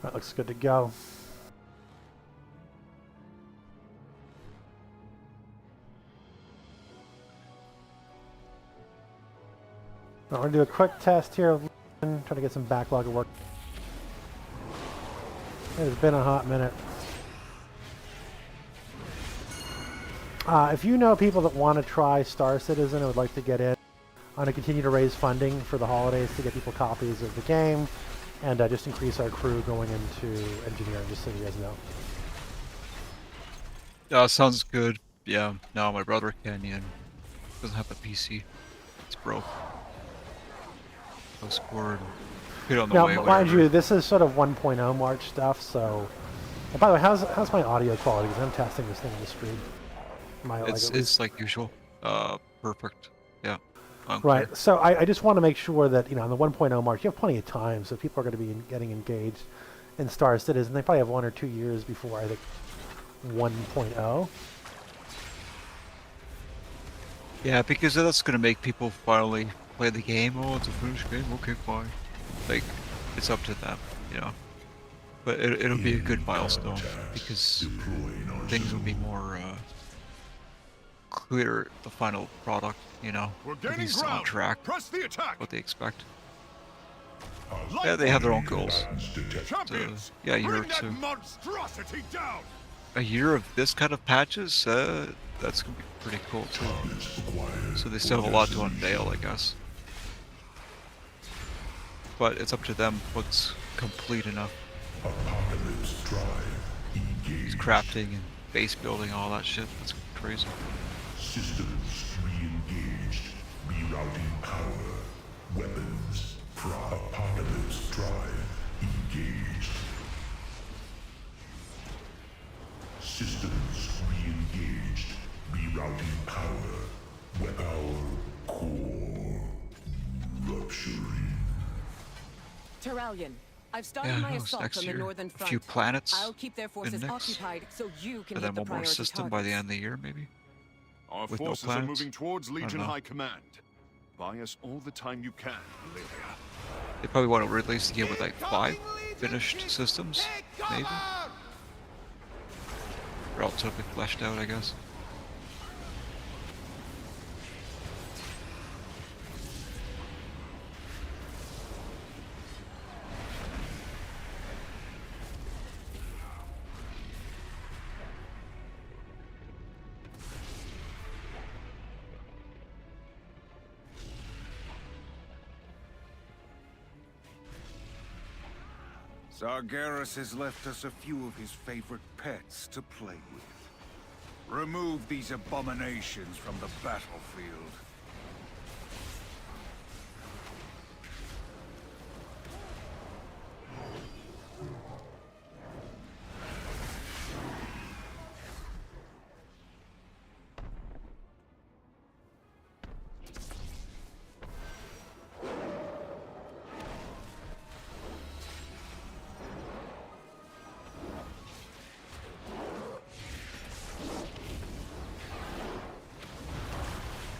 That looks good to go. I'm going to do a quick test here of trying to get some backlog of work. It's been a hot minute. If you know people that want to try Star Citizen and would like to get in, I'm going to continue to raise funding for the holidays to get people copies of the game and just increase our crew going into engineering, just so you guys know. Sounds good. Yeah, no, my brother Kenyon doesn't have a PC. It's broke. So scored. Hit on the Now, way, mind you, this is sort of 1.0 March stuff, so... And by the way, how's my audio quality? Because I'm testing this thing on the stream. It's like usual. Perfect. Yeah. Right. Unclear. So I just want to make sure that, on the 1.0 March, you have plenty of time, so people are going to be getting engaged in Star Citizen. They probably have 1 or 2 years before, I think, 1.0. Yeah, because that's gonna make people finally play the game. Oh, it's a finished game. Okay, fine. Like, it's up to them, you know. But it'll be a good milestone because things will be more clear. The final product, at least on track. Press the attack. What they expect. Yeah, they have their own goals. So, yeah, a year or two. Monstrosity down. A year of this kind of patches, that's gonna be pretty cool too. So they still have a lot to unveil, I guess. But it's up to them what's complete enough. He's crafting and base building, all that shit. That's crazy. Systems re-engaged. Rerouting power. Weapons. Apocalypse drive engaged. Systems re-engaged. Rerouting power. Power core. Rupturing. Terralion, I've started my assault next on the year, northern a front. few planets. I'll keep their forces occupied so you can And hit then the one more priority system targets. by the end of the year, maybe. Our With no forces are planets? moving towards Legion know. High Command. Buy us all the time you can, Lilia. They probably want to release the game with like 5 finished systems, maybe. Relatively fleshed out, I guess. Sargeras has left us a few of his favorite pets to play with. Remove these abominations from the battlefield.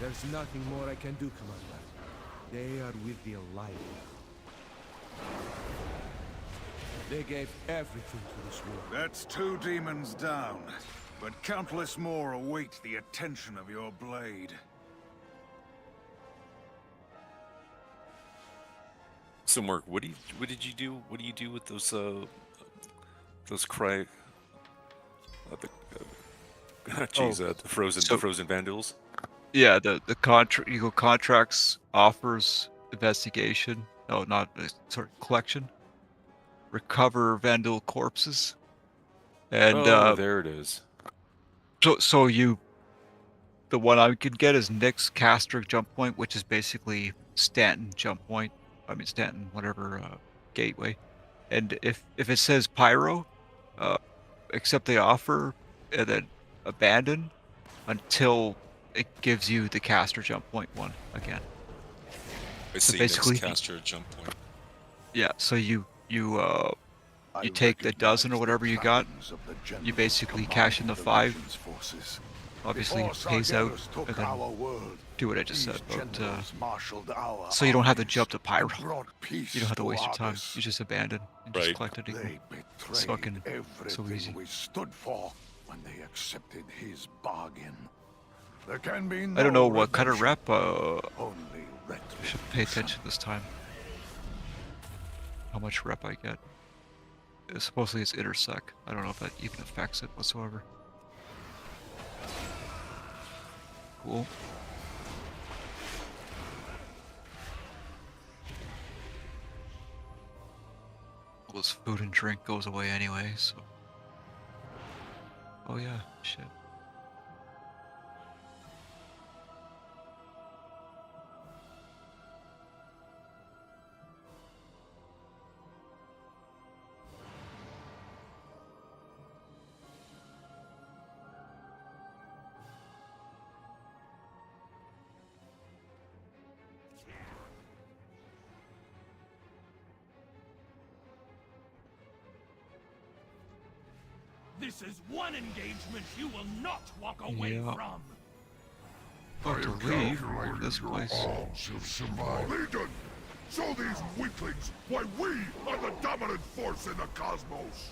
There's nothing more I can do, Commander. They are with the Alliance. They gave everything to this war. That's 2 demons down, but countless more await the attention of your blade. So Mark, what did you do? What do you do with those cry? The frozen vandals. Yeah, the contract, Eagle contracts offers investigation. No, not collection. Recover Vandal corpses, and there it is. So the one I could get is Nick's Castric jump point, which is basically Stanton jump point. I mean Stanton, whatever gateway. And if it says Pyro, accept the offer, and then abandon until it gives you the caster jump point one again. I see. Basically, caster jump point. Yeah. So you take the dozen or whatever you got. You basically cash in the 5, obviously Before phase out Sargeras took and then our world, do what I just these said about generals marshaled our so you don't have to armies jump to and Pyro. brought peace You don't have to waste your time. Argus. You just abandon and just Right. collect it. They It's fucking betrayed so everything easy. we stood for when they accepted his bargain. There can be no I don't know what kind of redemption, rep. only I retribution. should pay attention this time. How much rep I get. Supposedly it's intersect. I don't know if that even affects it whatsoever. Cool. All this food and drink goes away anyway, so. Oh yeah, shit. This is one engagement you will not walk away Yeah. from. About to leave this place. Arms have survived. Legion! Show these weaklings why we are the dominant force in the cosmos!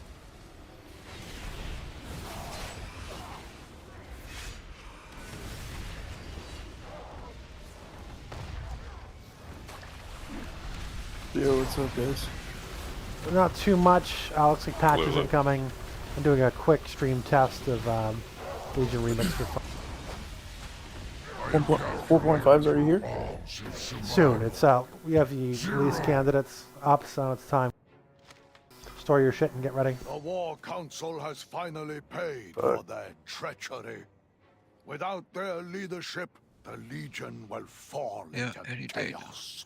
Yo, what's up, guys? Not too much. Alex, like patches Hello. incoming. I'm doing a quick stream test of Legion Remix for fun. 4.5's already here? Soon. It's out. We have the release candidates up, so it's time. Store your shit and get ready. The War Council has finally paid for their treachery. Without their leadership, the Legion will fall Yeah, into any day now. chaos.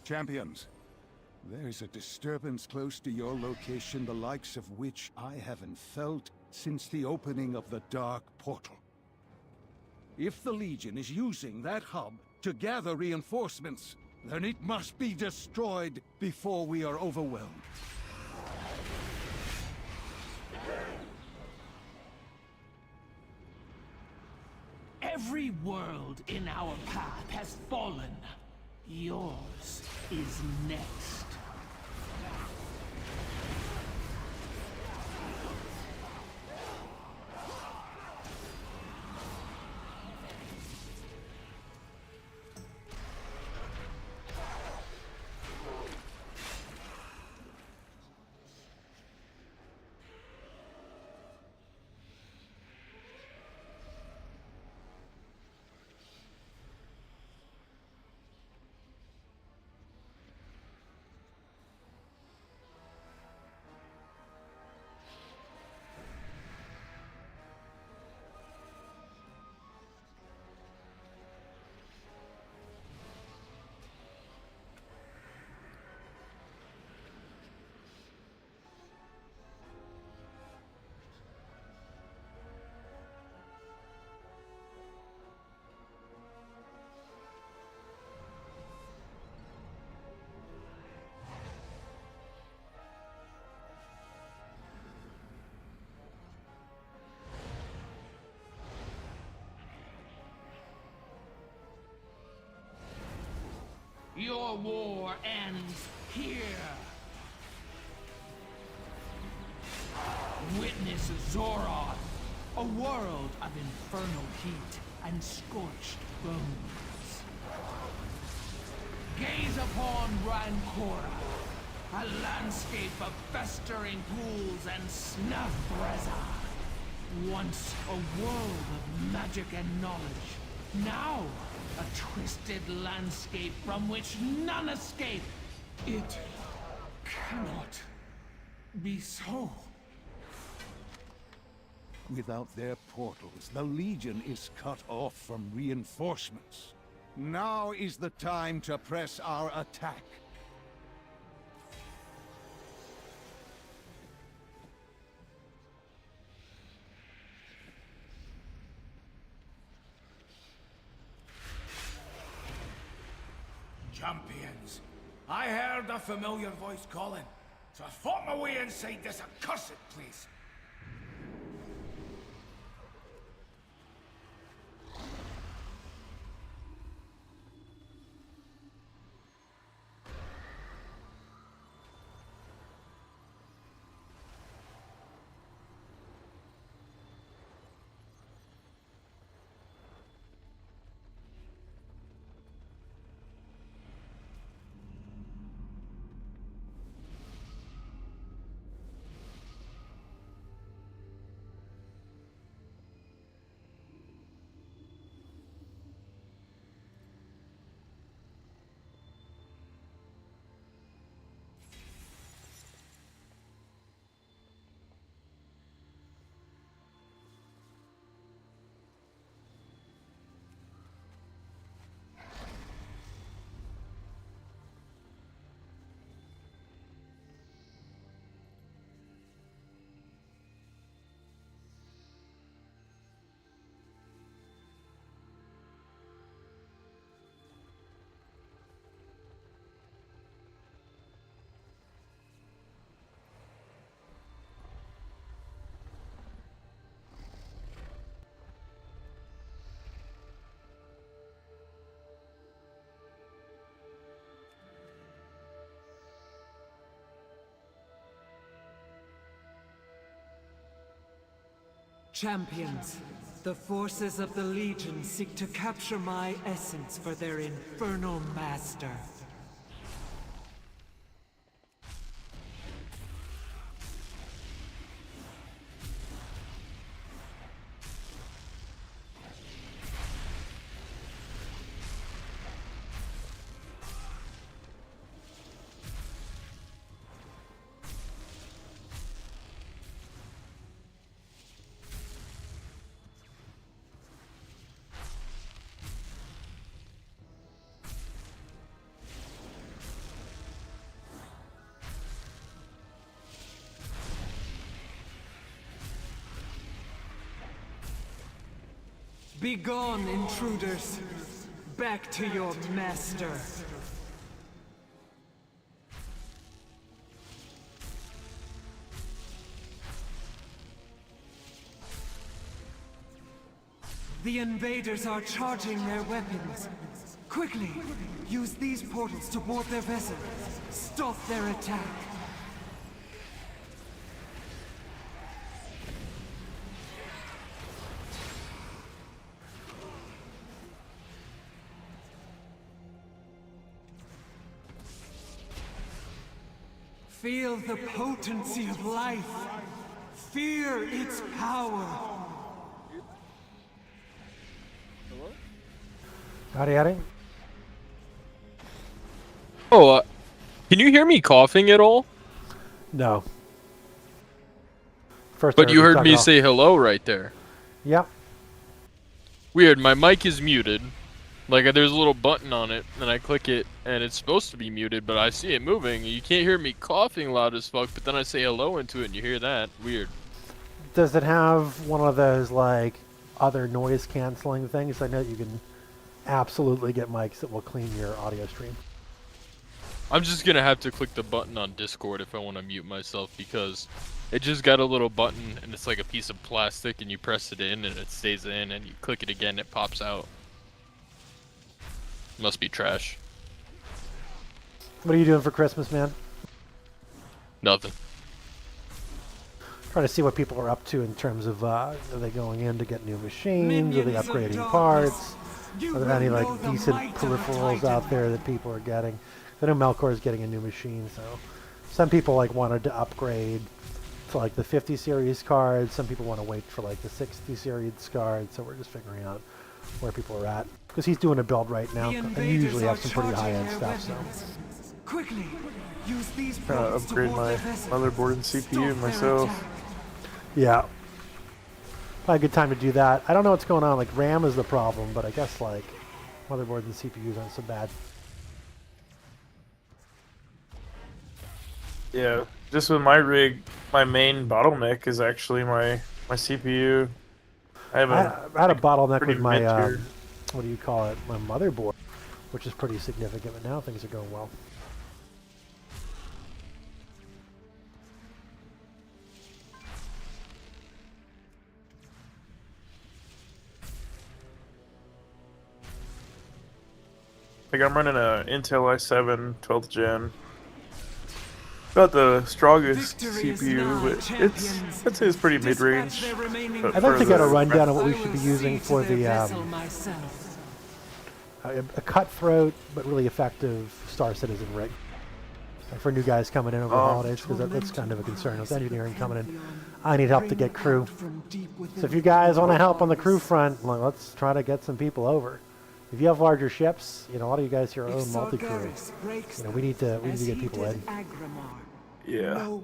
Champions, there is a disturbance close to your location, the likes of which I haven't felt since the opening of the Dark Portal. If the Legion is using that hub to gather reinforcements, then it must be destroyed before we are overwhelmed. Every world in our path has fallen. Yours is next. Your war ends here. Witness Zoroth, a world of infernal heat and scorched bones. Gaze upon Rancora, a landscape of festering pools and Snathreza. Once a world of magic and knowledge, now a twisted landscape from which none escape. It cannot be so. Without their portals, the Legion is cut off from reinforcements. Now is the time to press our attack. Champions, I heard a familiar voice calling, so I fought my way inside this accursed place. Champions, the forces of the Legion seek to capture my essence for their infernal master. Begone, intruders! Back to your master! The invaders are charging their weapons. Quickly, use these portals to board their vessel. Stop their attack. Feel the potency of life. Fear its power. Howdy, howdy. Oh, can you hear me coughing at all? No. First, But you heard me say hello right there. Yep. Weird, my mic is muted. Like, there's a little button on it, and I click it, and it's supposed to be muted, but I see it moving. You can't hear me coughing loud as fuck, but then I say hello into it, and you hear that. Weird. Does it have one of those, like, other noise-canceling things? I know you can absolutely get mics that will clean your audio stream. I'm just gonna have to click the button on Discord if I want to mute myself, because it just got a little button, and it's like a piece of plastic, and you press it in, and it stays in, and you click it again, it pops out. Must be trash. What are you doing for Christmas, man? Nothing. Trying to see what people are up to in terms of, are they going in to get new machines? Are they upgrading parts? Are there any, like, decent peripherals out there that people are getting? I know Melkor is getting a new machine, so some people, like, wanted to upgrade to, like, the 50 series cards. Some people want to wait for, like, the 60 series cards, so we're just figuring out where people are at. Because he's doing a build right now, and you usually have some pretty high-end stuff, so. Quickly, use these Upgrade my motherboard and CPU myself. Yeah. probably a good time to do that. I don't know what's going on. Like RAM is the problem, but I guess like motherboards and CPUs aren't so bad. Yeah, just with my rig, my main bottleneck is actually my CPU. I have I had a bottleneck pretty with my mid-tier. what do you call it? My motherboard, which is pretty significant. But now things are going well. Like I'm running a Intel i7 12th gen. Not the strongest Victory is CPU, nigh, but it's champions. I'd say it's pretty Dispatch mid-range. their remaining but I'd like for to get a the- rundown of what I we will should be see using to for their the vessel myself. a cutthroat but really effective Star Citizen rig. And for new guys coming in over the holidays, because that's kind of a concern with engineering coming in. I need help to get crew. So if you guys want to help on the crew front, well, let's try to get some people over. If you have larger ships, you know, a lot of you guys here own multi-crew. You know, we need to get people in. Yeah.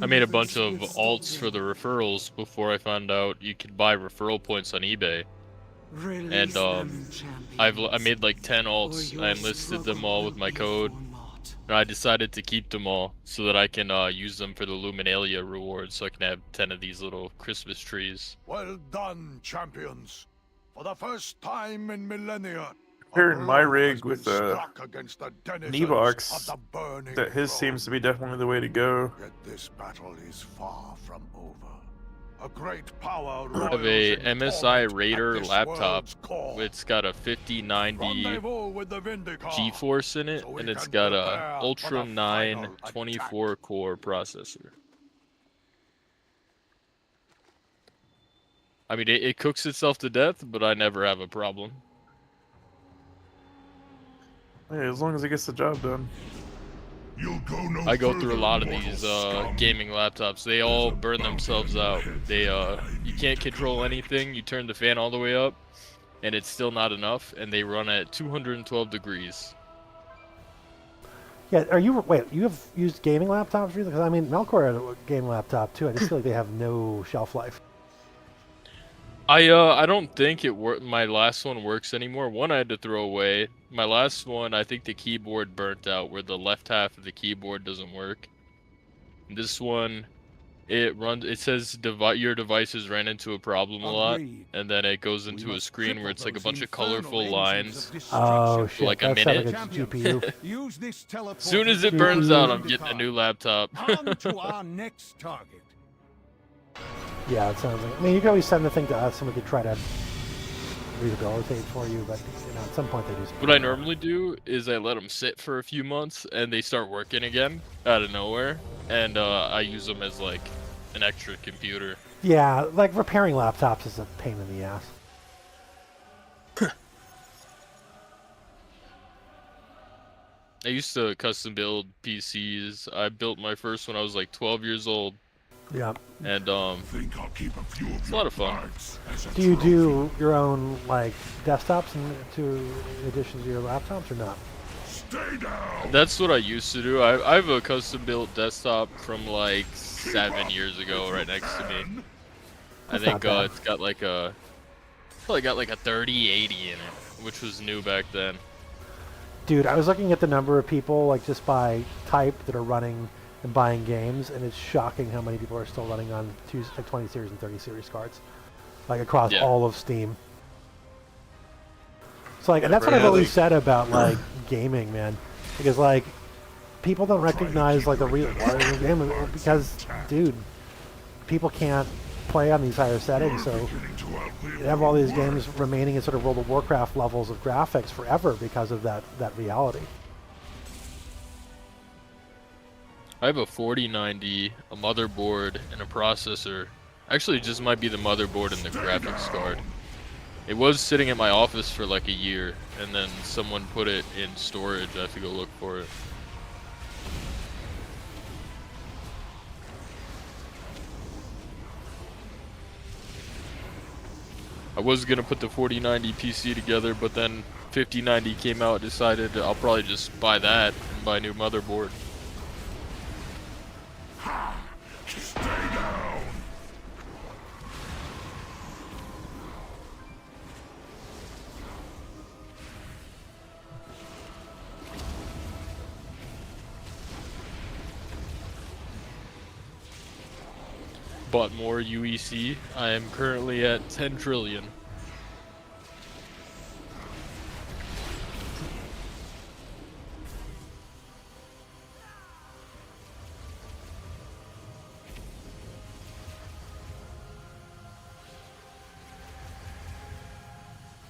I made a bunch of alts for the referrals before I found out you could buy referral points on eBay. And I made like 10 alts. I enlisted them all with my code. And I decided to keep them all so that I can use them for the Luminalia rewards, so I can have 10 of these little Christmas trees. Well done, champions. For the first time in millennia, Comparing my blow rig has been with the struck against the denizens Kneebox, of the burning that his throne. seems to be definitely the way to go. Yet this battle is far from over. A great power I have roils a in MSI torment Raider at this laptop. world's core. It's got a 5090 Rendezvous with the Vindicar, GeForce in it, so we and it's can got prepare a for Ultra the 9 final 24 core processor. I mean, it cooks itself to death, but I never have a problem. Hey, as long as it gets the job done. You'll go no I go through a further, lot of mortal these scum. gaming laptops. They all burn themselves out. They you can't control anything. You turn the fan all the way up, and it's still not enough. And they run at 212 degrees. Yeah, wait, you have used gaming laptops recently? Because I mean, Melkor had a gaming laptop too. I just feel like they have no shelf life. I don't think my last one works anymore. One I had to throw away. My last one, I think the keyboard burnt out where the left half of the keyboard doesn't work. This one, it says your devices ran into a problem a lot, and then it goes into a screen where it's like a bunch of colorful lines. Oh for shit, like a that sounds minute. like a GPU. Use this As soon as it burns out, I'm getting a new laptop. On to our next target. Yeah, it sounds like. I mean, you can always send the thing to us, and we could try to rehabilitate for you. But you know, at some point they do. What I normally do is I let them sit for a few months, and they start working again out of nowhere, and I use them as like an extra computer. Yeah, like repairing laptops is a pain in the ass. I used to custom build PCs. I built my first when I was like 12 years old. Yeah. And Think I'll keep a few of it's a lot of fun. as a Do you trophy. do your own like desktops in addition to your laptops or not? Stay down. That's what I used to do. I have a custom built desktop from like 7 years ago right next to me. I That's think not bad. it's got like probably got like a 3080 in it, which was new back then. Dude, I was looking at the number of people like just by type that are running and buying games, and it's shocking how many people are still running on 20 series and 30 series cards, like across Yeah. all of Steam. So like, and Yeah, that's what I've really. always said about like gaming, man, because like people don't recognize like the real game because, dude, people can't play on these higher settings, so you have all these games remaining at sort of World of Warcraft levels of graphics forever because of that reality. I have a 4090, a motherboard, and a processor. Actually, it just might be the motherboard and the graphics card. It was sitting at my office for like a year, and then someone put it in storage. I have to go look for it. I was gonna put the 4090 PC together, but then 5090 came out. Decided I'll probably just buy that and buy a new motherboard. Stay down. bought more UEC. I am currently at 10 trillion.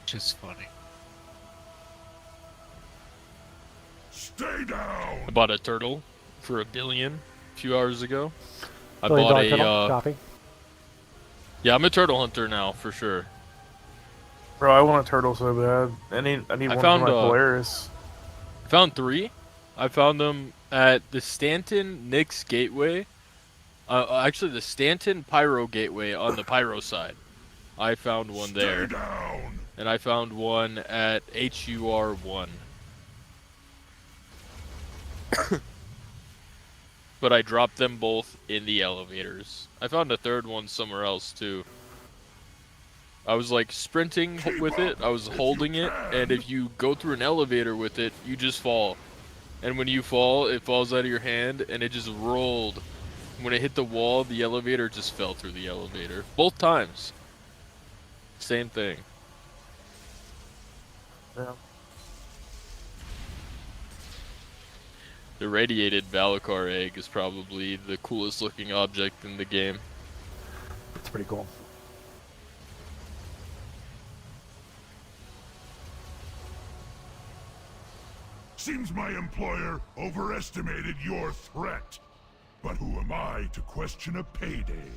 Just funny. Stay down. I bought a turtle for $1 billion a few hours ago. I $1 billion bought a turtle. Copy. yeah, I'm a turtle hunter now for sure. Bro, I want a turtle so bad. I need one found, for my Polaris. I found 3. I found them at the Stanton Nyx Gateway. Actually, the Stanton Pyro Gateway on the Pyro side. I found one there. Stay down. And I found one at HUR1. But I dropped them both in the elevators. I found a third one somewhere else too. I was like sprinting with it, I was holding it, and if you go through an elevator with it, you just fall. And when you fall, it falls out of your hand, and it just rolled. When it hit the wall, the elevator just fell through the elevator. Both times. Same thing. Yeah. The radiated Valakar egg is probably the coolest looking object in the game. It's pretty cool. Seems my employer overestimated your threat. But who am I to question a payday?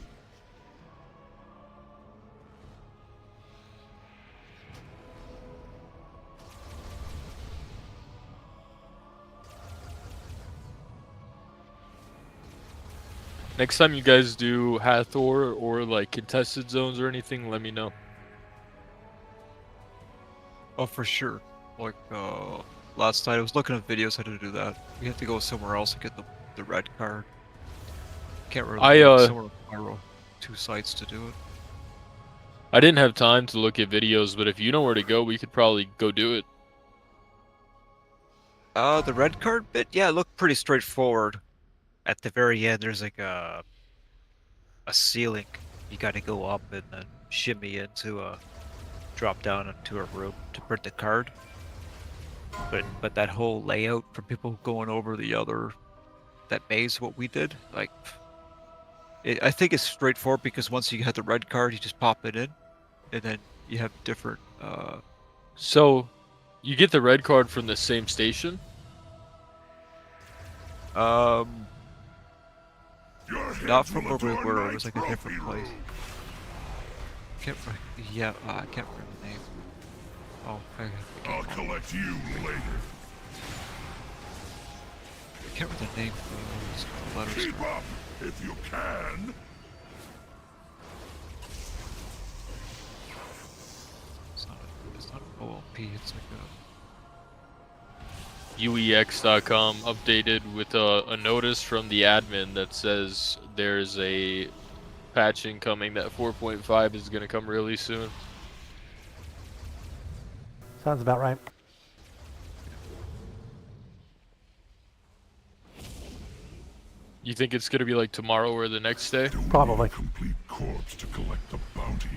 Next time you guys do Hathor or like contested zones or anything, let me know. Oh, for sure. Like, last night I was looking at videos how to do that. We have to go somewhere else to get the red card. Can't remember somewhere Pyro. 2 sites to do it. I didn't have time to look at videos, but if you know where to go, we could probably go do it. The red card bit? Yeah, it looked pretty straightforward. At the very end, there's like a ceiling. You gotta go up and then shimmy into drop down into a room to print the card. But that whole layout for people going over that maze, what we did, like, I think it's straightforward because once you have the red card, you just pop it in, and then you have different. So, you get the red card from the same station? Not from where we were. It was like a different place. I can't remember the name. Oh, I'll collect you later. I can't remember the name of the letters. Keep up if you can. It's not an OLP. It's like a. UEX.com updated with a notice from the admin that says there's a patching coming that 4.5 is going to come really soon. Sounds about right. You think it's going to be like tomorrow or the next day? Probably. Complete corpse to collect the bounty.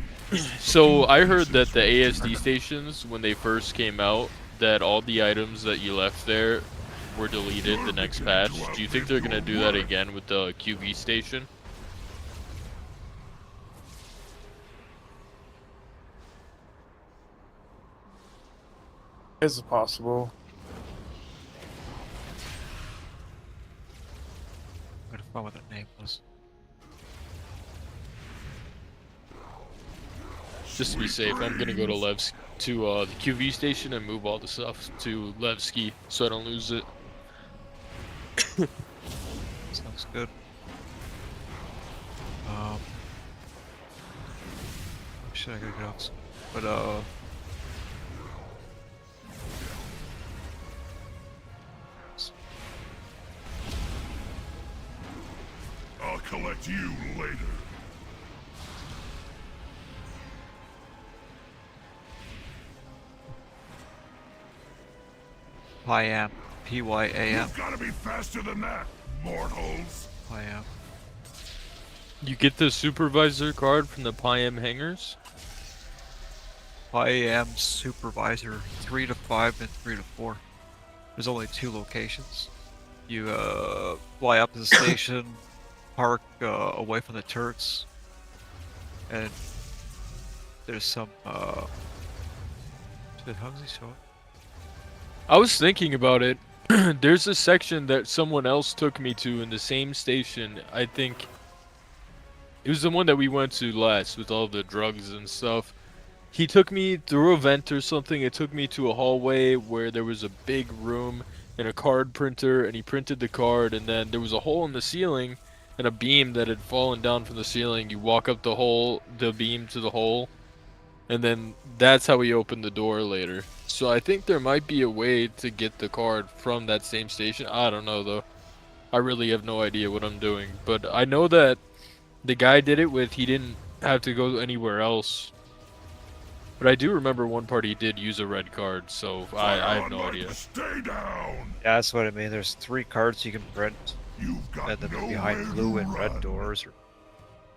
So I heard that the ASD stations, when they first came out, that all the items that you left there were deleted the next patch. Do you think they're going to do that again with the QV station? Is it possible? I gotta find what that name was. Just to be safe, I'm going to go to the QV station and move all the stuff to Levski so I don't lose it. Sounds good. Shit, I gotta get off. But I'll collect you later. Pyam. Pyam. You've gotta be faster than that, mortals. Pyam. You get the supervisor card from the Pyam hangars? I am supervisor 3 to 5 and 3 to 4. There's only 2 locations. You fly up to the station, park away from the turrets, and there's some. Did Hugsy show it? I was thinking about it. There's a section that someone else took me to in the same station. I think it was the one that we went to last with all the drugs and stuff. He took me through a vent or something. It took me to a hallway where there was a big room and a card printer, and he printed the card, and then there was a hole in the ceiling and a beam that had fallen down from the ceiling. You walk up the beam to the hole, and then that's how he opened the door later. So I think there might be a way to get the card from that same station. I don't know though. I really have no idea what I'm doing, but I know that the guy did it with, he didn't have to go anywhere else. But I do remember one part he did use a red card, so I have no idea. Stay down. Yeah, that's what I mean. There's 3 cards you can print, and then they're behind blue and red doors,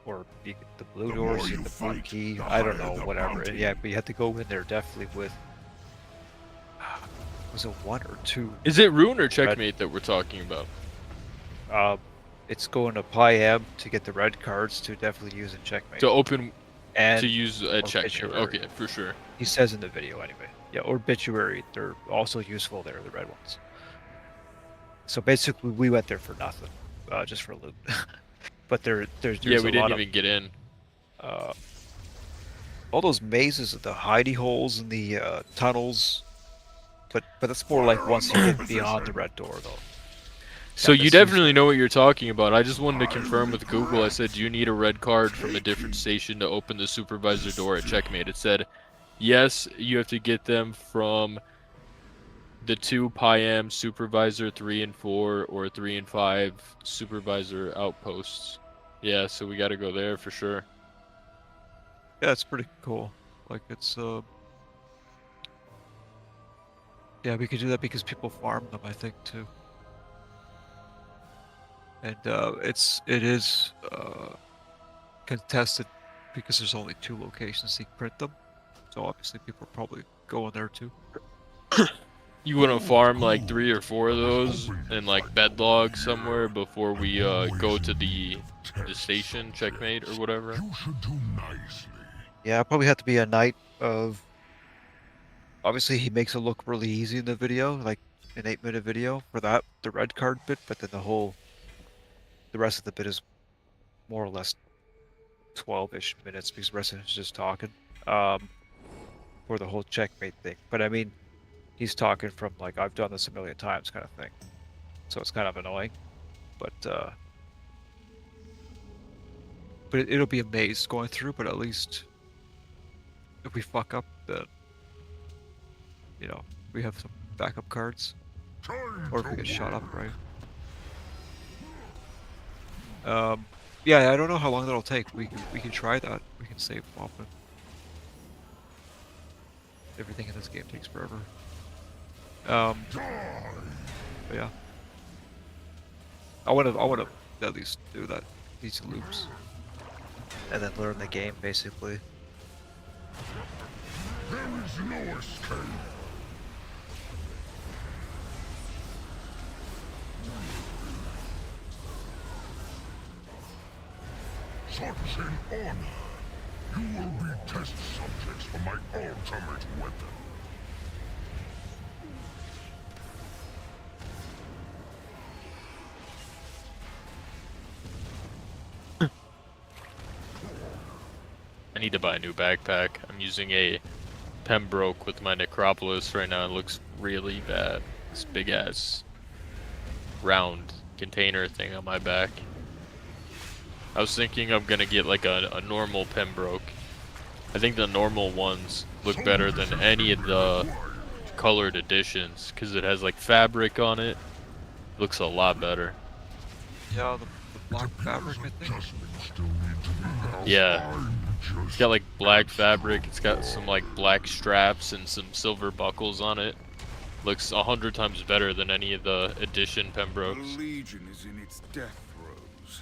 or the blue doors and the blue key. I don't know, whatever. Yeah, but you have to go in there definitely with. Was it 1 or 2? Is it Rune or Checkmate that we're talking about? It's going to Pyam to get the red cards to definitely use in Checkmate. To open. And to use a check. Obituary. Okay, for sure. He says in the video anyway. Yeah, or Obituary. They're also useful there, the red ones. So basically, we went there for nothing, just for loot. But there's yeah, we a didn't lot even get in. All those mazes, the hidey holes and the tunnels. But that's more like once you get beyond the red door, though. So you definitely know what you're talking about. I just wanted to confirm with Google. I said, do you need a red card from a different station to open the supervisor door at Checkmate? It said, yes, you have to get them from the 2 Pyam supervisor 3 and 4 or 3 and 5 supervisor outposts. Yeah, so we got to go there for sure. Yeah, it's pretty cool. Like, it's yeah, we could do that because people farm them, I think, too. And it is contested because there's only 2 locations you can print them. So obviously people are probably going there too. You want to farm like 3 or 4 of those and like bedlog somewhere before we go to the station, Checkmate or whatever. Yeah, it'll probably have to be a night of. Obviously, he makes it look really easy in the video, like an 8-minute video for that, the red card bit, but then the rest of the bit is more or less 12-ish minutes because the rest of it is just talking for the whole Checkmate thing. But I mean, he's talking from like, I've done this a million times kind of thing. So it's kind of annoying, but it'll be a maze going through, but at least if we fuck up, then, you know, we have some backup cards. Or if we get shot up, right? Yeah, I don't know how long that'll take. We can try that. We can save often. Everything in this game takes forever. But yeah. I wanna at least do that. These loops. And then learn the game, basically. There is no escape. Such an honor. You will be test subjects for my ultimate weapon. I need to buy a new backpack. I'm using a Pembroke with my Necropolis right now. It looks really bad. This big ass round container thing on my back. I was thinking I'm gonna get like a normal Pembroke. I think the normal ones look better than any of the colored editions because it has like fabric on it. Looks a lot better. Yeah, the black fabric, I think. Yeah. It's got like black fabric, it's got some like black straps and some silver buckles on it. Looks 100 times better than any of the edition Pembrokes. The Legion is in its death throes.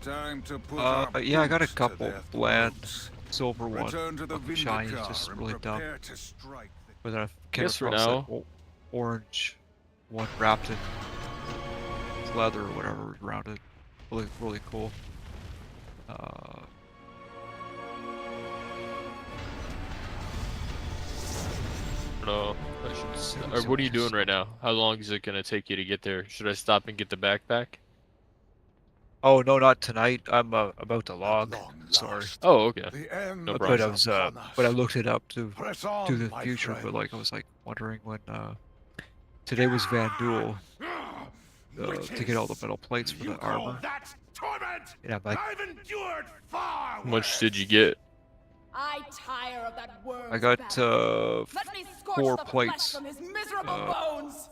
Time to put yeah, I got a boots to couple their bland throats. silver one. Return to the Fucking shiny, Vindicar just and really dumb. prepare to strike the But then I came Guess for across now. that orange one wrapped in leather or whatever was around it. Really, really cool. No, I should. Or what are you doing right now? How long is it gonna take you to get there? Should I stop and get the backpack? Oh no, not tonight. I'm about to log. Sorry. Oh, okay. No But problem. I was but I looked it up to Press on, to the my future. But like I friends. was like wondering when today was Van Duel to get all the metal plates for the armor. And I'm like, How much did you get? I tire of that word. I got Let me scorch 4 the plates, flesh from his miserable bones.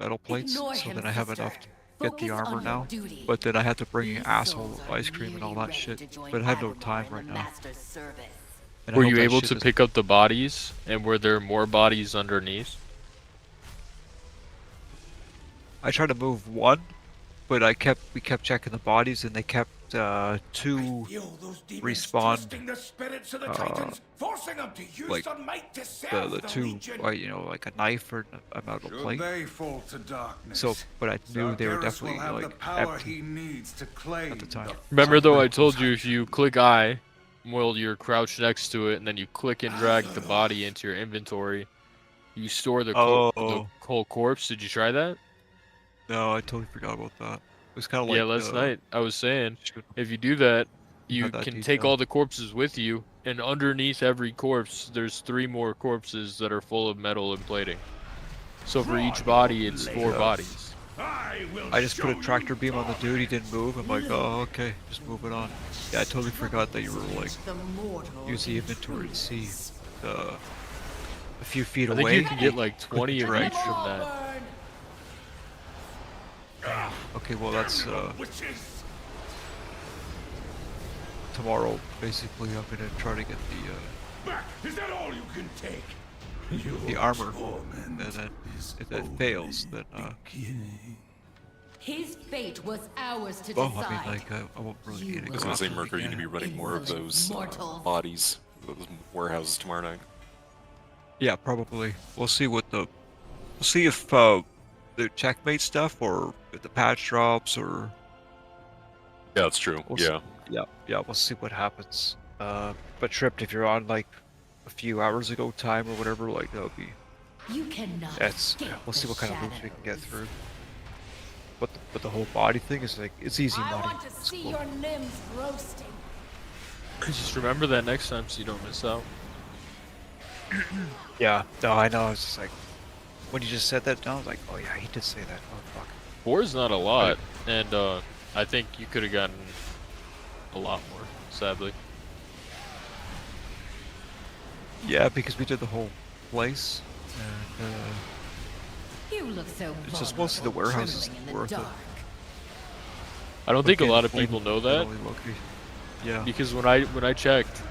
metal plates. Ignore So him, then I have sister. enough to get the Focus armor on now. your duty. But then I had to bring These asshole souls are ice cream and all merely that ready shit. to join But I have no Agumon time in right the now. Master's service. And I Were hope you that able shit to is- pick up the bodies? And were there more bodies underneath? I tried to move one, but we kept checking the bodies and they kept 2 respawned. the spirits of the Titans, forcing them to use Like their might to serve the 2, Legion. you know, like a knife or a metal Should plate. they fall to darkness, So, but I knew they were Sargeras definitely will have the like power empty he needs to claim at the time. Remember though, I told you if you click I, while you're crouched next to it, and then you click and drag the body into your inventory, you store the, the Oh. whole corpse. Did you try that? No, I totally forgot about that. It was kind of like Yeah, last night I was saying, if you do that, you Had that can take detail. all the corpses with you, and underneath every corpse, there's 3 more corpses that are full of metal and plating. So for each body, it's 4 bodies. I just put a tractor beam on the dude, he didn't move. I'm like, oh, okay, just move it on. Yeah, I totally forgot that you were like, use the inventory to see a few feet I away. think you can get like click 20 and of drag. each from that. Okay, well that's tomorrow. Basically, I'm gonna try to get Is that all you can take? the armor, and then if that fails, then His fate was ours to well, decide. I mean, like I won't really need I it. was gonna say, Merc, are you gonna be running more of those bodies, those warehouses tomorrow night? Yeah, probably. We'll see what we'll see if the checkmate stuff or if the patch drops or. Yeah, that's true. We'll Yeah. Yeah, we'll see what happens. But Tripped, if you're on like a few hours ago time or whatever, like that'll be. You cannot That's. escape We'll see the what kind of loops we shadows. can get through. But the whole body thing is like it's easy I money. want to It's see cool. your limbs roasting. Just remember that next time so you don't miss out. Yeah, no, I know. It's just like when you just said that, I was like, oh yeah, he did say that. Oh fuck. 4 is not a lot, and I think you could have gotten a lot more, sadly. Yeah, because we did the whole place, and You look so it's just mostly the vulnerable, warehouse is trembling in the worth it. dark. I don't think a Okay, lot of only- people know that. only Loki. Yeah. Because when I checked,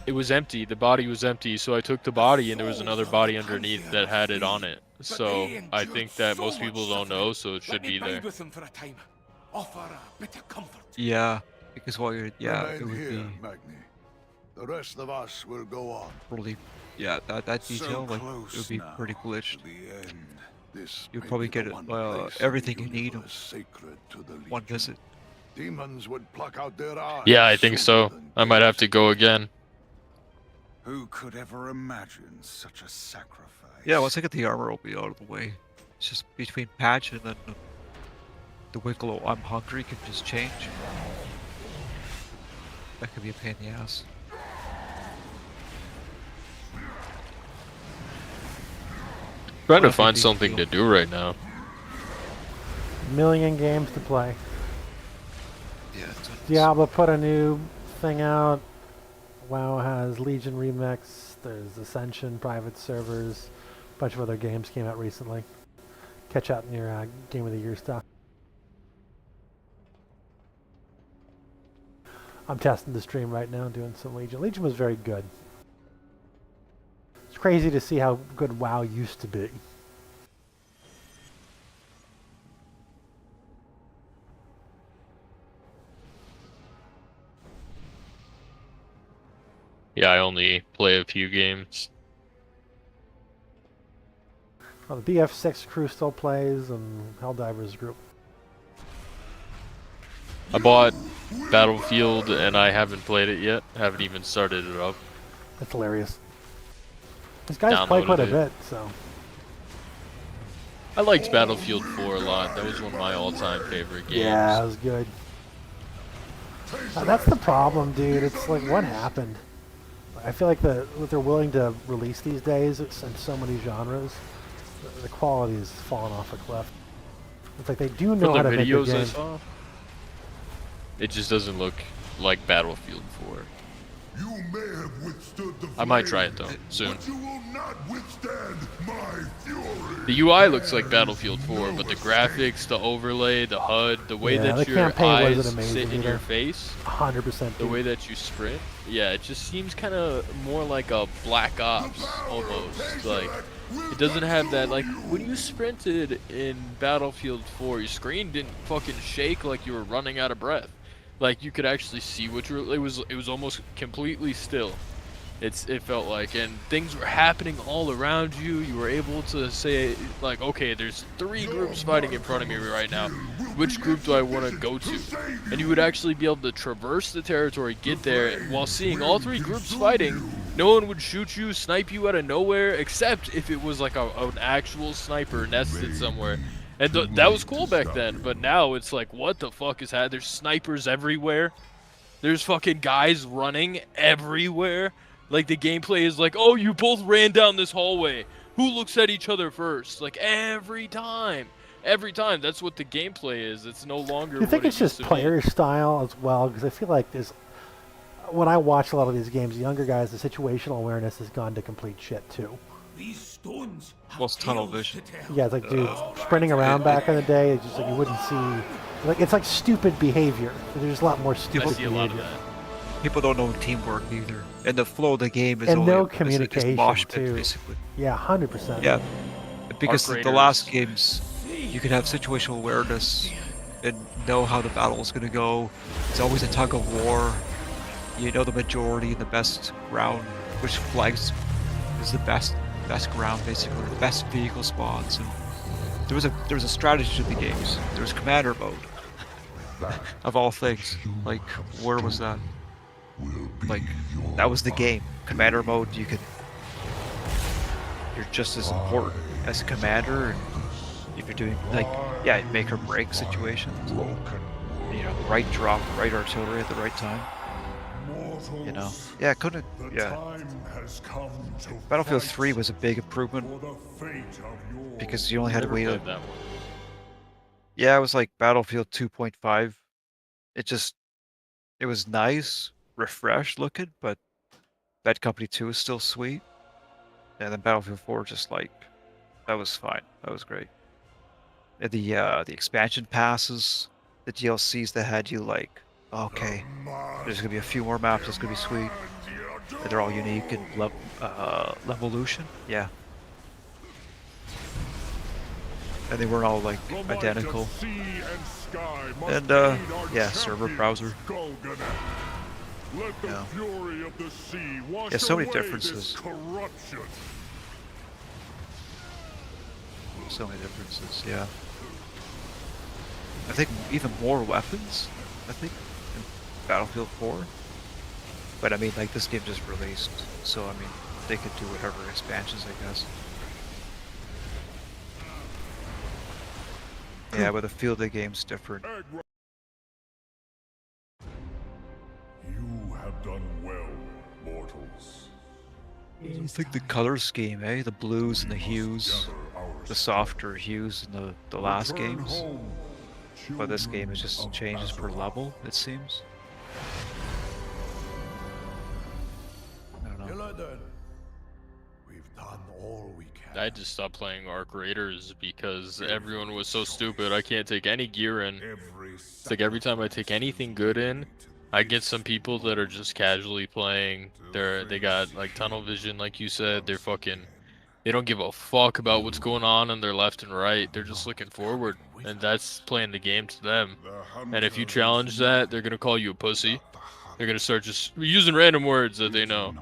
it was empty. The body was empty, so I took the body and there was another body underneath that had it on it. So I think that most people don't know, so it should be there. with them for a time. Offer a bit of comfort. Yeah, because while you're it Remain would here, be Magni. The rest of us will go on. really that So detail like it close would be now pretty glitched. to the end. This You'd may probably be the get one place in everything the you need in universe sacred to the one Legion. visit. Demons would pluck out their eyes. Yeah, I think sooner so. than I might have to go again. Who could ever imagine such a sacrifice? Yeah, once I get the armor, I'll be out of the way. It's just between patch and then the Wicklow I'm hungry can just change. That could be a pain in the ass. Trying to Well, find maybe something to do right now. Million games to play. Yeah. Diablo put a new thing out. WoW has Legion Remix. There's Ascension private servers. A bunch of other games came out recently. Catch out in your Game of the Year stuff. I'm testing the stream right now, doing some Legion. Legion was very good. It's crazy to see how good WoW used to be. Yeah, I only play a few games. Well, the BF6 crew still plays, and Helldivers group. I bought Battlefield and I haven't played it yet. Haven't even started it up. That's hilarious. These guys play quite a bit, so. I liked Battlefield 4 a lot. That was one of my all-time favorite games. Yeah, it was good. That's the problem, dude. It's like, what happened? I feel like what they're willing to release these days, it's in so many genres, the quality has fallen off a cliff. It's like they do know how to make a videos game. I saw, it just doesn't look like Battlefield 4. You may have withstood the I might try it though, soon. but you will not withstand my fury. The UI looks like Battlefield 4, but the graphics, the overlay, the HUD, the way Yeah, that the your campaign wasn't eyes amazing sit in either. your face, 100%. the way that you sprint, yeah, it just seems kind of more like a Black Ops almost. Like, it doesn't have that, like, when you sprinted in Battlefield 4, your screen didn't fucking shake like you were running out of breath. Like, you could actually see what you were, it was almost completely still. It felt like, and things were happening all around you. You were able to say, like, okay, there's 3 groups fighting in front of me right now. Which group do I want to go to? And you would actually be able to traverse the territory, get there, while seeing all 3 groups fighting. No one would shoot you, snipe you out of nowhere, except if it was like an actual sniper nested somewhere. And that was cool back then, but now it's like, what the fuck is that? There's snipers everywhere. There's fucking guys running everywhere. Like, the gameplay is like, oh, you both ran down this hallway. Who looks at each other first? Like, every time. Every time. That's what the gameplay is. It's no longer I think it's just player style as well, because I feel like when I watch a lot of these games, younger guys, the situational awareness has gone to complete shit too. These stones Well, it's tunnel vision. Yeah, it's like, dude, sprinting around back in the day, it's just like you wouldn't see. Like, it's like stupid behavior. There's a lot more stupid see a lot of behavior. that. People don't know teamwork either, and the flow of the game is And only no it's communication, mosh pit, too. basically. Yeah, 100%. Yeah, because Our the last games, you can have situational awareness and know how the battle is going to go. It's always a tug of war. You know the majority and the best ground, which flags is the best ground, basically the best vehicle spawns. And there was a strategy to the games. There was commander mode, of all things. Like, where was that? Like, that was the game. Commander mode. You're just as important as a commander, and if you're doing, like, yeah, make or break situations. You know, right drop, right artillery at the right time. You know, yeah, couldn't, yeah. Battlefield 3 was a big improvement because you only had to wait. That one. Yeah, it was like Battlefield 2.5. It was nice, refreshed looking, but Bad Company 2 is still sweet. And then Battlefield 4, just like, that was fine. That was great. And the expansion passes, the DLCs that had you like, okay, there's gonna be a few more maps that's gonna be sweet. And they're all unique and Levolution, yeah. And they weren't all like identical. And yeah, server browser. Yeah. Yeah, so many differences. So many differences, yeah. I think even more weapons, I think, in Battlefield 4. But I mean, like, this game just released, so I mean, they could do whatever expansions, I guess. Yeah, but the feel of the game's different. You have done well, mortals. I think the color scheme, eh? The blues and the hues, the softer hues in the last games. But this game is just changes per level, it seems. I don't know. We've done all we can. I just stopped playing Arc Raiders because everyone was so stupid. I can't take any gear in. It's like every time I take anything good in, I get some people that are just casually playing. They got like tunnel vision, like you said. They don't give a fuck about what's going on their left and right. They're just looking forward, and that's playing the game to them. And if you challenge that, they're gonna call you a pussy. They're gonna start just using random words that they know.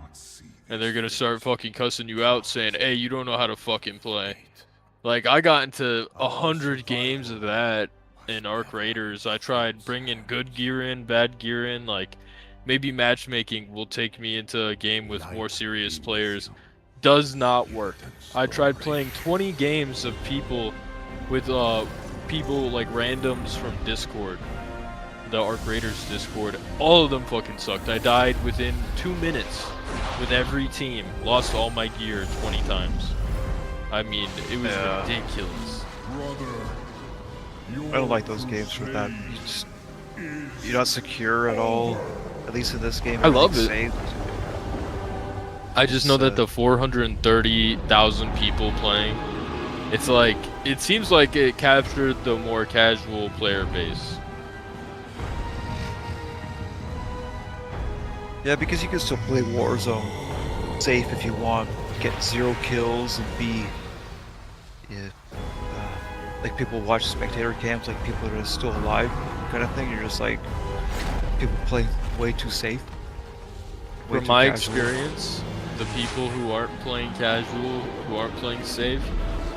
And they're gonna start fucking cussing you out saying, hey, you don't know how to fucking play. Like, I got into 100 games of that in Arc Raiders. I tried bringing good gear in, bad gear in, like, maybe matchmaking will take me into a game with more serious players. Does not work. I tried playing 20 games of people with, people like randoms from Discord. The Arc Raiders Discord. All of them fucking sucked. I died within 2 minutes with every team. Lost all my gear 20 times. I mean, it was ridiculous. I don't like those games for that. You're not secure at all. At least in this game. I love it. Saved. I just know that the 430,000 people playing, it's like, it seems like it captured the more casual player base. Yeah, because you can still play Warzone safe if you want. Get 0 kills and be, like people watch spectator cams, like people that are still alive, kind of thing. You're just like, people play way too safe. From my experience, the people who aren't playing casual, who aren't playing safe,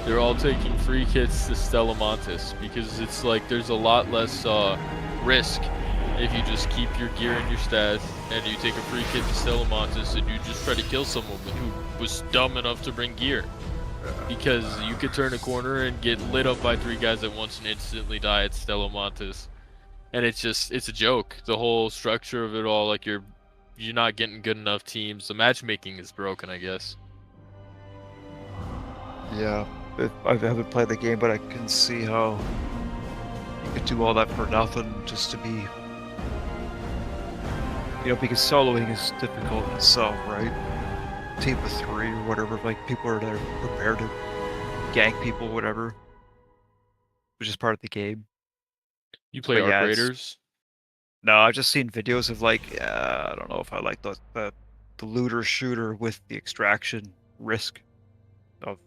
they're all taking free kits to Stella Montis because it's like there's a lot less risk if you just keep your gear in your stash and you take a free kit to Stella Montis and you just try to kill someone who was dumb enough to bring gear. Because you could turn a corner and get lit up by 3 guys at once and instantly die at Stella Montis. And it's a joke. The whole structure of it all, like you're not getting good enough teams. The matchmaking is broken, I guess. Yeah, I haven't played the game, but I can see how you could do all that for nothing just to be, because soloing is difficult in itself, right? Team of 3 or whatever, like people are there prepared to gank people, whatever, which is part of the game. You play Arc Raiders? No, I've just seen videos of like, I don't know if I like the looter shooter with the extraction risk of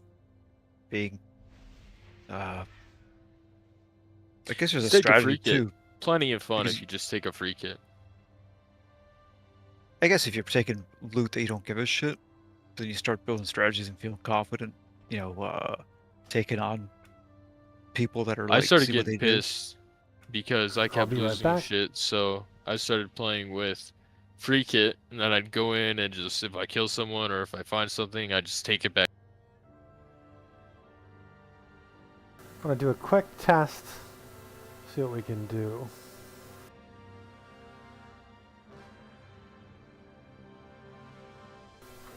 being, I guess there's a strategy too. Plenty of fun if you just take a free kit. I guess if you're taking loot that you don't give a shit, then you start building strategies and feeling confident, taking on people that are like, I started getting pissed because I kept losing shit, so I started playing with free kit, and then I'd go in and just, if I kill someone or if I find something, I just take it back. I'm going to do a quick test, see what we can do.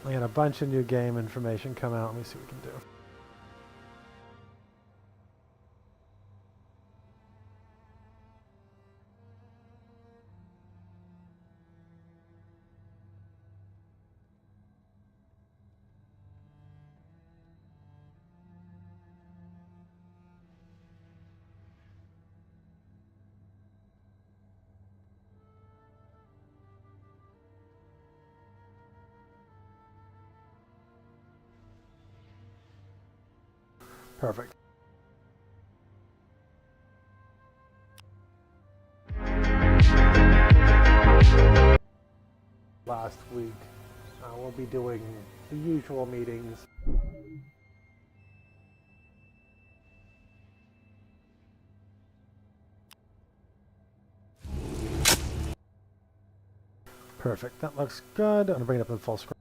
We had a bunch of new game information come out. Let me see what we can do. Perfect. Last week, we'll be doing the usual meetings. Perfect. That looks good. I'm going to bring it up in full screen.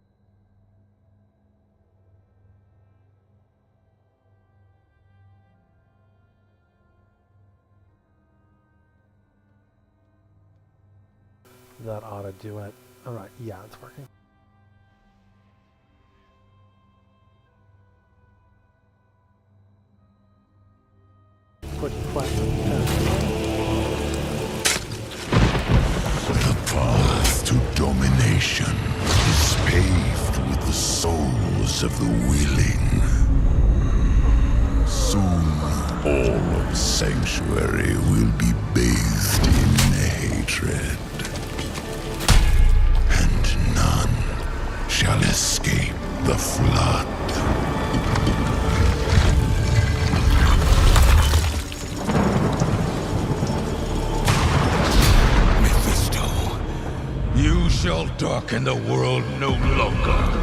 That ought to do it. All right, yeah, it's working. Quick question. The path to domination is paved with the souls of the willing. Soon, all of Sanctuary will be bathed in hatred. None shall escape the flood. Mephisto, you shall darken the world no longer.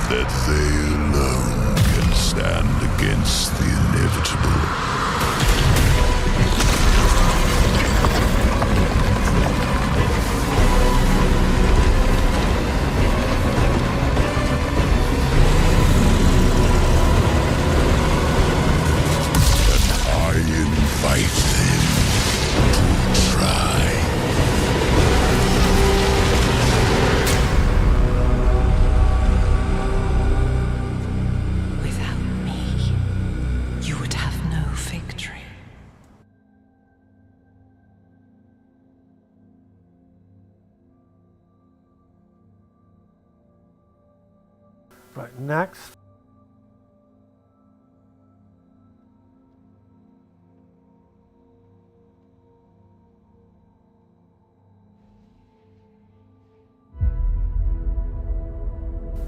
That they alone can stand against the inevitable. And I invite them to try. Right, next.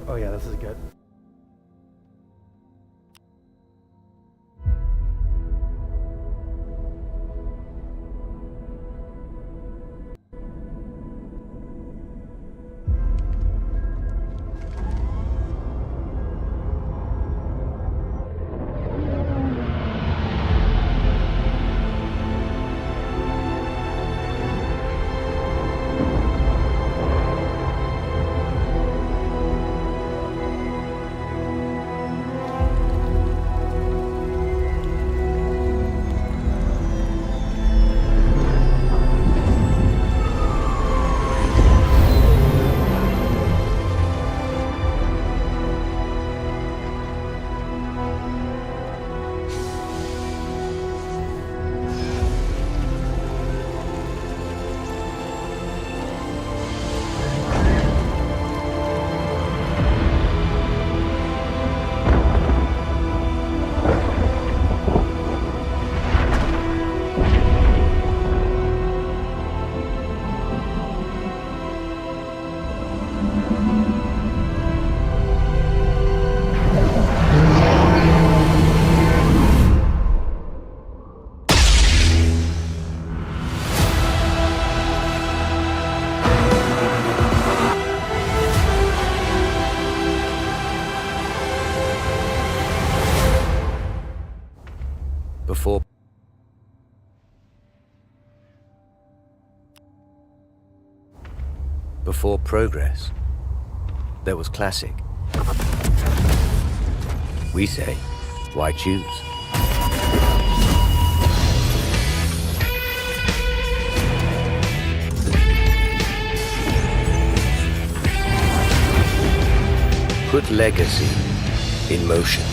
Oh yeah, this is good. Before progress, there was classic. We say, why choose? Put legacy in motion.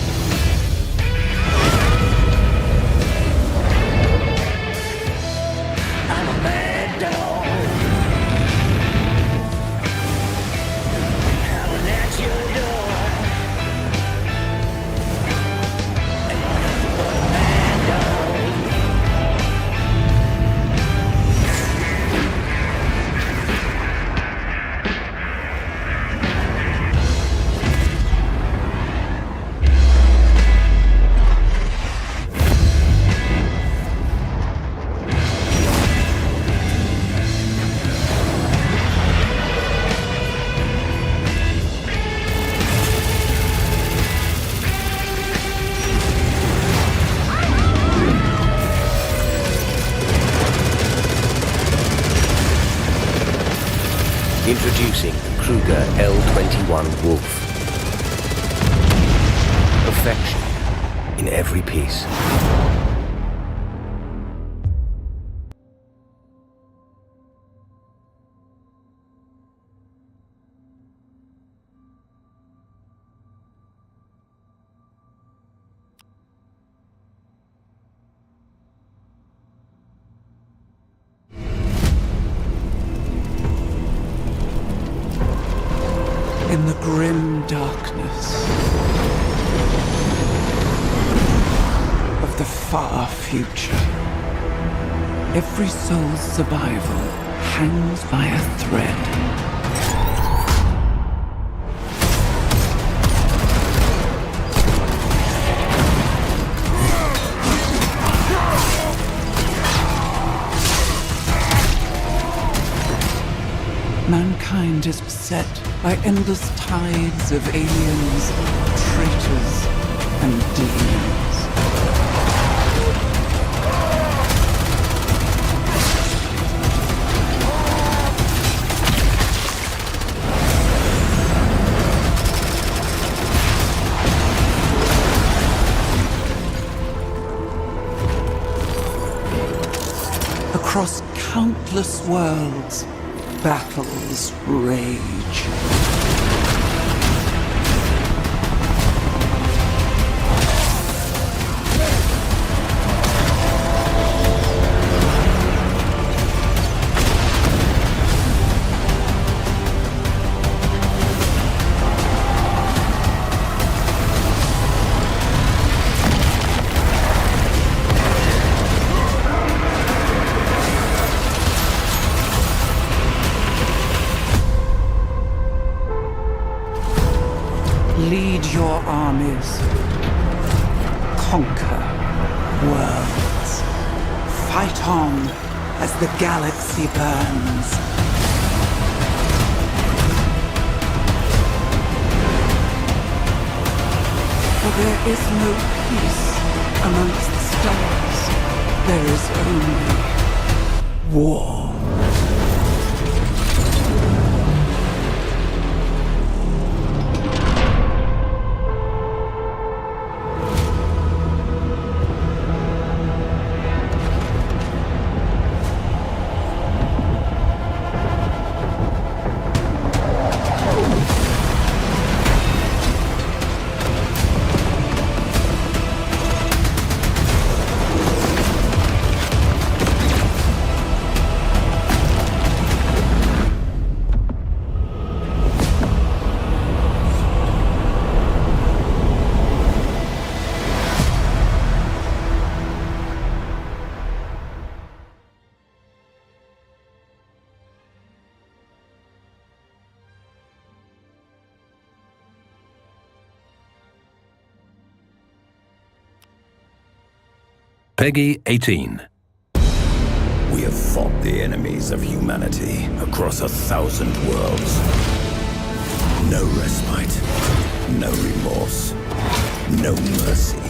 I'm a mad dog. Howling at your door. And I'm a mad dog. Introducing Kruger L21 Wolf. Perfection in every piece. in the grim darkness of the far future. Every soul's survival hangs by a thread. Mankind is beset by endless tides of aliens, traitors, and demons. Across countless worlds, battles rage. Lead your armies. Conquer worlds. Fight on as the galaxy burns. For there is no peace amongst the stars. There is only war. Peggy 18. We have fought the enemies of humanity across 1,000 worlds. No respite, no remorse, no mercy.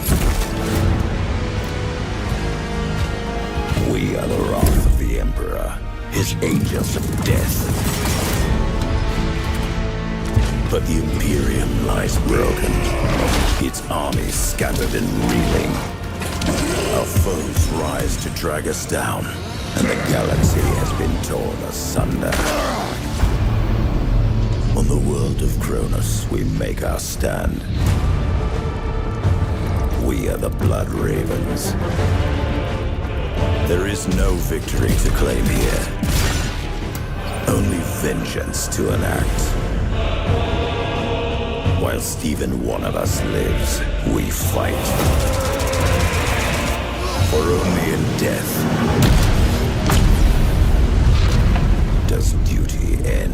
We are the wrath of the Emperor, his angels of death. But the Imperium lies broken, its armies scattered and reeling. Our foes rise to drag us down, and the galaxy has been torn asunder. On the world of Kronos, we make our stand. We are the Blood Ravens. There is no victory to claim here, only vengeance to enact. Whilst even one of us lives, we fight. For only in death does duty end.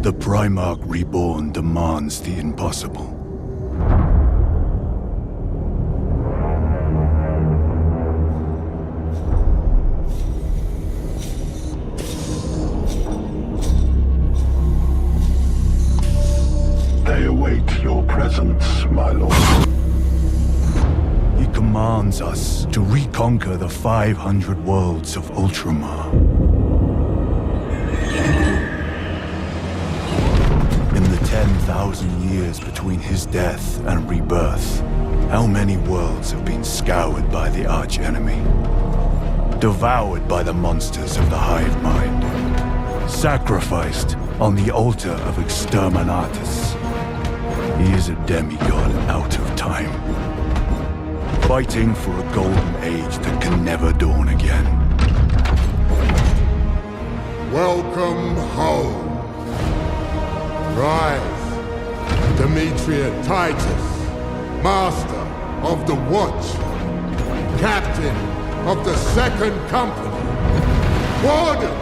The Primarch Reborn demands the impossible. They await your presence, my lord. He commands us to reconquer the 500 worlds of Ultramar. In the 10,000 years between his death and rebirth, how many worlds have been scoured by the archenemy? Devoured by the monsters of the hive mind? Sacrificed on the altar of Exterminatus? He is a demigod out of time, fighting for a golden age that can never dawn again. Welcome home. Rise, Demetria Titus, Master of the Watch, Captain of the Second Company, Warden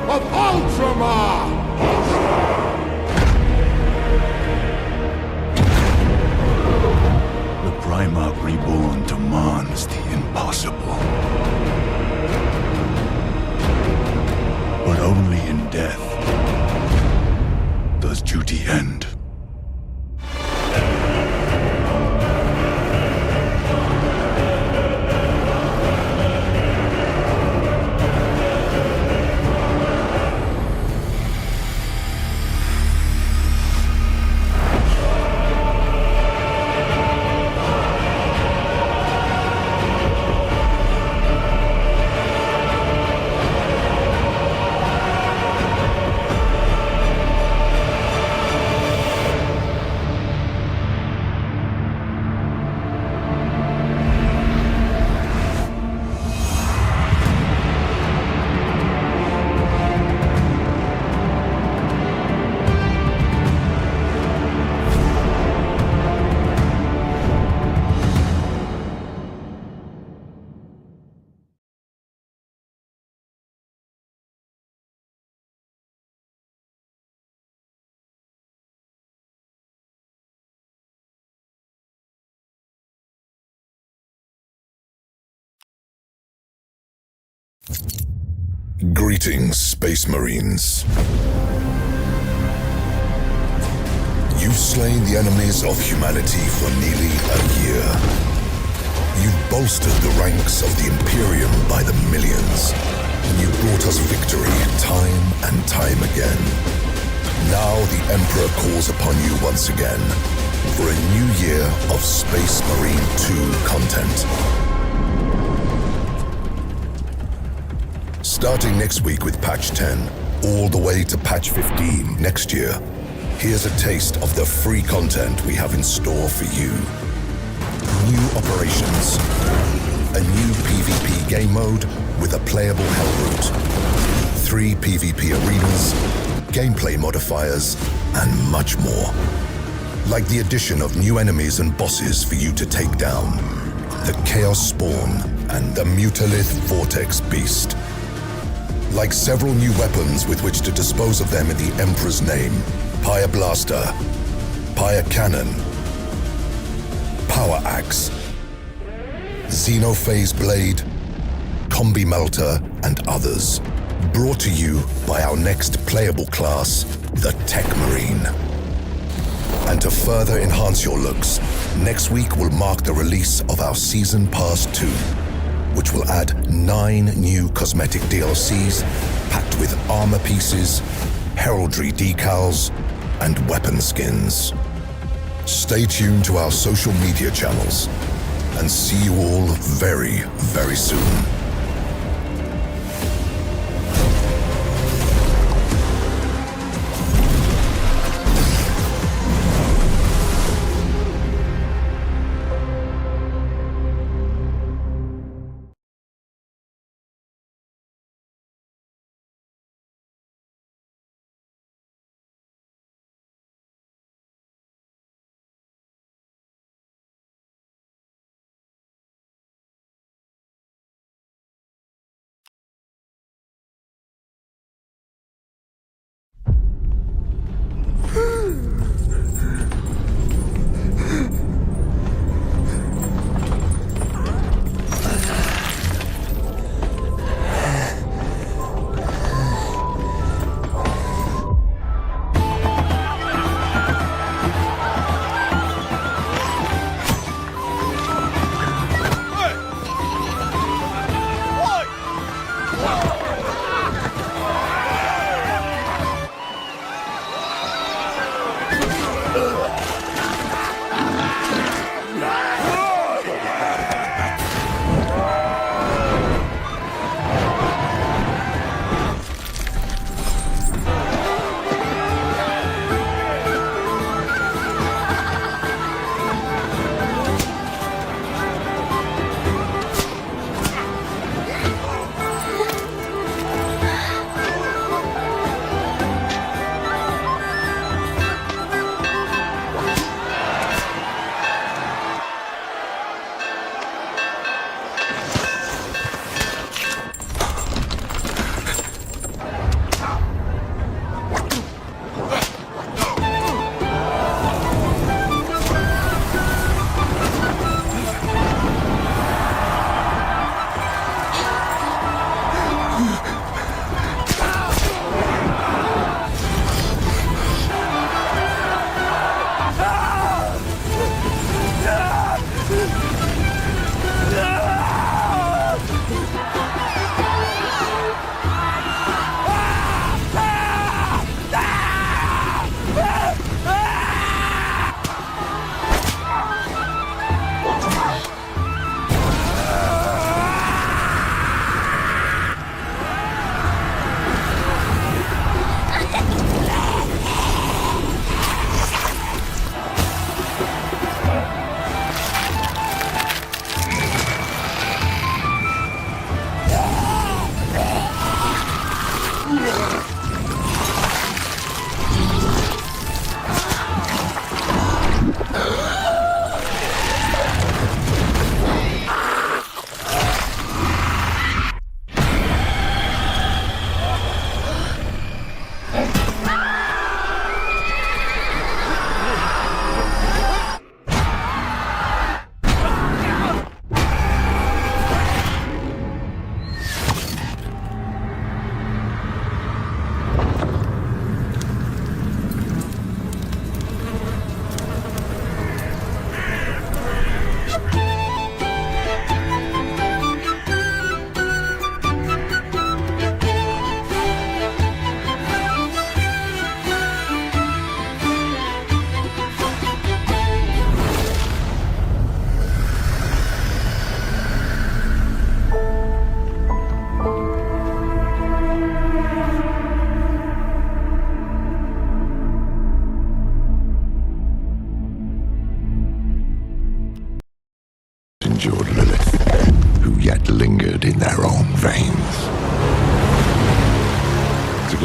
of Ultramar! The Primarch Reborn demands the impossible. But only in death does duty end. Greetings, Space Marines. You've slain the enemies of humanity for nearly a year. You've bolstered the ranks of the Imperium by the millions, and you brought us victory time and time again. Now the Emperor calls upon you once again for a new year of Space Marine 2 content. Starting next week with patch 10, all the way to patch 15 next year, here's a taste of the free content we have in store for you. New operations, a new PvP game mode with a playable hell route, 3 PvP arenas, gameplay modifiers, and much more. Like the addition of new enemies and bosses for you to take down, the Chaos Spawn and the Mutalith Vortex Beast. Like several new weapons with which to dispose of them in the Emperor's name: Pyre Blaster, Pyre Cannon, Power Axe, Xenophase Blade, Combi Melter, and others. Brought to you by our next playable class, the Tech Marine. And to further enhance your looks, next week will mark the release of our Season Pass 2, which will add 9 new cosmetic DLCs packed with armor pieces, heraldry decals, and weapon skins. Stay tuned to our social media channels and see you all very, very soon.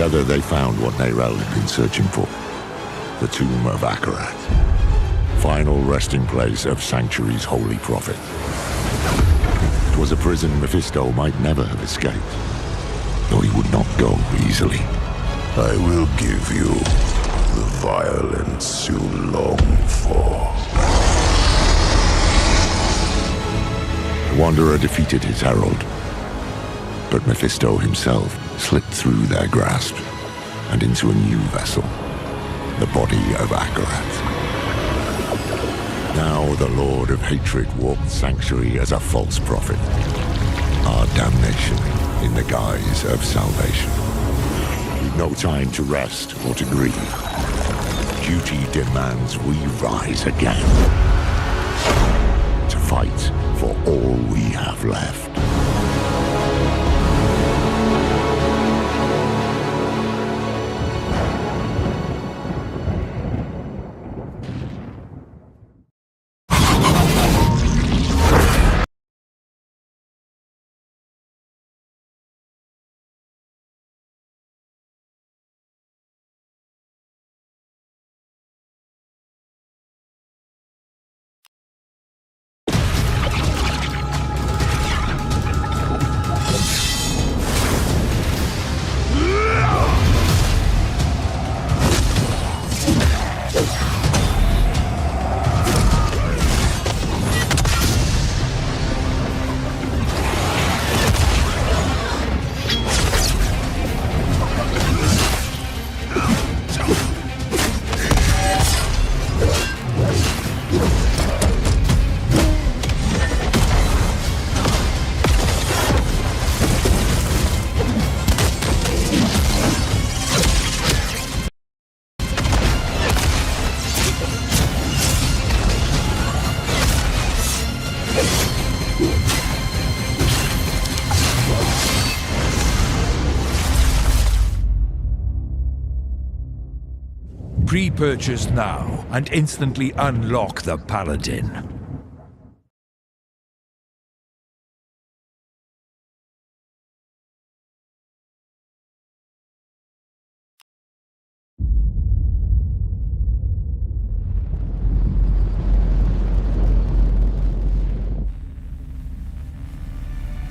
Together they found what Neyrelle had been searching for. The Tomb of Akarat. Final resting place of Sanctuary's holy prophet. It was a prison Mephisto might never have escaped, though he would not go easily. I will give you the violence you long for. The Wanderer defeated his herald, but Mephisto himself slipped through their grasp and into a new vessel, the body of Akarat. Now the Lord of Hatred walked Sanctuary as a false prophet, our damnation in the guise of salvation. We've no time to rest or to grieve. Duty demands we rise again, to fight for all we have left. Pre-purchase now and instantly unlock the Paladin.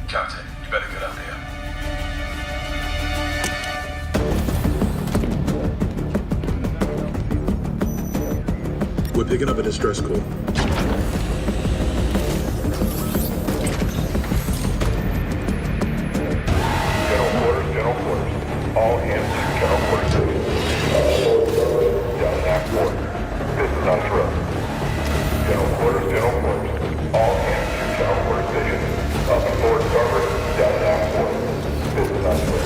Captain, you better get up here. We're picking up a distress call. General quarters. All hands to general quarters. Down in that quarter. This is on throw. General quarters. All hands to general quarters vision. Up and forward starboard. Down in that quarter. This is on throw.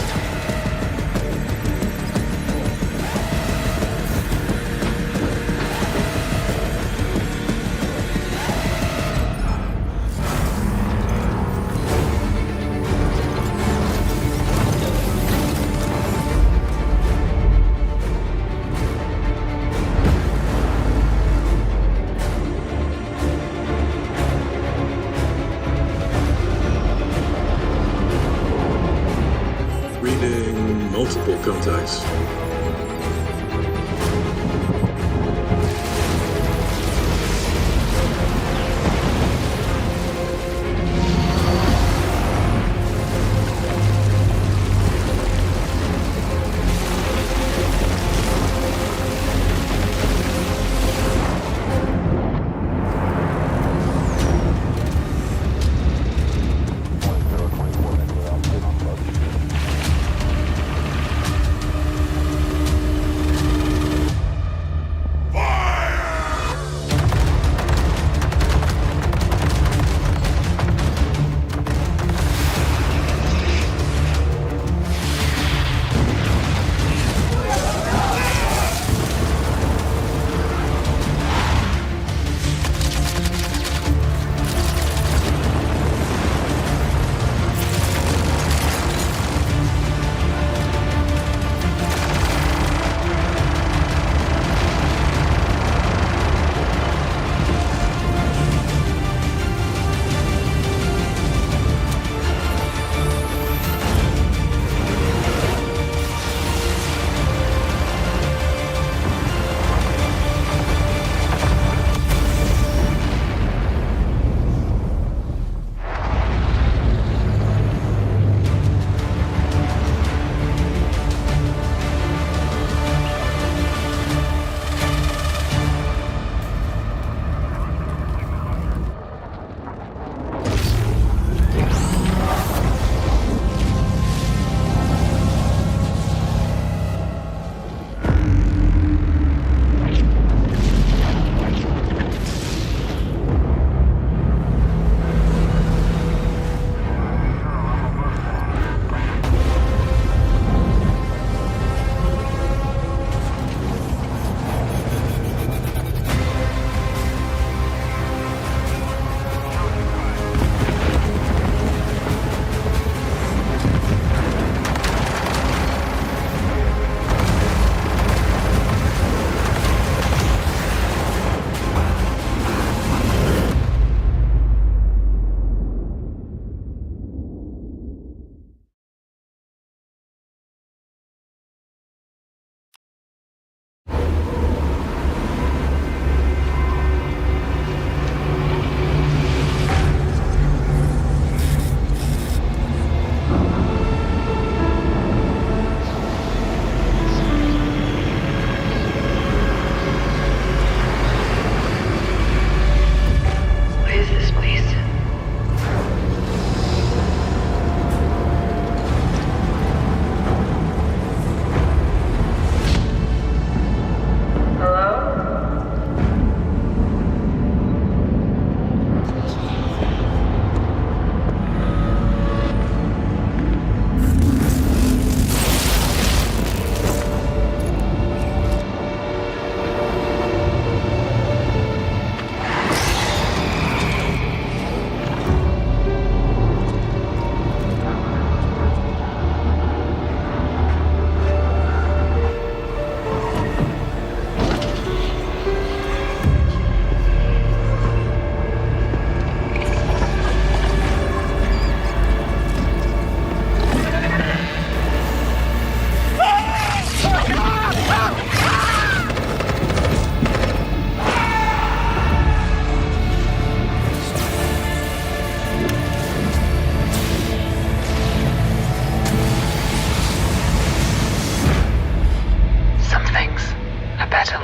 Multiple contacts.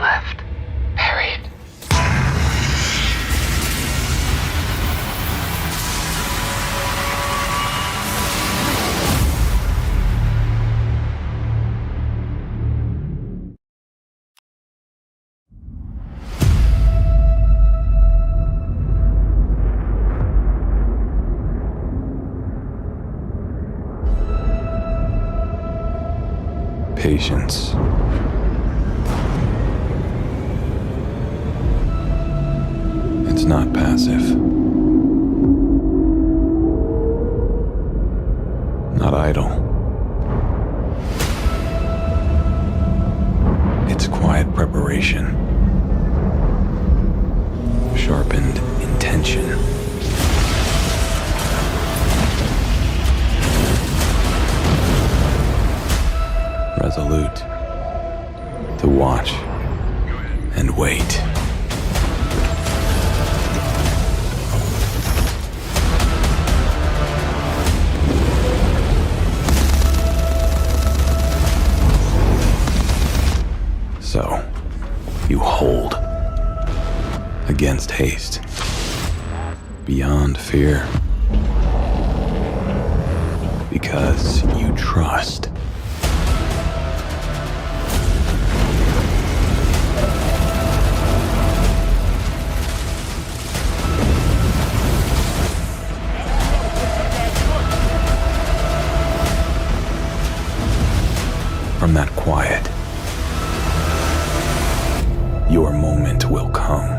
left. Buried. Patience. It's not passive. Not idle. It's quiet preparation. Sharpened intention. Resolute to watch and wait. So, you hold against haste, beyond fear, because you trust. From that quiet, your moment will come.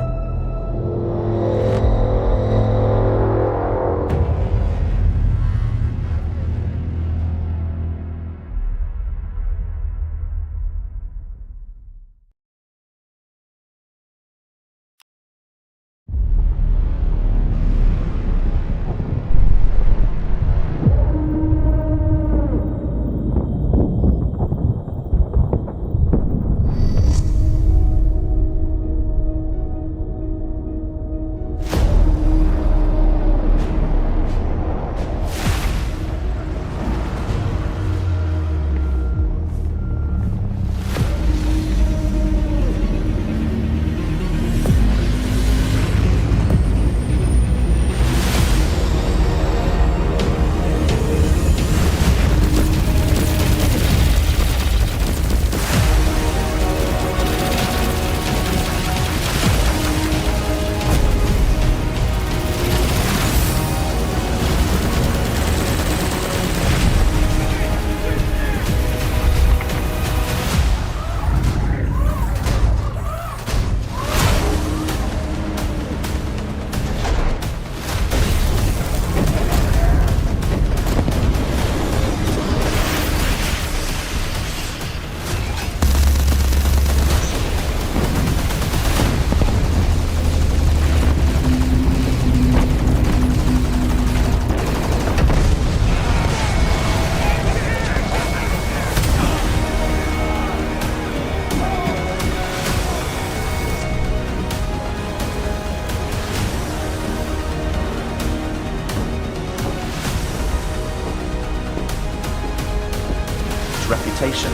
Reputation.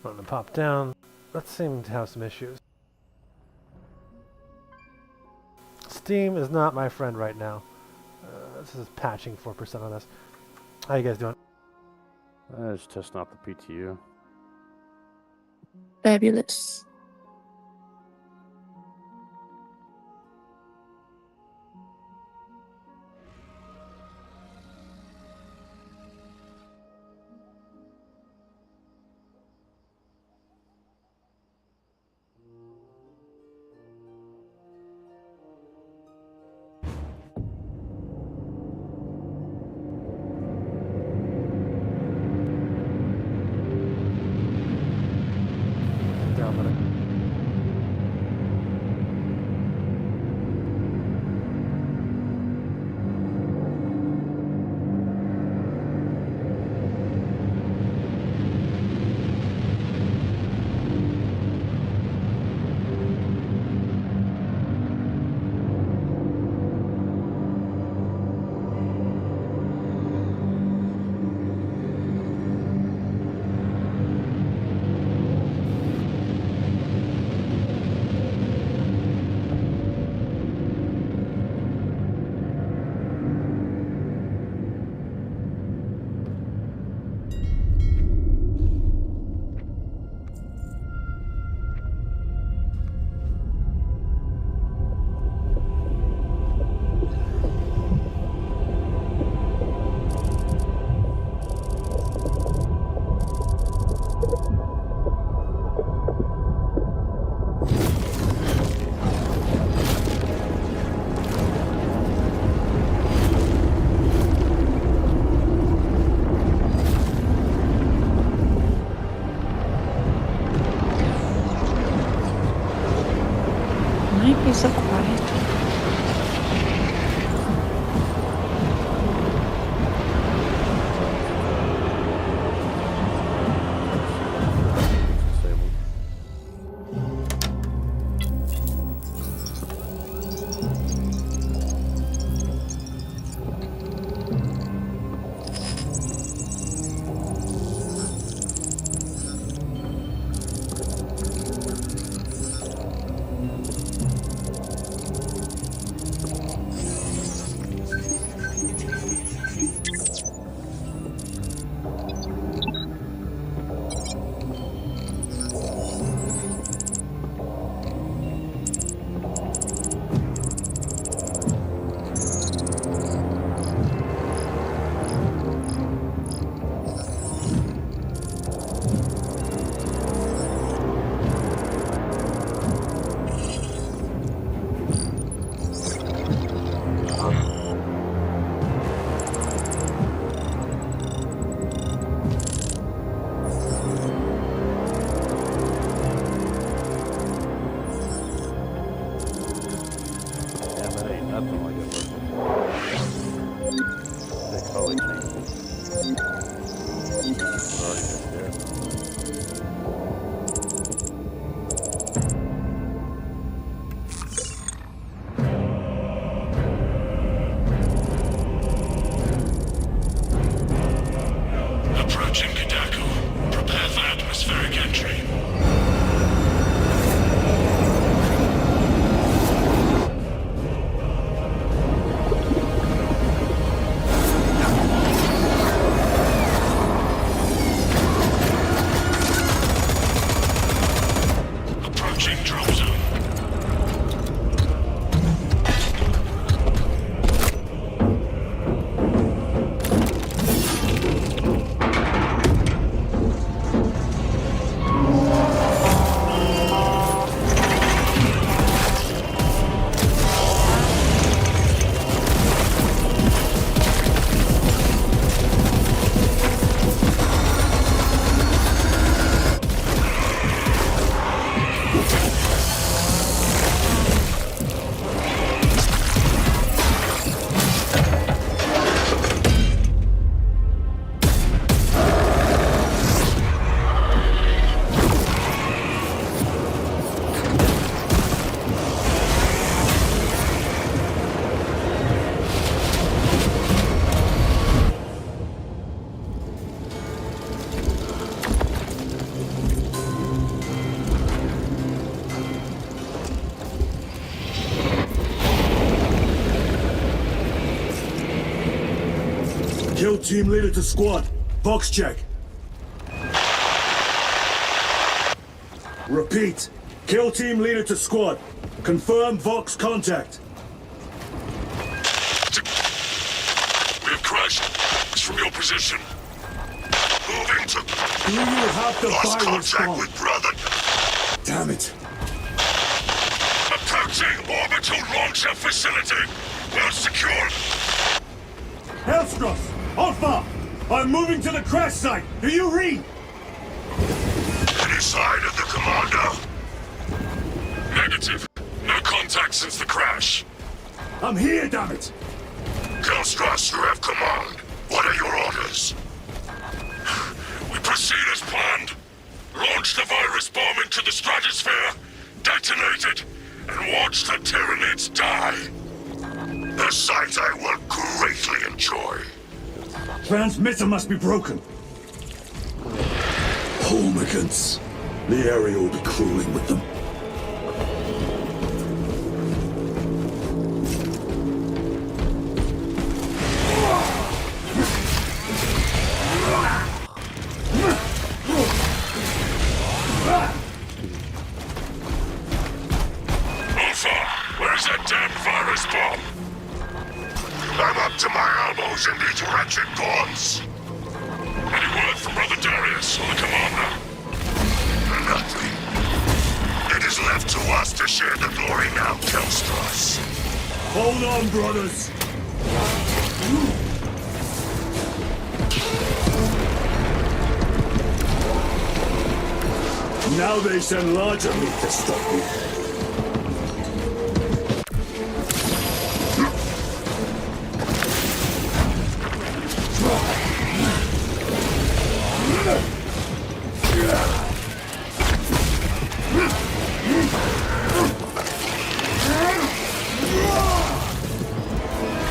I'm gonna pop down. That seemed to have some issues. Steam is not my friend right now. This is patching 4% on this. How you guys doing? Just testing out the PTU. Fabulous. Down a minute. Kill team leader to squad. Box check. Repeat. Kill team leader to squad. Confirm Vox contact. We have crashed. It's from your position. Moving to... Do you have the Lost virus contact bomb? with brother. Damn it. Approaching orbital launcher facility. Well secured. Hellstross! Alpha! I'm moving to the crash site! Do you read? Any sign of the commander? Negative. No contact since the crash. I'm here, damn it! Hellstross, you have command. What are your orders? We proceed as planned. Launch the virus bomb into the stratosphere, detonate it, and watch the Tyranids die. A sight I will greatly enjoy. Transmitter must be broken. Homicans. The area will be crueling with them. Alpha, where's that damn virus bomb? I'm up to my elbows in these wretched thorns. Any word from Brother Darius or the commander? Nothing. It is left to us to share the glory now, Hellstross. Hold on, brothers. Now they send larger meat to stop me.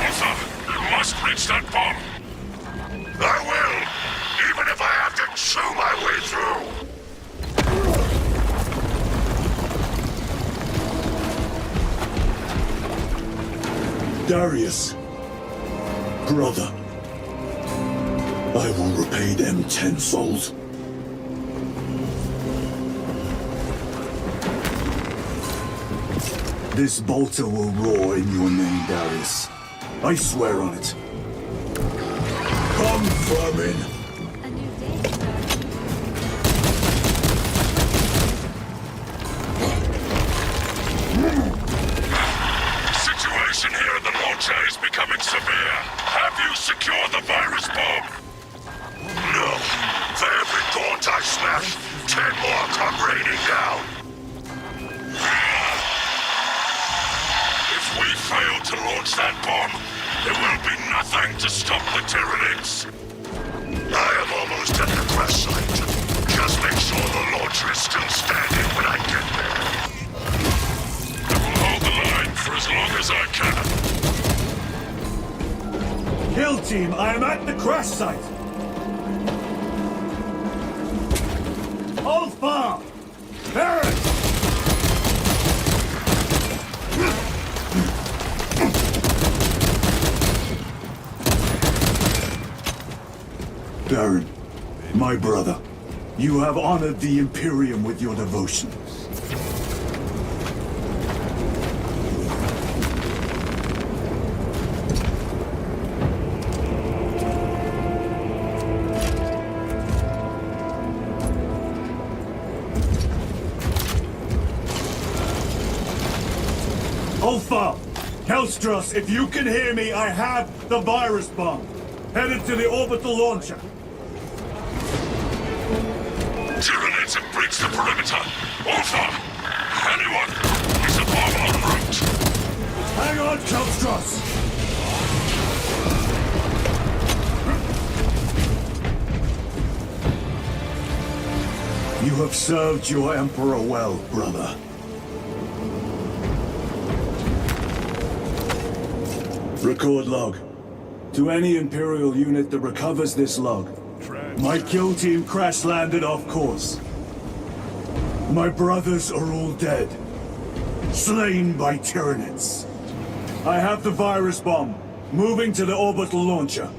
Alpha, you must reach that bomb. I will, even if I have to chew my way through. Darius. Brother. I will repay them tenfold. This bolter will roar in your name, Darius. I swear on it. Come, vermin! Situation here in the launcher is becoming severe. Have you secured the virus bomb? No. For every thought I smash, 10 more come raining down. If we fail to launch that bomb, there will be nothing to stop the Tyranids. I am almost at the crash site. Just make sure the launcher is still standing when I get there. I will hold the line for as long as I can. Kill team, I am at the crash site! Alpha! Barrett! Baron, my brother, you have honored the Imperium with your devotion. Alpha! Hellstross, if you can hear me, I have the virus bomb. Headed to the orbital launcher. Tyranids have breached the perimeter. Alpha! Anyone! There's a bomb en route! Hang on, Hellstross! You have served your Emperor well, brother. Record log. To any Imperial unit that recovers this log, my kill team crash-landed off course. My brothers are all dead. Slain by Tyranids. I have the virus bomb. Moving to the orbital launcher.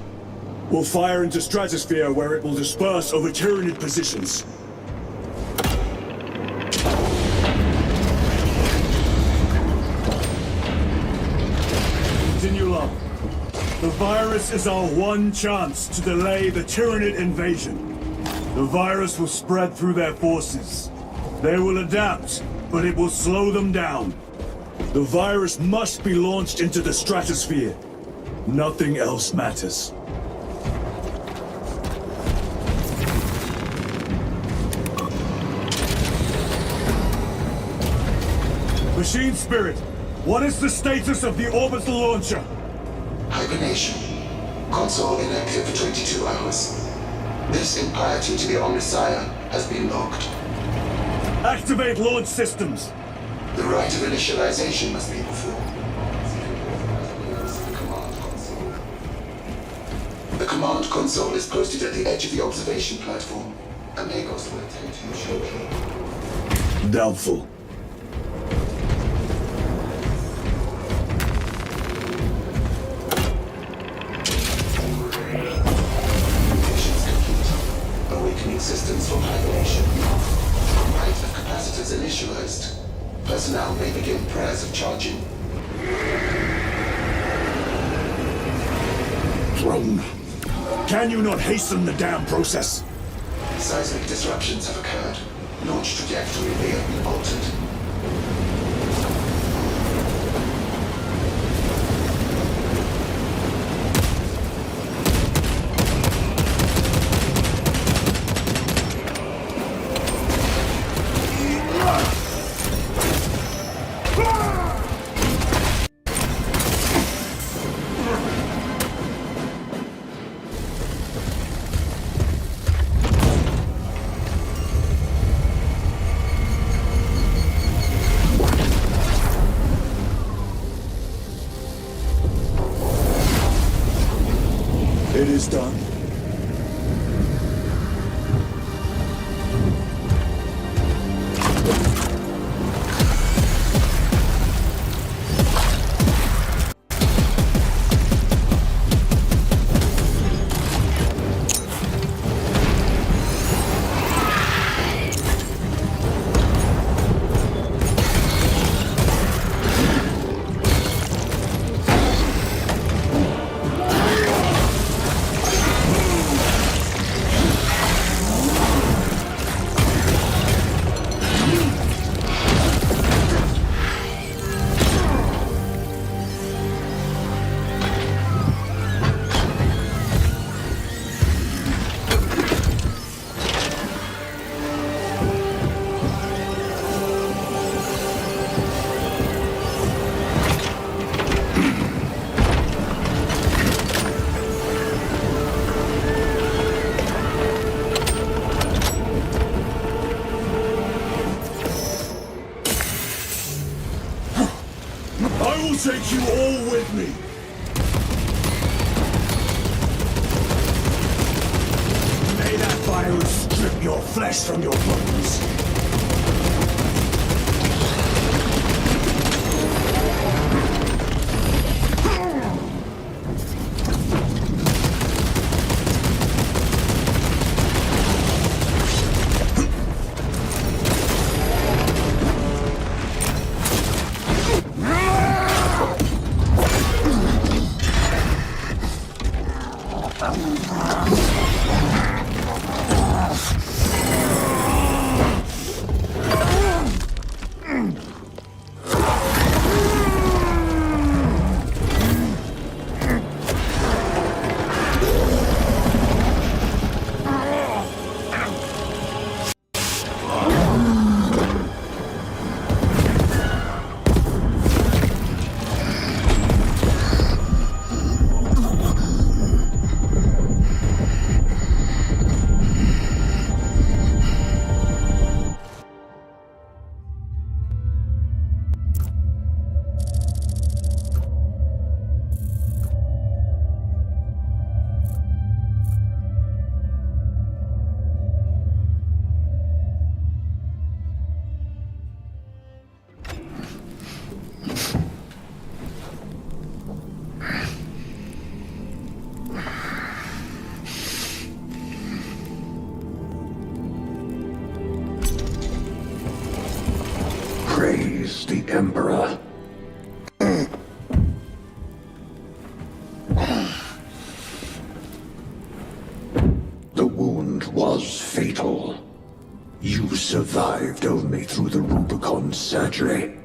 We'll fire into Stratosphere where it will disperse over Tyranid positions. Continue on. The virus is our one chance to delay the Tyranid invasion. The virus will spread through their forces. They will adapt, but it will slow them down. The virus must be launched into the Stratosphere. Nothing else matters. Machine Spirit, what is the status of the orbital launcher? Hibernation. Console inactive for 22 hours. This impiety to the Omnissiah has been logged. Activate launch systems. The rite of initialization must be performed. The command console is posted at the edge of the observation platform. Amigos will attend to you shortly. Doubtful. Awakening systems from hibernation. Rite of capacitors initialized. Personnel may begin prayers of charging. Drone. Can you not hasten the damn process? Seismic disruptions have occurred. Launch trajectory may have been altered. It is done. I will take you all with me. May that virus strip your flesh from your bones. the Emperor. The wound was fatal. You survived only through the Rubicon surgery.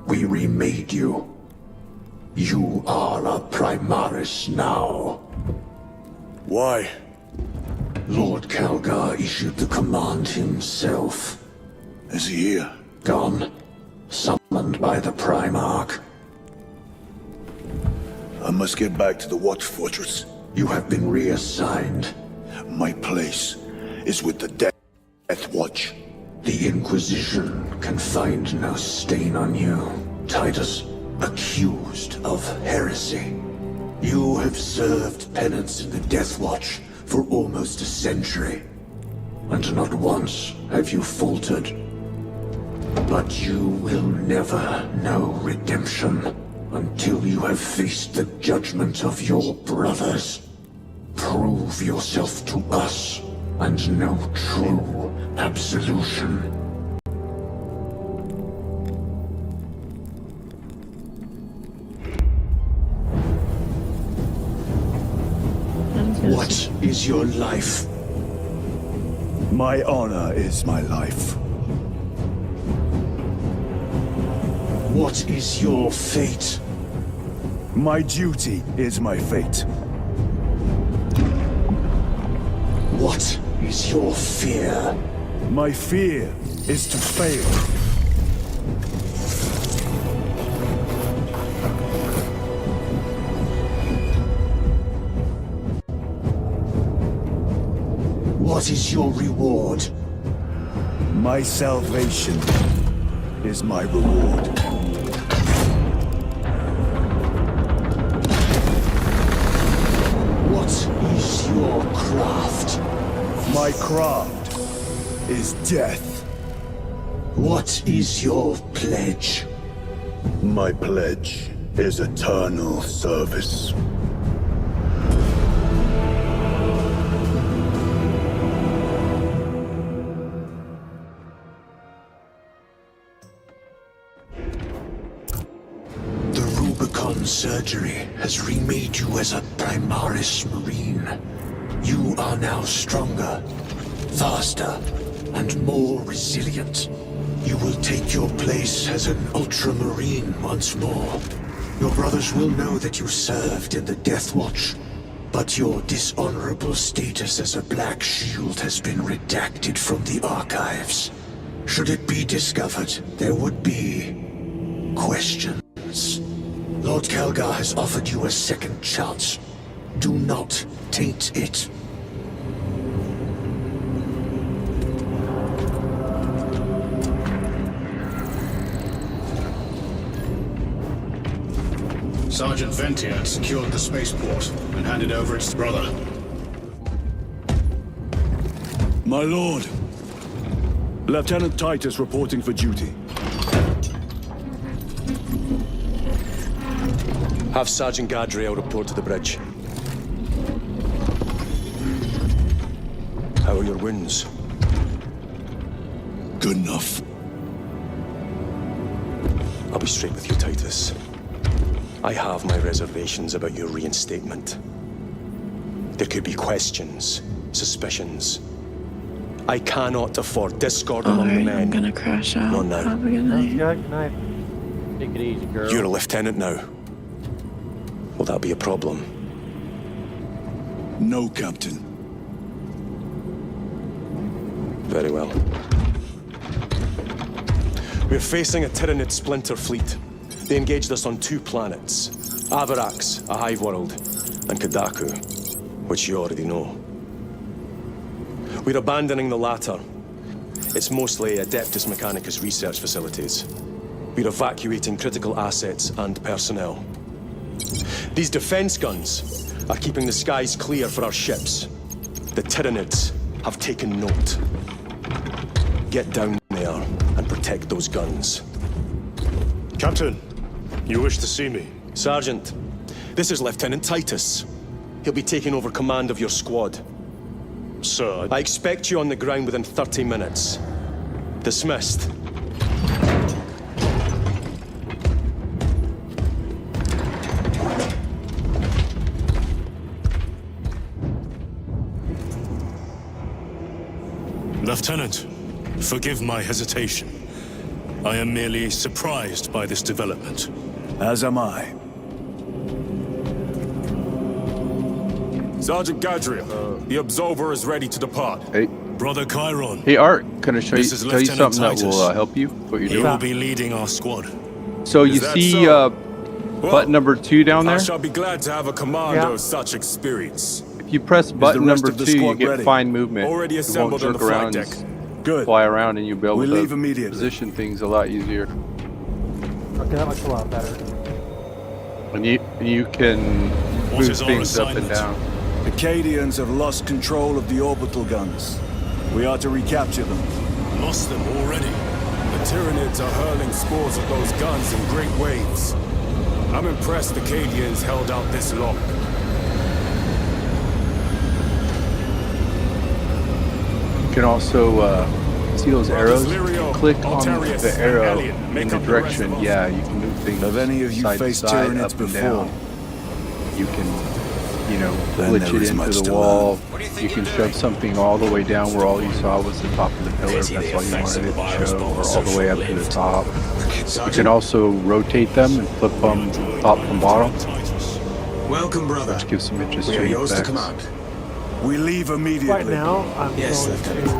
We remade you. You are a Primaris now. Why? Lord Calgar issued the command himself. Is he here? Gone. Summoned by the Primarch. I must get back to the Watch Fortress. You have been reassigned. My place is with the Death Watch. The Inquisition can find no stain on you, Titus. Accused of heresy. You have served penance in the Death Watch for almost a century, and not once have you faltered. But you will never know redemption until you have faced the judgment of your brothers. Prove yourself to us, and know true absolution. What is your life? My honor is my life. What is your fate? My duty is my fate. What is your fear? My fear is to fail. What is your reward? My salvation is my reward. What is your craft? My craft is death. What is your pledge? My pledge is eternal service. Surgery has remade you as a Primaris Marine. You are now stronger, faster, and more resilient. You will take your place as an Ultramarine once more. Your brothers will know that you served in the Death Watch, but your dishonorable status as a Black Shield has been redacted from the archives. Should it be discovered, there would be questions. Lord Calgar has offered you a second chance. Do not taint it. Sergeant Ventia had secured the spaceport and handed over its brother. My lord, Lieutenant Titus reporting for duty. Have Sergeant Gadriel report to the bridge. How are your wounds? Good enough. I'll be straight with you, Titus. I have my reservations about your reinstatement. There could be questions, suspicions. I cannot afford discord among the men. I'm gonna crash out. Not now. Have a good night. Good night. Take it easy, girl. You're a lieutenant now. Will that be a problem? No, Captain. Very well. We're facing a Tyranid splinter fleet. They engaged us on 2 planets. Avarax, a hive world, and Kadaku, which you already know. We're abandoning the latter. It's mostly Adeptus Mechanicus research facilities. We're evacuating critical assets and personnel. These defense guns are keeping the skies clear for our ships. The Tyranids have taken note. Get down there and protect those guns. Captain, you wish to see me? Sergeant, this is Lieutenant Titus. He'll be taking over command of your squad. Sir, I expect you on the ground within 30 minutes. Dismissed. Lieutenant, forgive my hesitation. I am merely surprised by this development. As am I. Sergeant Gadriel, the Absolver is ready to depart. Hey. Brother Chiron. Hey Art, can I tell you Lieutenant something that Titus. will help you? What you're You doing? will be leading our squad. So Is you that see so? button number 2 down there? I shall be glad to have a commando of such experience. If you press button rest number of the 2, you squad get ready? fine movement. Already You won't assembled on jerk the flight around deck. and Good. fly around, and you'll be able We to leave immediately. position things a lot easier. Okay, that looks a lot better. And you can What move is our things up and assignment? down. The Cadians have lost control of the orbital guns. We are to recapture them. Lost them already. The Tyranids are hurling spores of those guns in great waves. I'm impressed the Cadians held out this long. You can also see those arrows. Lirio, Click on Altarius, the and arrow Elliot make in the up the rest direction. of us. Yeah, you can move things Have any of you side to faced side, Tyranids up and before? down. You can, Then glitch there it is into much the to wall. You can shove something all the way down where all you saw was the top of the pillar. If that's all you wanted it to show, or all the way up to the top. You can also rotate them and flip them top and bottom, Welcome, brother. which gives some We are interesting yours to effects. command. We leave immediately. Right now, I'm Yes, going Lieutenant. to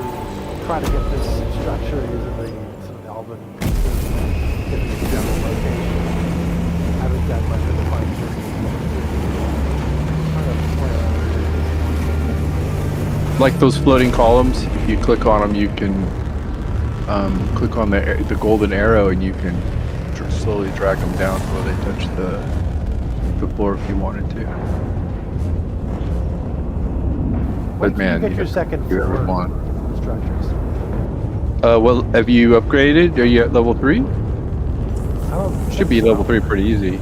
try to get this structure using some Elven pieces and get the general location. I haven't done much of the fine tuning. Trying to play around. Like those floating columns, if you click on them, you can click on the golden arrow, and you can slowly drag them down where they touch the floor if you wanted to. When But can man, you get your can second do whatever you floor want. structures? Well, have you upgraded? Are you at level 3? I don't Should be level 3 pretty easy.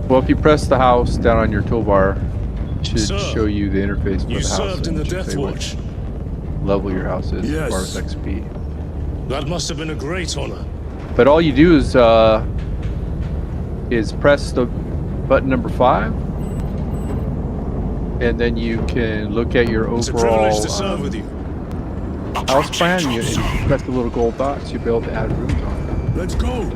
Well, if you press the house down on your toolbar, it should Sir, show you the interface for You the house. served in and the it should Death say what Watch. level your house is as far Yes. as XP. That must have been a great honor. But all you do is press the button number 5, and then you can look at your It's a overall privilege to serve with you. house plan. And you press the little gold dots, you'll be able to add rooms on. Let's go.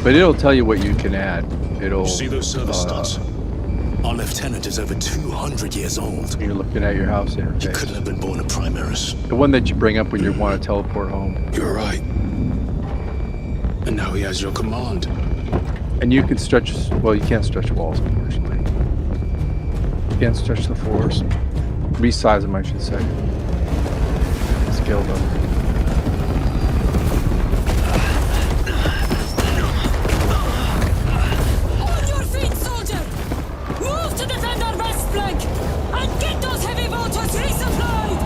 But it'll tell you what you can add. It'll See those service stats? Our lieutenant is over 200 years old. You're looking at your house interface. He couldn't have been born a Primaris. The one that you bring up when you want to teleport home. You're right. And now he has your command. And you can stretch, well, you can't stretch walls, unfortunately. You can't stretch the floors. Resize them, I should say. Scale them. On your feet, soldier! Move to defend our west flank! And get those heavy bolters resupplied!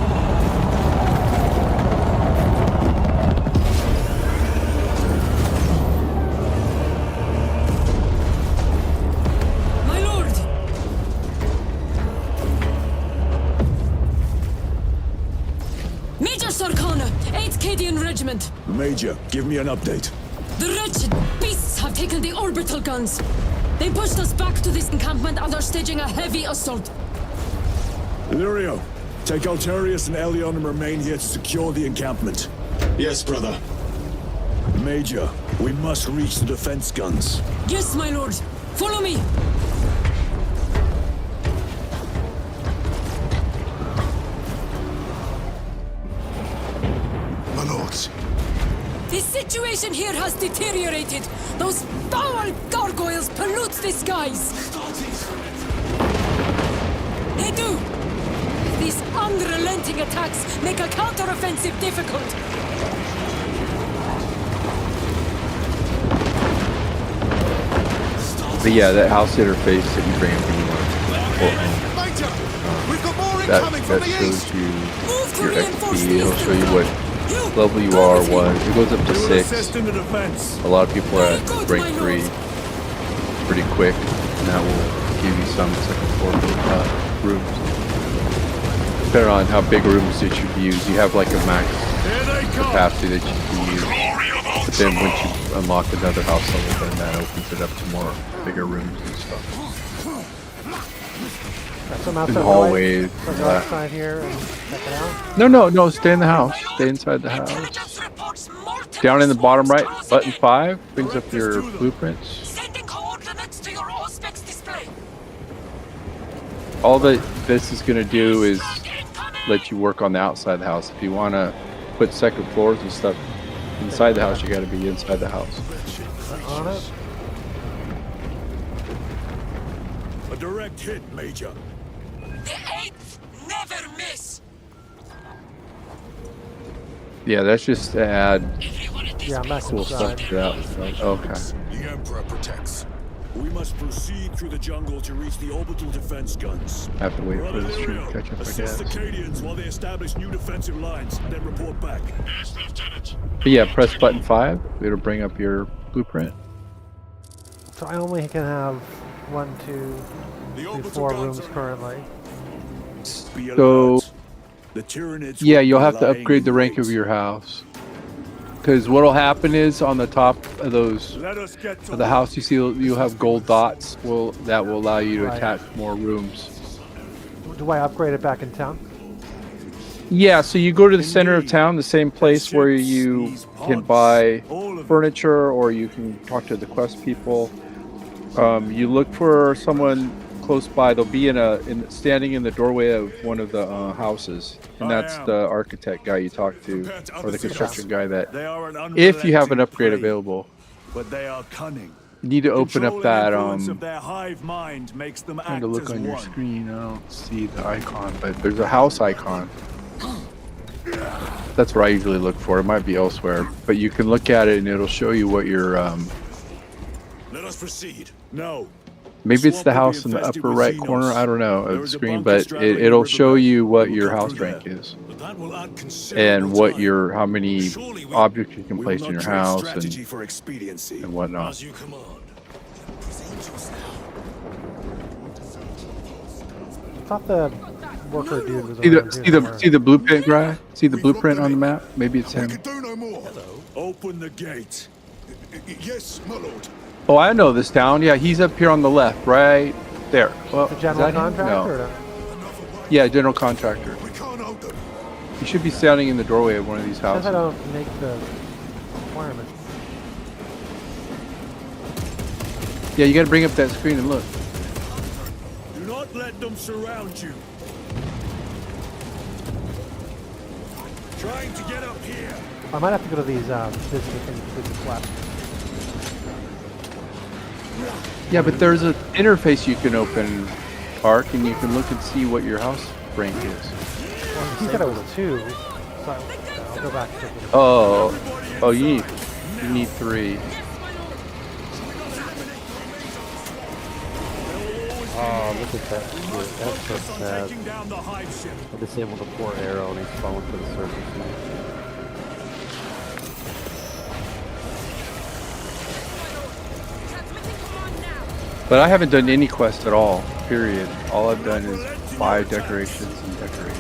My lord! Major Sarkana, 8th Cadian Regiment. Major, give me an update. The wretched beasts have taken the orbital guns. They pushed us back to this encampment and are staging a heavy assault. Lirio, take Altarius and Elion and remain here to secure the encampment. Yes, brother. Major, we must reach the defense guns. Yes, my lord. Follow me. My lords. The situation here has deteriorated. Those foul gargoyles pollute the skies. They do. These unrelenting attacks make a counteroffensive difficult. But yeah, that house interface that you bring up when you want to teleport home, that shows you your XP. It'll show you what level you are, what. It goes up to 6. in the defense. A lot of people are at rank 3 pretty quick, and that will give you some second floor rooms. Depending on how big rooms that you use, you have like a max capacity that you can use. But then once you unlock another house level, then that opens it up to more bigger rooms and stuff. So I'm in outside the the hallways. So go outside here and check it out. No, stay in the house. Stay inside the house. Down in the bottom right, button 5 brings up your blueprints. Sending coordinates to your Auspex display. All that this is going to do is let you work on the outside of the house. If you want to put second floors and stuff inside the house, you got to be inside the house. On it. A direct hit, Major. The 8th never miss. Yeah, that's just to add Yeah, I'm back cool stuff inside. to that. Okay. The Emperor protects. We must proceed through the jungle to reach the orbital defense guns. Have to wait for the stream to catch up, I Assist the guess. Cadians while they establish new defensive lines, then report back. Yes, Lieutenant. But yeah, press button 5. It'll bring up your blueprint. So I only can have 1, 2, 3, 4 rooms currently. So, yeah, you'll have to upgrade the rank of your house. Because what'll happen is on the top of the house, you see you'll have gold dots. That will allow you to Right. attach more rooms. Do I upgrade it back in town? Yeah, so you go to the center of town, the same place where you can buy furniture or you can talk to the quest people. You look for someone close by. They'll be standing in the doorway of one of the houses, and that's the architect guy you talk to, or the construction guy. That if you have an upgrade available, But they are cunning. you need to open up that. Influence of their hive mind makes them Trying act to look as on your one. screen. I don't see the icon, but there's a house icon. That's where I usually look for. It might be elsewhere, but you can look at it and it'll show you what your Let us proceed. No. maybe it's the house in the upper right corner. I don't know of the screen, but it'll show you what your house rank is and what how many objects you can place in your house and whatnot. I thought the worker dude was over See the blueprint guy? See the blueprint on the map? Maybe it's him. Open the gate. Yes, my lord. Oh, I know this town. Yeah, he's up here on the left, right there. Well, The is general that him? contractor? No. Or Yeah, general contractor. You should be standing in the doorway of one of these Says I houses. don't make the requirement. Yeah, you got to bring up that screen and look. Do not let them surround you. Trying to get up here. I might have to go to these visitor things to the quest. Yeah, but there's an interface you can open, Ark, and you can look and see what your house rank is. Well, he said it was 2, so I'll go back to it. Oh, you need 3. Oh, look at that shit. That's so sad. I disabled the poor arrow and he's falling to the surface now. But I haven't done any quest at all, period. All I've done is buy decorations and decorate.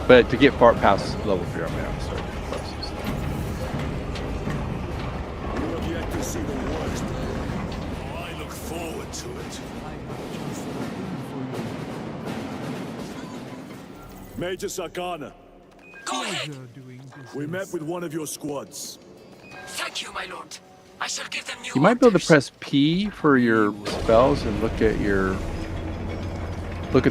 But to get far past level 3, I'm going to have to start doing quests and stuff. You have yet to see the worst. I look forward to it. Major Sakana. Go ahead. We met with one of your squads. Thank you, my lord. I shall give them new You might be able to press P for your spells and look at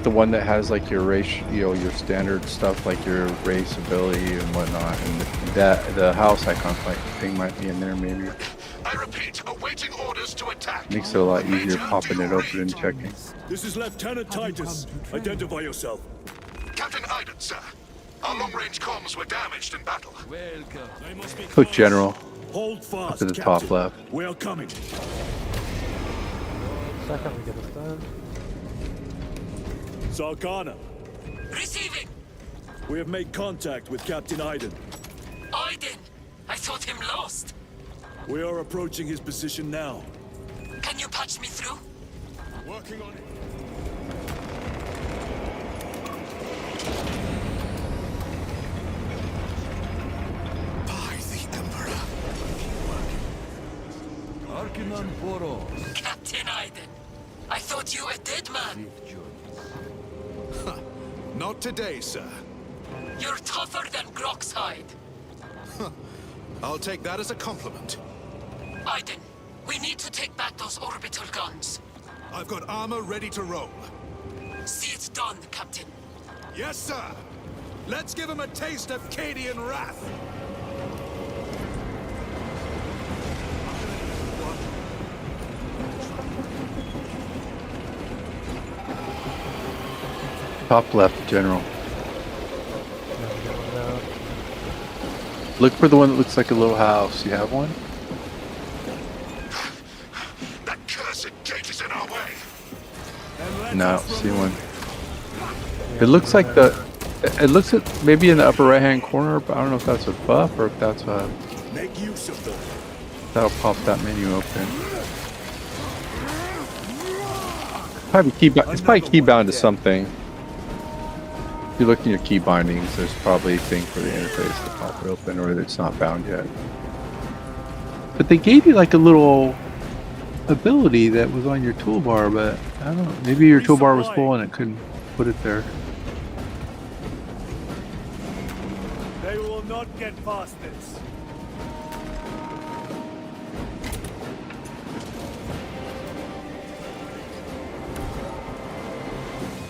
the one that has like your race, your standard stuff like your race ability and whatnot, and the house icon thing might be in there maybe. I repeat, awaiting orders to attack. Makes it a lot easier popping it open and checking. This is Lieutenant Titus. Identify yourself. Captain Iden, sir. Our long-range comms were damaged in battle. Click General. Hold fast, Up to the Captain. top left. We are coming. Second, we get this done. Sakana. Receiving. We have made contact with Captain Iden. Aiden. I thought him lost. We are approaching his position now. Can you patch me through? Working on it. Captain Aiden. I thought you a dead man. Not today, sir. You're tougher than Grok's hide. I'll take that as a compliment. Aiden, we need to take back those orbital guns. I've got armor ready to roll. See it done, Captain. Yes, sir. Let's give him a taste of Cadian wrath. Top left, General. Look for the one that looks like a little house. You have one? That cursed gate is in our way. No, I don't see one. It looks like it looks at maybe in the upper right hand corner, but I don't know if that's a buff or if that's a. Make use of them. That'll pop that menu open. It's probably keybound to something. If you look in your key bindings, there's probably a thing for the interface to pop it open, or it's not bound yet. But they gave you like a little ability that was on your toolbar, but I don't know. Maybe your toolbar was full and it couldn't put it there. They will not get past this.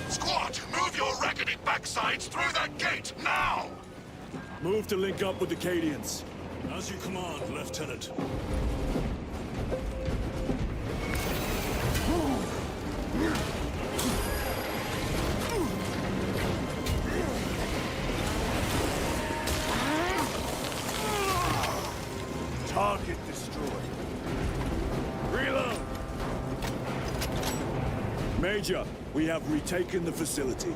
Squad, move your raggedy backsides through that gate, now! Move to link up with the Cadians. As you command, Lieutenant. Target destroyed. Reload! Major, we have retaken the facility.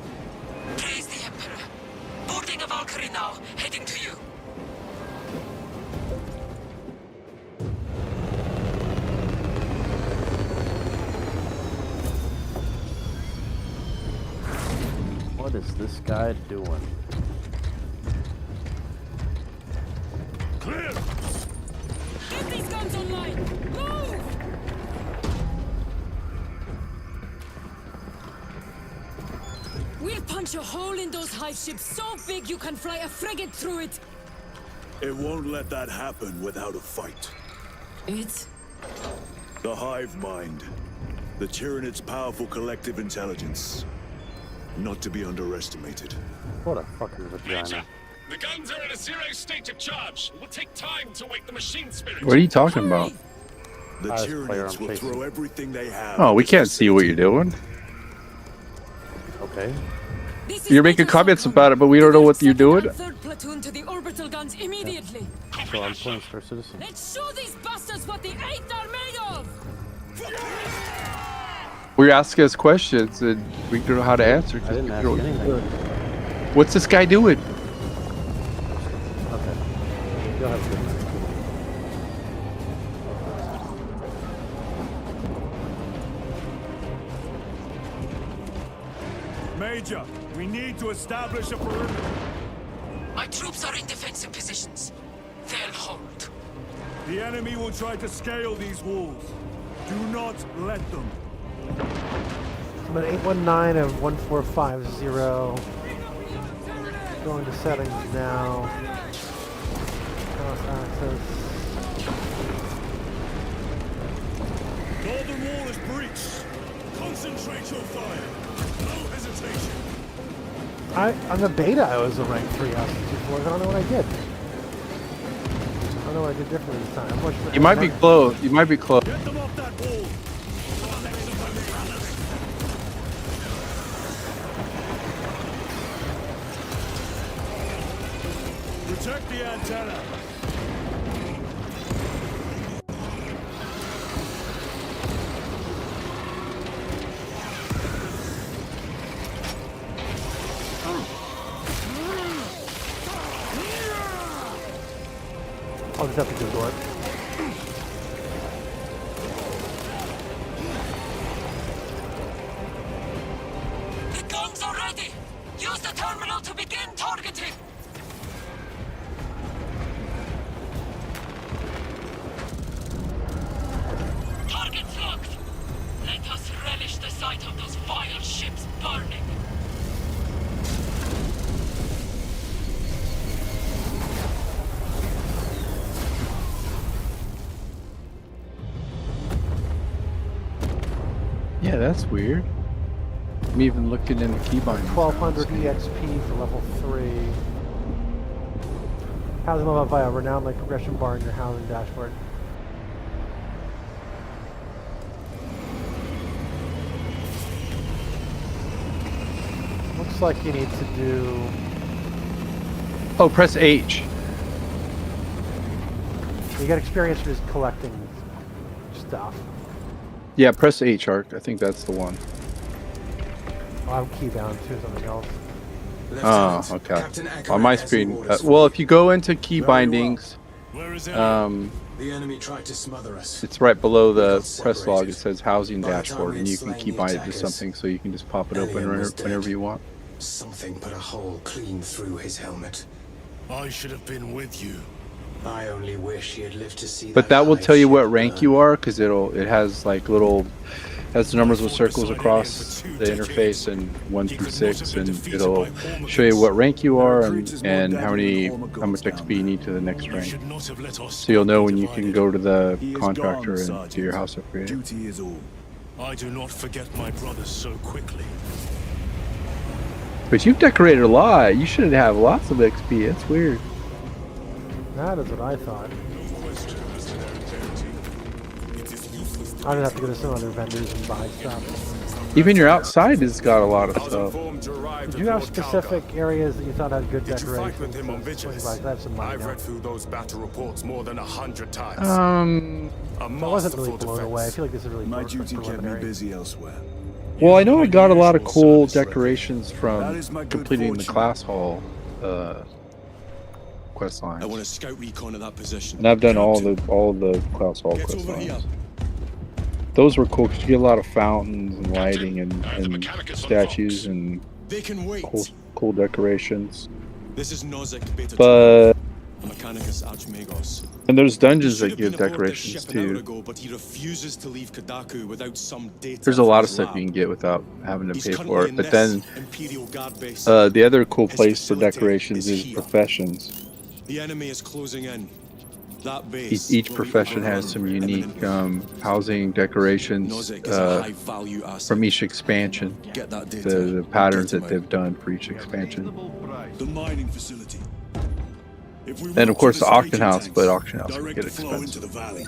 Praise the Emperor. Boarding a Valkyrie now, heading to you. What is this guy doing? Clear! Get these guns online! Move! We'll punch a hole in those hive ships so big you can fly a frigate through it! It won't let that happen without a fight. It's... The hive mind. The Tyranid's powerful collective intelligence. Not to be underestimated. What a fucking vagina. The guns are in a zero state of charge. It will take time to wake the machine spirit. What are you talking about? The Tyranids will throw everything they have. Oh, we can't see what you're doing. Okay. You're making comments about it, but we don't know what you're doing. Third platoon to the orbital guns immediately. So I'm playing First Citizen. Let's show these bastards what the 8th are made of! We're asking us questions and we don't know how to answer. I didn't ask anything. What's this guy doing? Okay. You'll have a good night. Major, we need to establish a perimeter. My troops are in defensive positions. They'll hold. The enemy will try to scale these walls. Do not let them. I'm at 819 of 1450. Going to settings now. Cross access. Northern wall is breached. Concentrate your fire. No hesitation. On the beta, I was a rank 3 before. I don't know what I did. I don't know what I did differently this time. You might be close. You might be close. Get them off that wall. Protect the antenna. I'll just have to do it. The guns are ready! Use the terminal to begin targeting! Target's locked! Yeah, that's weird. I'm even looking in the keybind. 1200 EXP for level 3. Housing level via renowned like progression bar in your housing dashboard. Looks like you need to do. Oh, press H. You get experience for just collecting stuff. Yeah, press H, Arc. I think that's the one. Oh, I'm key down to something else. Oh, okay. On my screen, well, if you go into key bindings, The enemy tried to smother us. it's right below the press log. It says housing dashboard, and you can key bind it to something, so you can just pop it open whenever you want. Something put a hole clean through his helmet. I should have been with you. I only wish he had lived to see But that will tell you what rank you are, because it has like little, has the numbers with circles across the interface, and 1 through 6, and it'll show you what rank you are and how much XP you need to the next rank. So you'll know when you can go to the contractor and do your house upgrade. Duty is all. I do not forget my brothers so quickly. But you've decorated a lot. You should have lots of XP. That's weird. That is what I thought. I'm gonna have to go to some other vendors and buy stuff. Even your outside has got a lot of stuff. Did you have specific areas that you thought had good decorations? With him on Vigilus. Like, that's some money I've now. read through those battle reports more than 100 times. I wasn't really blown away. I feel like this is really My duty kept me preliminary. busy elsewhere. Well, I know I got a lot of cool decorations from completing the class hall quest lines. I want a scout recon of that position. And I've done all the class hall Get quest over here. lines. Those were cool because you get a lot of fountains and lighting and statues and They can wait. cool decorations. This is Nozick Beta But 12, Mechanicus Archmagos. and there's dungeons that Should have give been aboard this decorations ship an hour too. ago, but he refuses to leave Kadaku without some data There's a from lot of his stuff lab. you can get without having to He's pay currently for it. in But this then Imperial Guard base. the other cool His place for facility decorations is is here. professions. The enemy is closing in. That base Each will be profession has some unique housing decorations Nozick is a high-value asset. from each expansion. Get that data. The patterns that they've done for each expansion. The mining facility. If we And walk of course to the the auction staging house, tanks, but auction house can direct get the flow into expensive. the valley.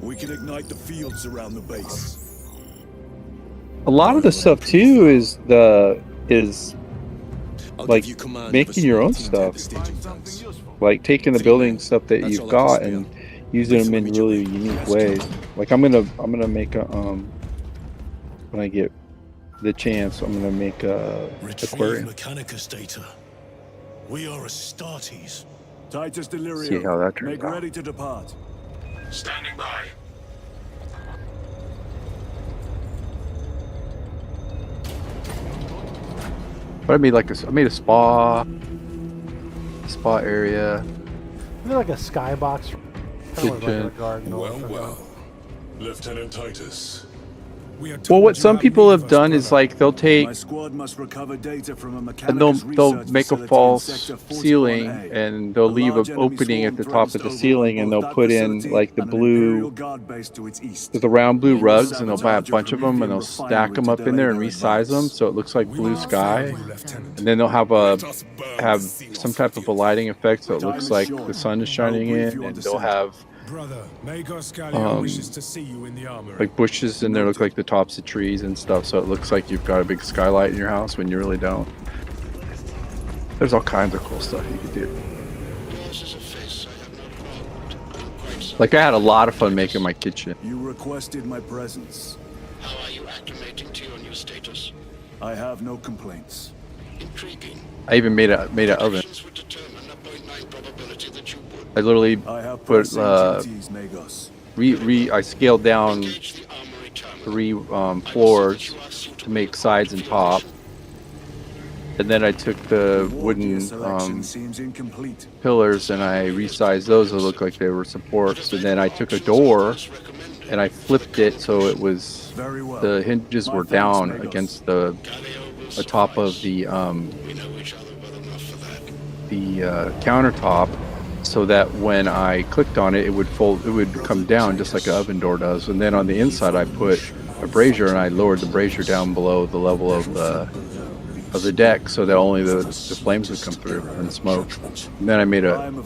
We can ignite the fields around the base. A lot of the stuff too is like give you command of making a your own small team to stuff. the staging tanks. Like taking the building stuff that That's you've all I got can and spare. using them in really unique ways. Like I'm gonna make a when I get the chance, I'm gonna make a Retrieve aquarium. Mechanicus data. We are Astartes. Titus Delirium. See how that turns Make out. ready to depart. Standing by. But I made I made a spa area. Is there like a skybox? Kind of like a Kitchen. garden. or Well, something. well. Lieutenant Titus. Well, what some people have done is like they'll take My squad must recover data from a and Mechanicus they'll research make a facility in false Sector 41A. ceiling and they'll leave large an enemy opening at the swarm top of threatens the to ceiling and overwhelm they'll both put that in facility like the and an Imperial blue Guard base to its east. the round blue They will rugs and they'll buy a sabotage bunch of them and they'll Promethean stack them up in there and refinery to delay resize them their so it looks like blue sky, and then they'll have some type of a lighting effect so it looks like the sun is shining in, and they'll have Brother, Magos Gallion wishes to see you in the armory. like bushes in there look like the tops of trees and stuff, so it looks like you've got a big skylight in your house when you really don't. There's all kinds of cool stuff you could do. Like I had a lot of fun making my kitchen. You requested my presence. How are you acclimating to your new status? I have no complaints. Intriguing. I even made a oven. Would determine a 0.9 probability that you would. I literally I have put pressing duties, Magos. I scaled down 3 floors to make sides and top, and then I took the wooden Selection seems incomplete. pillars and I resized those to look like they were supports, and then I took a door and I flipped it so it was Very well. the hinges were thanks, down Magos. against the top of the countertop, so that when I clicked on it, it would fold, it would come down just like an oven door does. And then on the inside, I put brazier, and I lowered the brazier down below the level of the deck so that only the flames would come through and smoke. And then I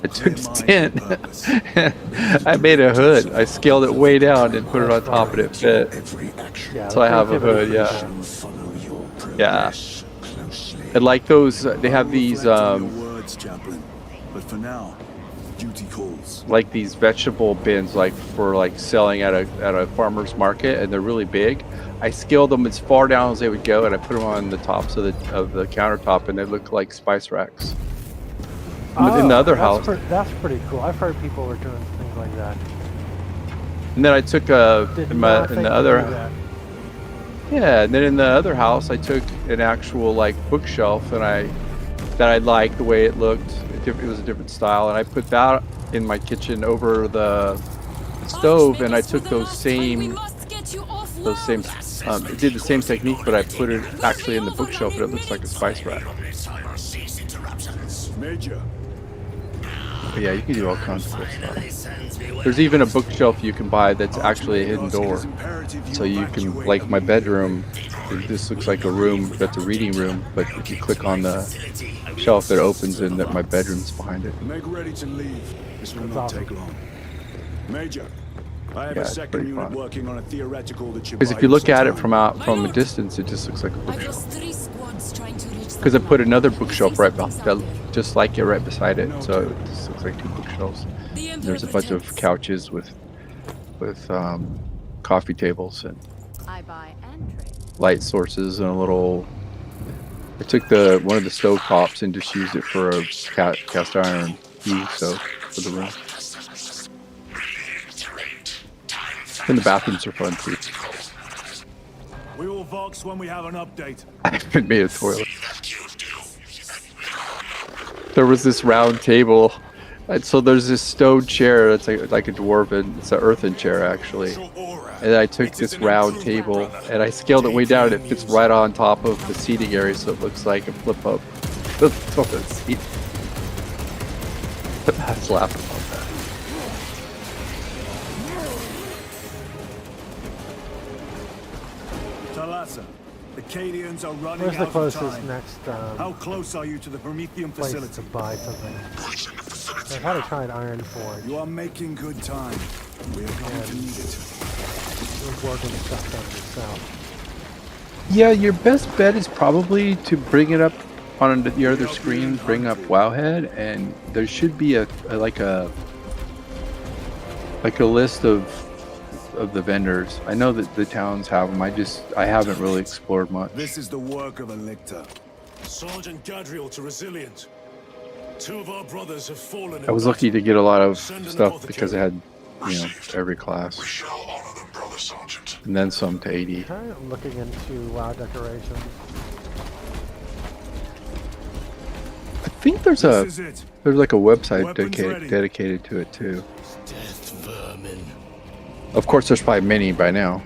took the tent, I made a hood. I scaled it way down and put it on top, and it fit. So I have a hood, yeah. Yeah. And like those, they have these, words, Chaplain. But for now, duty calls. like these vegetable bins, like for like selling at a farmer's market, and they're really big. I scaled them as far down as they would go, and I put them on the tops of the countertop, and they look like spice racks. In the other house, That's pretty cool. I've heard people were doing things like that. and then I took in the other. Yeah, and then in the other house, I took an actual like bookshelf, and that I liked the way it looked. It was a different style, and I put that in my kitchen over the stove, and I took those same. It did the same technique, but I put it actually in the bookshelf, and it looks like a spice rack. Major. But yeah, you can do all kinds of cool stuff. There's even a bookshelf you can buy that's actually a hidden door. So you can, like my bedroom, this looks like a room that's a reading room, but if you click on the shelf, it opens and that my bedroom's behind it. Make ready to leave. This will not take long. Major, I have a second unit working on a theoretical that should. Because if you look at it from a distance, it just looks like a bookshelf. Because I put another bookshelf just like it right beside it, so it just looks like two bookshelves. And there's a bunch of couches with coffee tables and light sources and a little. I took one of the stove tops and just used it for a cast iron heat stove for the room. And the bathrooms are fun too. We will vox when we have an update. I haven't made a toilet. There was this round table, and so there's this stone chair that's like a dwarven. It's an earthen chair actually. And I took this round table and I scaled it way down, and it fits right on top of the seating area, so it looks like a flip up. Seat. I was laughing about that. Talassa, the Cadians are running Where's the out of closest time. next How close are you to the Prometheum place facility? to buy something? I've had to try an iron forge. You are making good time. We are going to need it. We're working stuff down south. Yeah, your best bet is probably to bring it up on the other screen, bring up Wowhead, and there should be a list of the vendors. I know that the towns have them. I haven't really explored much. This is the work of a lictor. Sergeant Gadriel to Resilient. Two of our brothers have fallen. I was lucky to get a lot of stuff because I had, every class. And then some to 80. I'm looking into WoW decorations. I think there's like a website dedicated to it too. Of course, there's probably many by now.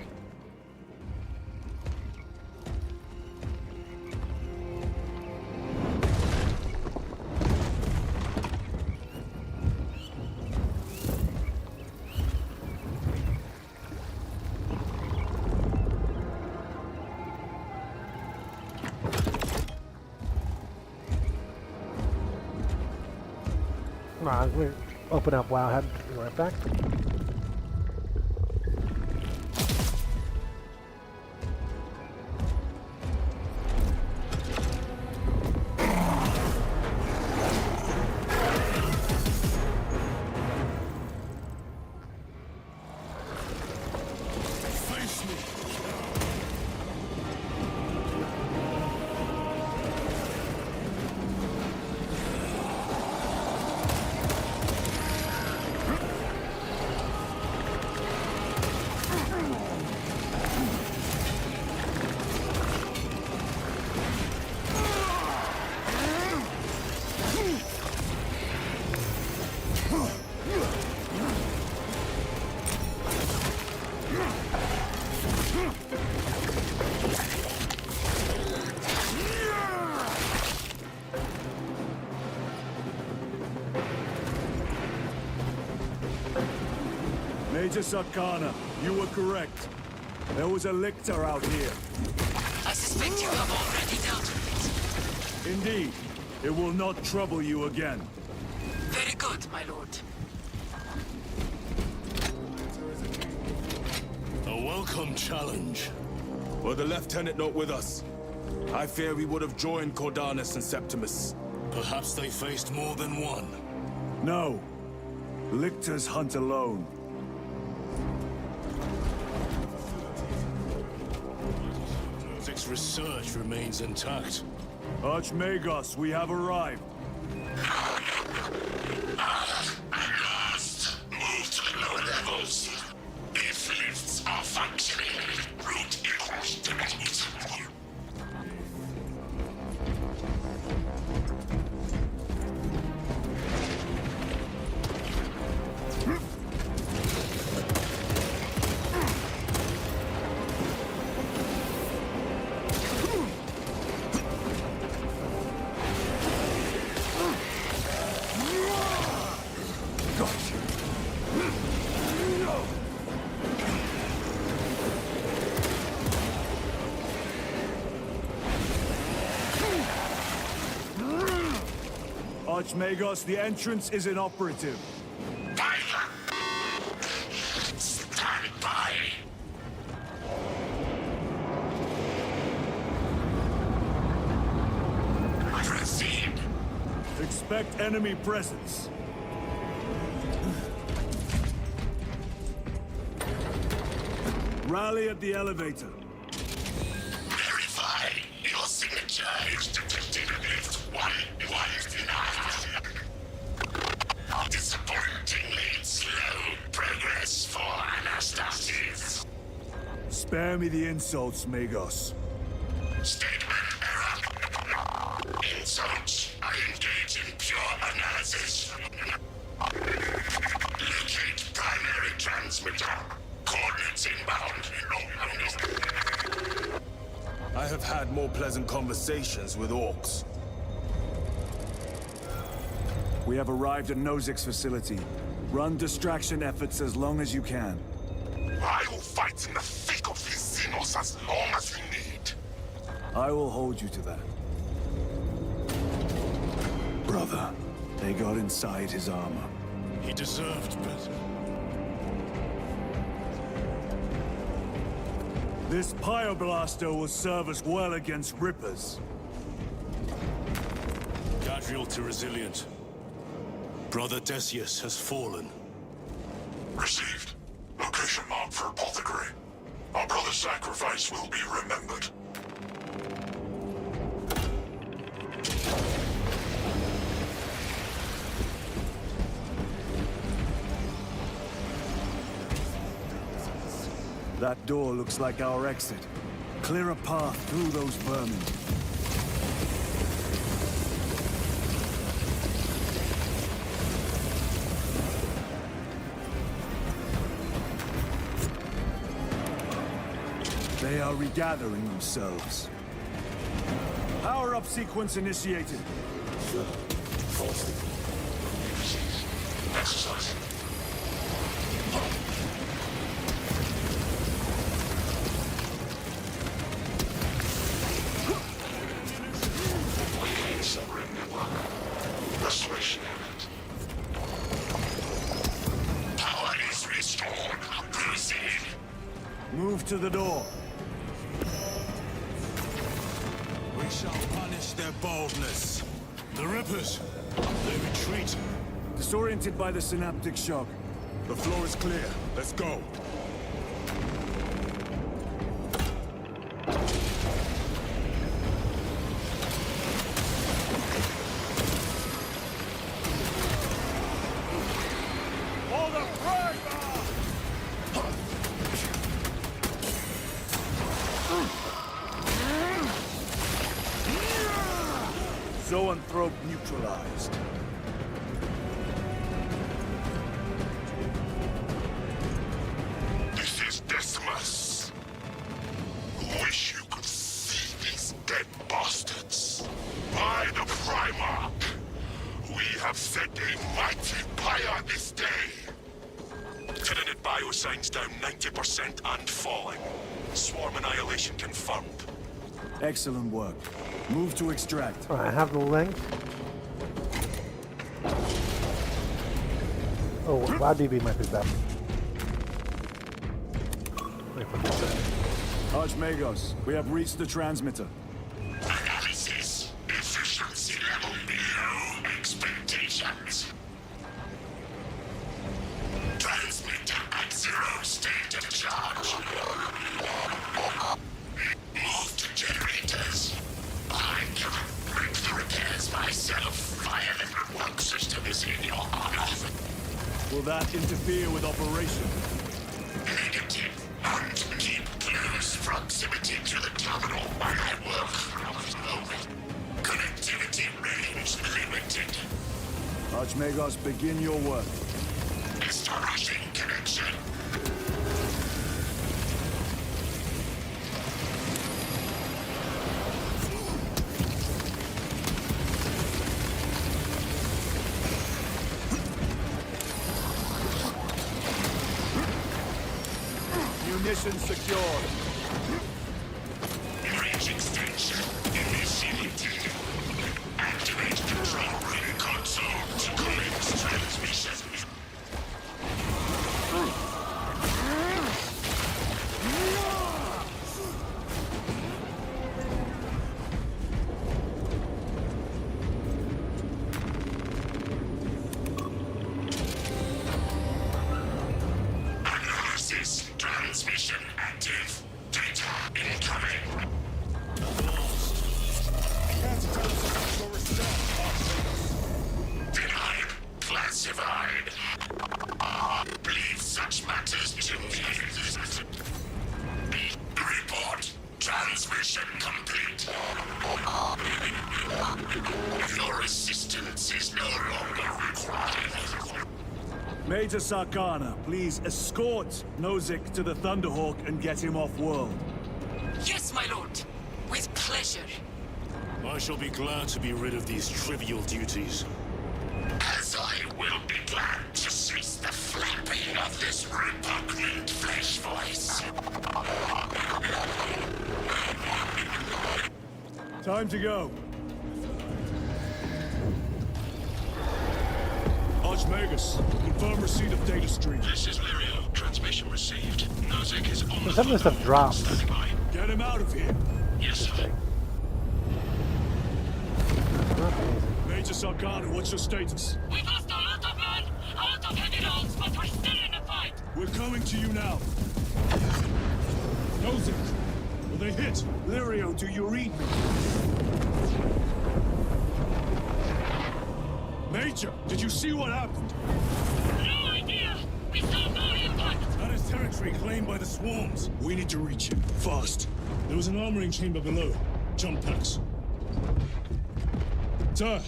We open up Wowhead. Be right back. Major Sarkana, you were correct. There was a lictor out here. I suspect you have already dealt with it. Indeed. It will not trouble you again. Very good, my lord. A welcome challenge. Were the Lieutenant not with us? I fear we would have joined Cordanus and Septimus. Perhaps they faced more than one. No. Lictors hunt alone. Its research remains intact. Archmagos, we have arrived. At last, move to the lower levels. If lifts are functioning, route equals to exit. Archmagos, the entrance is inoperative. Stand by. Proceed. Expect enemy presence. Rally at the elevator. Verify your signature is detected in lift 119. Disappointingly slow progress for Anastasis. Spare me the insults, Magos. Statement error. Insults are engaged in pure analysis. Locate primary transmitter. Coordinates inbound. I have had more pleasant conversations with orcs. We have arrived at Nozik's facility. Run distraction efforts as long as you can. I will fight in the thick of these Xenos as long as you need. I will hold you to that. Brother, they got inside his armor. He deserved better. This Pyoblaster will serve us well against Rippers. Gadriel to Resilient. Brother Decius has fallen. Received. Location marked for apothecary. Our brother's sacrifice will be remembered. That door looks like our exit. Clear a path through those vermin. They are regathering themselves. Power-up sequence initiated. Exercise. Restoration element. Power is restored. Proceed. Move to the door. We shall punish their boldness. The Rippers! They retreat. Disoriented by the synaptic shock. The floor is clear. Let's go. Zoanthrope neutralized. This is Decimus. Wish you could see these dead bastards. By the Primarch, we have set a mighty pyre this day. Tyranid biosigns down 90% and falling. Swarm annihilation confirmed. Excellent work. Move to extract. All right, I have the link. Oh, WildDB might be better. Let me put this in. Archmagos, we have reached the transmitter. Analysis. Efficiency level below expectations. Transmitter at 0 state of charge. Move to generators. I cannot break the repairs myself. Via the network system is in your honor. Will that interfere with operation? Negative. And keep close proximity to the terminal while I work. Connectivity range limited. Archmagos, begin your work. Establishing connection. Munitions secured. Range extension initiated. Activate control room console to commence transmission. Analysis. Transmission active. Data incoming. Denied. Classified. Leave such matters to me. Report. Transmission complete. Your assistance is no longer required. Major Sarkana, please escort Nozick to the Thunderhawk and get him off-world. Yes, my lord. With pleasure. I shall be glad to be rid of these trivial duties. As I will be glad to cease the flapping of this repugnant flesh voice. Time to go. Archmagus, confirm receipt of data stream. This is Lirio. Transmission received. Nozick is on the Some of this stuff drops. Get him out of here. Yes, sir. Major Sarkana, what's your status? We've lost a lot of men, a lot of heavy rounds, but we're still in the fight. We're coming to you now. Nozick, will they hit? Lirio, do you read me? Major, did you see what happened? No idea. We saw no impact. That is territory claimed by the swarms. We need to reach him, fast. There was an armoring chamber below. Jump packs. Sir,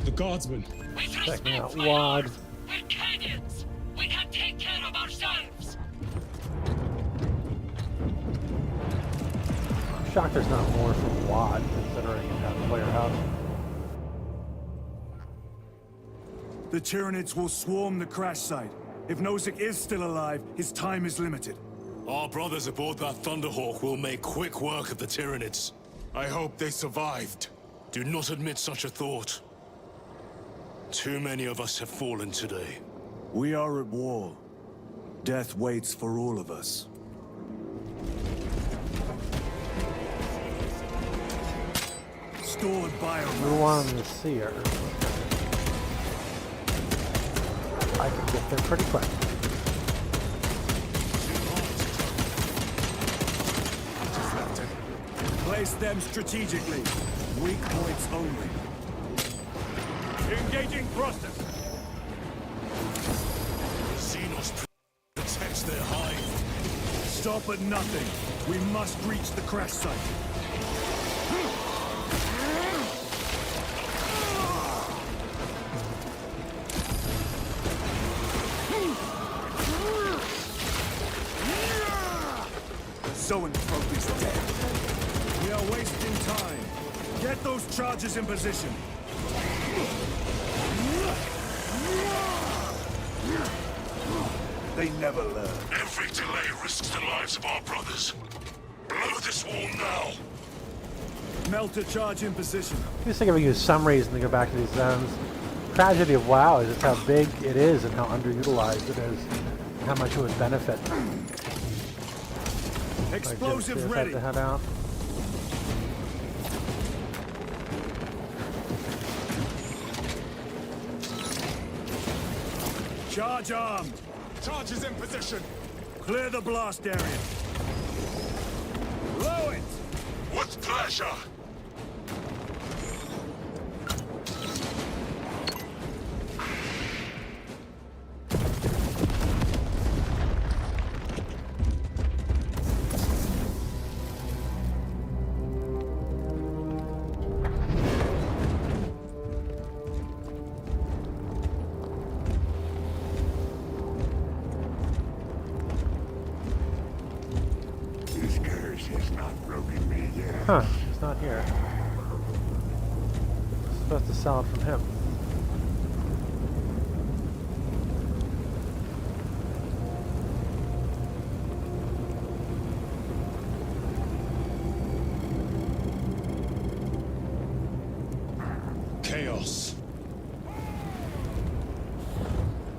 the guardsmen. With Checking out respect, my WAD. lord, we're Cadians. We can take care of ourselves. I'm shocked there's not more from WAD, considering it had player house. The Tyranids will swarm the crash site. If Nozick is still alive, his time is limited. Our brothers aboard that Thunderhawk will make quick work of the Tyranids. I hope they survived. Do not admit such a thought. Too many of us have fallen today. We are at war. Death waits for all of us. Stored biomass. Ruan the Seer. I can get there pretty quick. Place them strategically. Weak points only. Engaging thrusters. Xenos protects their hive. Stop at nothing. We must reach the crash site. Zoanthrope is dead. We are wasting time. Get those charges in position. They never learn. Every delay risks the lives of our brothers. Blow this wall now. Melter charge in position. I was thinking we use some reason to go back to these zones. Tragedy of WoW is just how big it is and how underutilized it is, and how much it would benefit. Explosive ready. To head out. Charge armed. Charge is in position. Clear the blast area. Blow it. With pleasure. Huh, he's not here. I'm supposed to sell it from him. Chaos.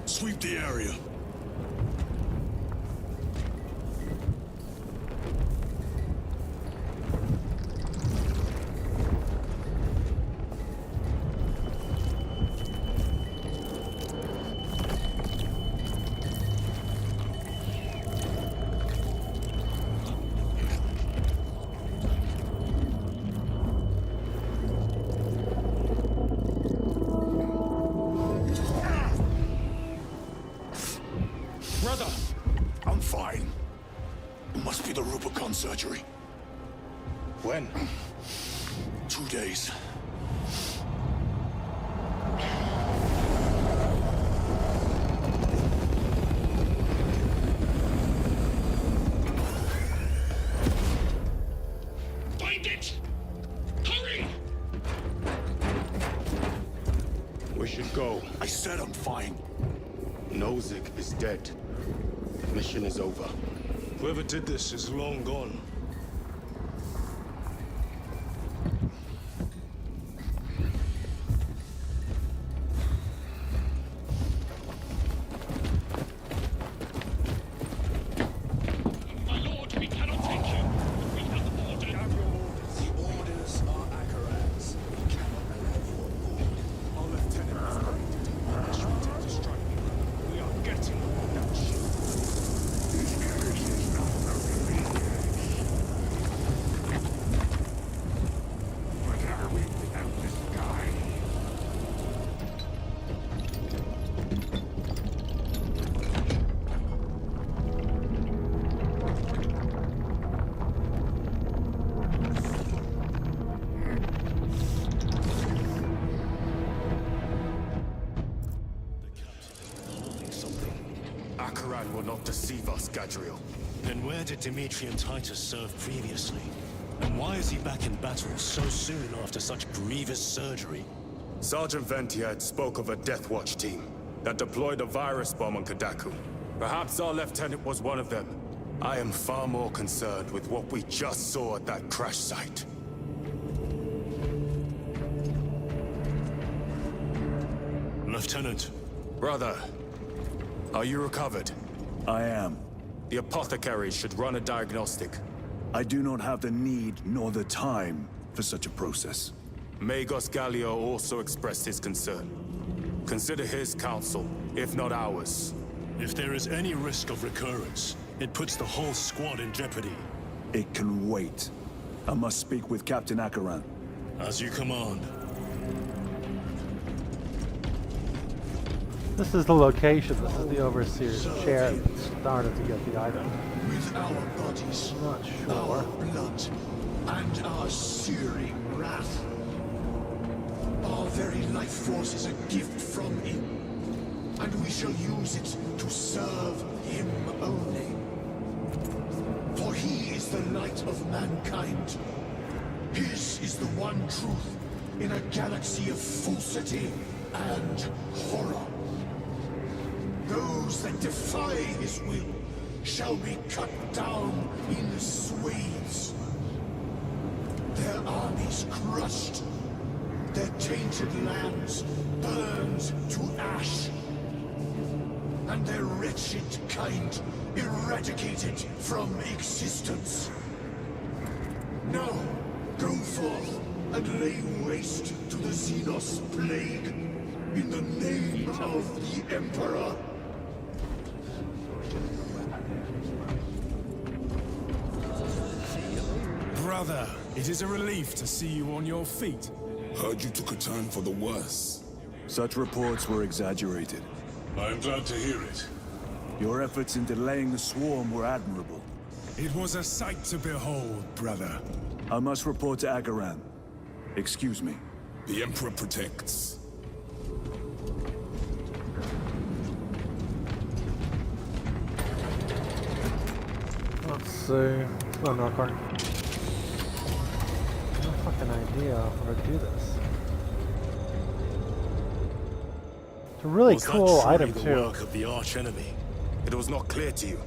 Sweep the area. Brother! I'm fine. It must be the Rubicon surgery. When? 2 days. Find it! Hurry! We should go. I said I'm fine. Nozick is dead. Mission is over. Whoever did this is long gone. My lord, we cannot take you. We have the order. The orders are Akarat's. We cannot allow your rule. Our lieutenant is ready to take the initiative to strike. We are getting on that ship. What are we without the sky? Akaran will not deceive us, Gadriel. Then where did Dimitri and Titus serve previously? And why is he back in battle so soon after such grievous surgery? Sergeant Ventiad spoke of a Death Watch team that deployed a virus bomb on Kadaku. Perhaps our lieutenant was one of them. I am far more concerned with what we just saw at that crash site. Lieutenant. Brother, are you recovered? I am. The apothecary should run a diagnostic. I do not have the need nor the time for such a process. Magos Gallio also expressed his concern. Consider his counsel, if not ours. If there is any risk of recurrence, it puts the whole squad in jeopardy. It can wait. I must speak with Captain Akaran. As you command. This is the location. This is the Overseer's chair that started to get the item. With our bodies, I'm not sure. our blood, and our searing wrath. Our very life force is a gift from him, and we shall use it to serve him only. For he is the light of mankind. His is the one truth in a galaxy of falsity and horror. Those Those that defy his will shall be cut down in swathes. Their armies crushed, their tainted lands burned to ash, and their wretched kind eradicated from existence. Now, go forth and lay waste to the Xenos plague in the name of the Emperor. Brother, it is a relief to see you on your feet. Heard you took a turn for the worse. Such reports were exaggerated. I am glad to hear it. Your efforts in delaying the swarm were admirable. It was a sight to behold, brother. I must report to Agaran. Excuse me. The Emperor protects. Let's see. Let's go on Melkor. No fucking idea how to do this. It's a really cool item the too. Work of the arch enemy. It was not clear to you.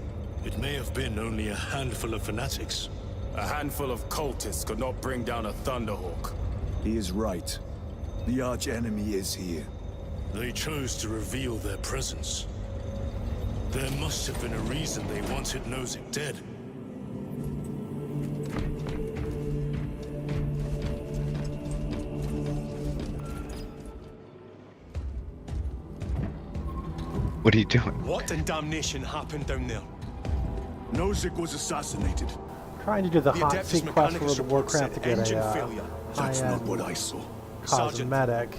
It may have been only a handful of fanatics. A handful of cultists could not bring down a Thunderhawk. He is right. The arch enemy is here. They chose to reveal their presence. There must have been a reason they wanted Nozick dead. What are you doing? What in damnation happened down there? Nozick was assassinated. Trying to do the The hot Adeptus seat quest for Mechanicus World of report Warcraft to said get engine a failure. That's not high-end what I saw. Sergeant. cosmetic,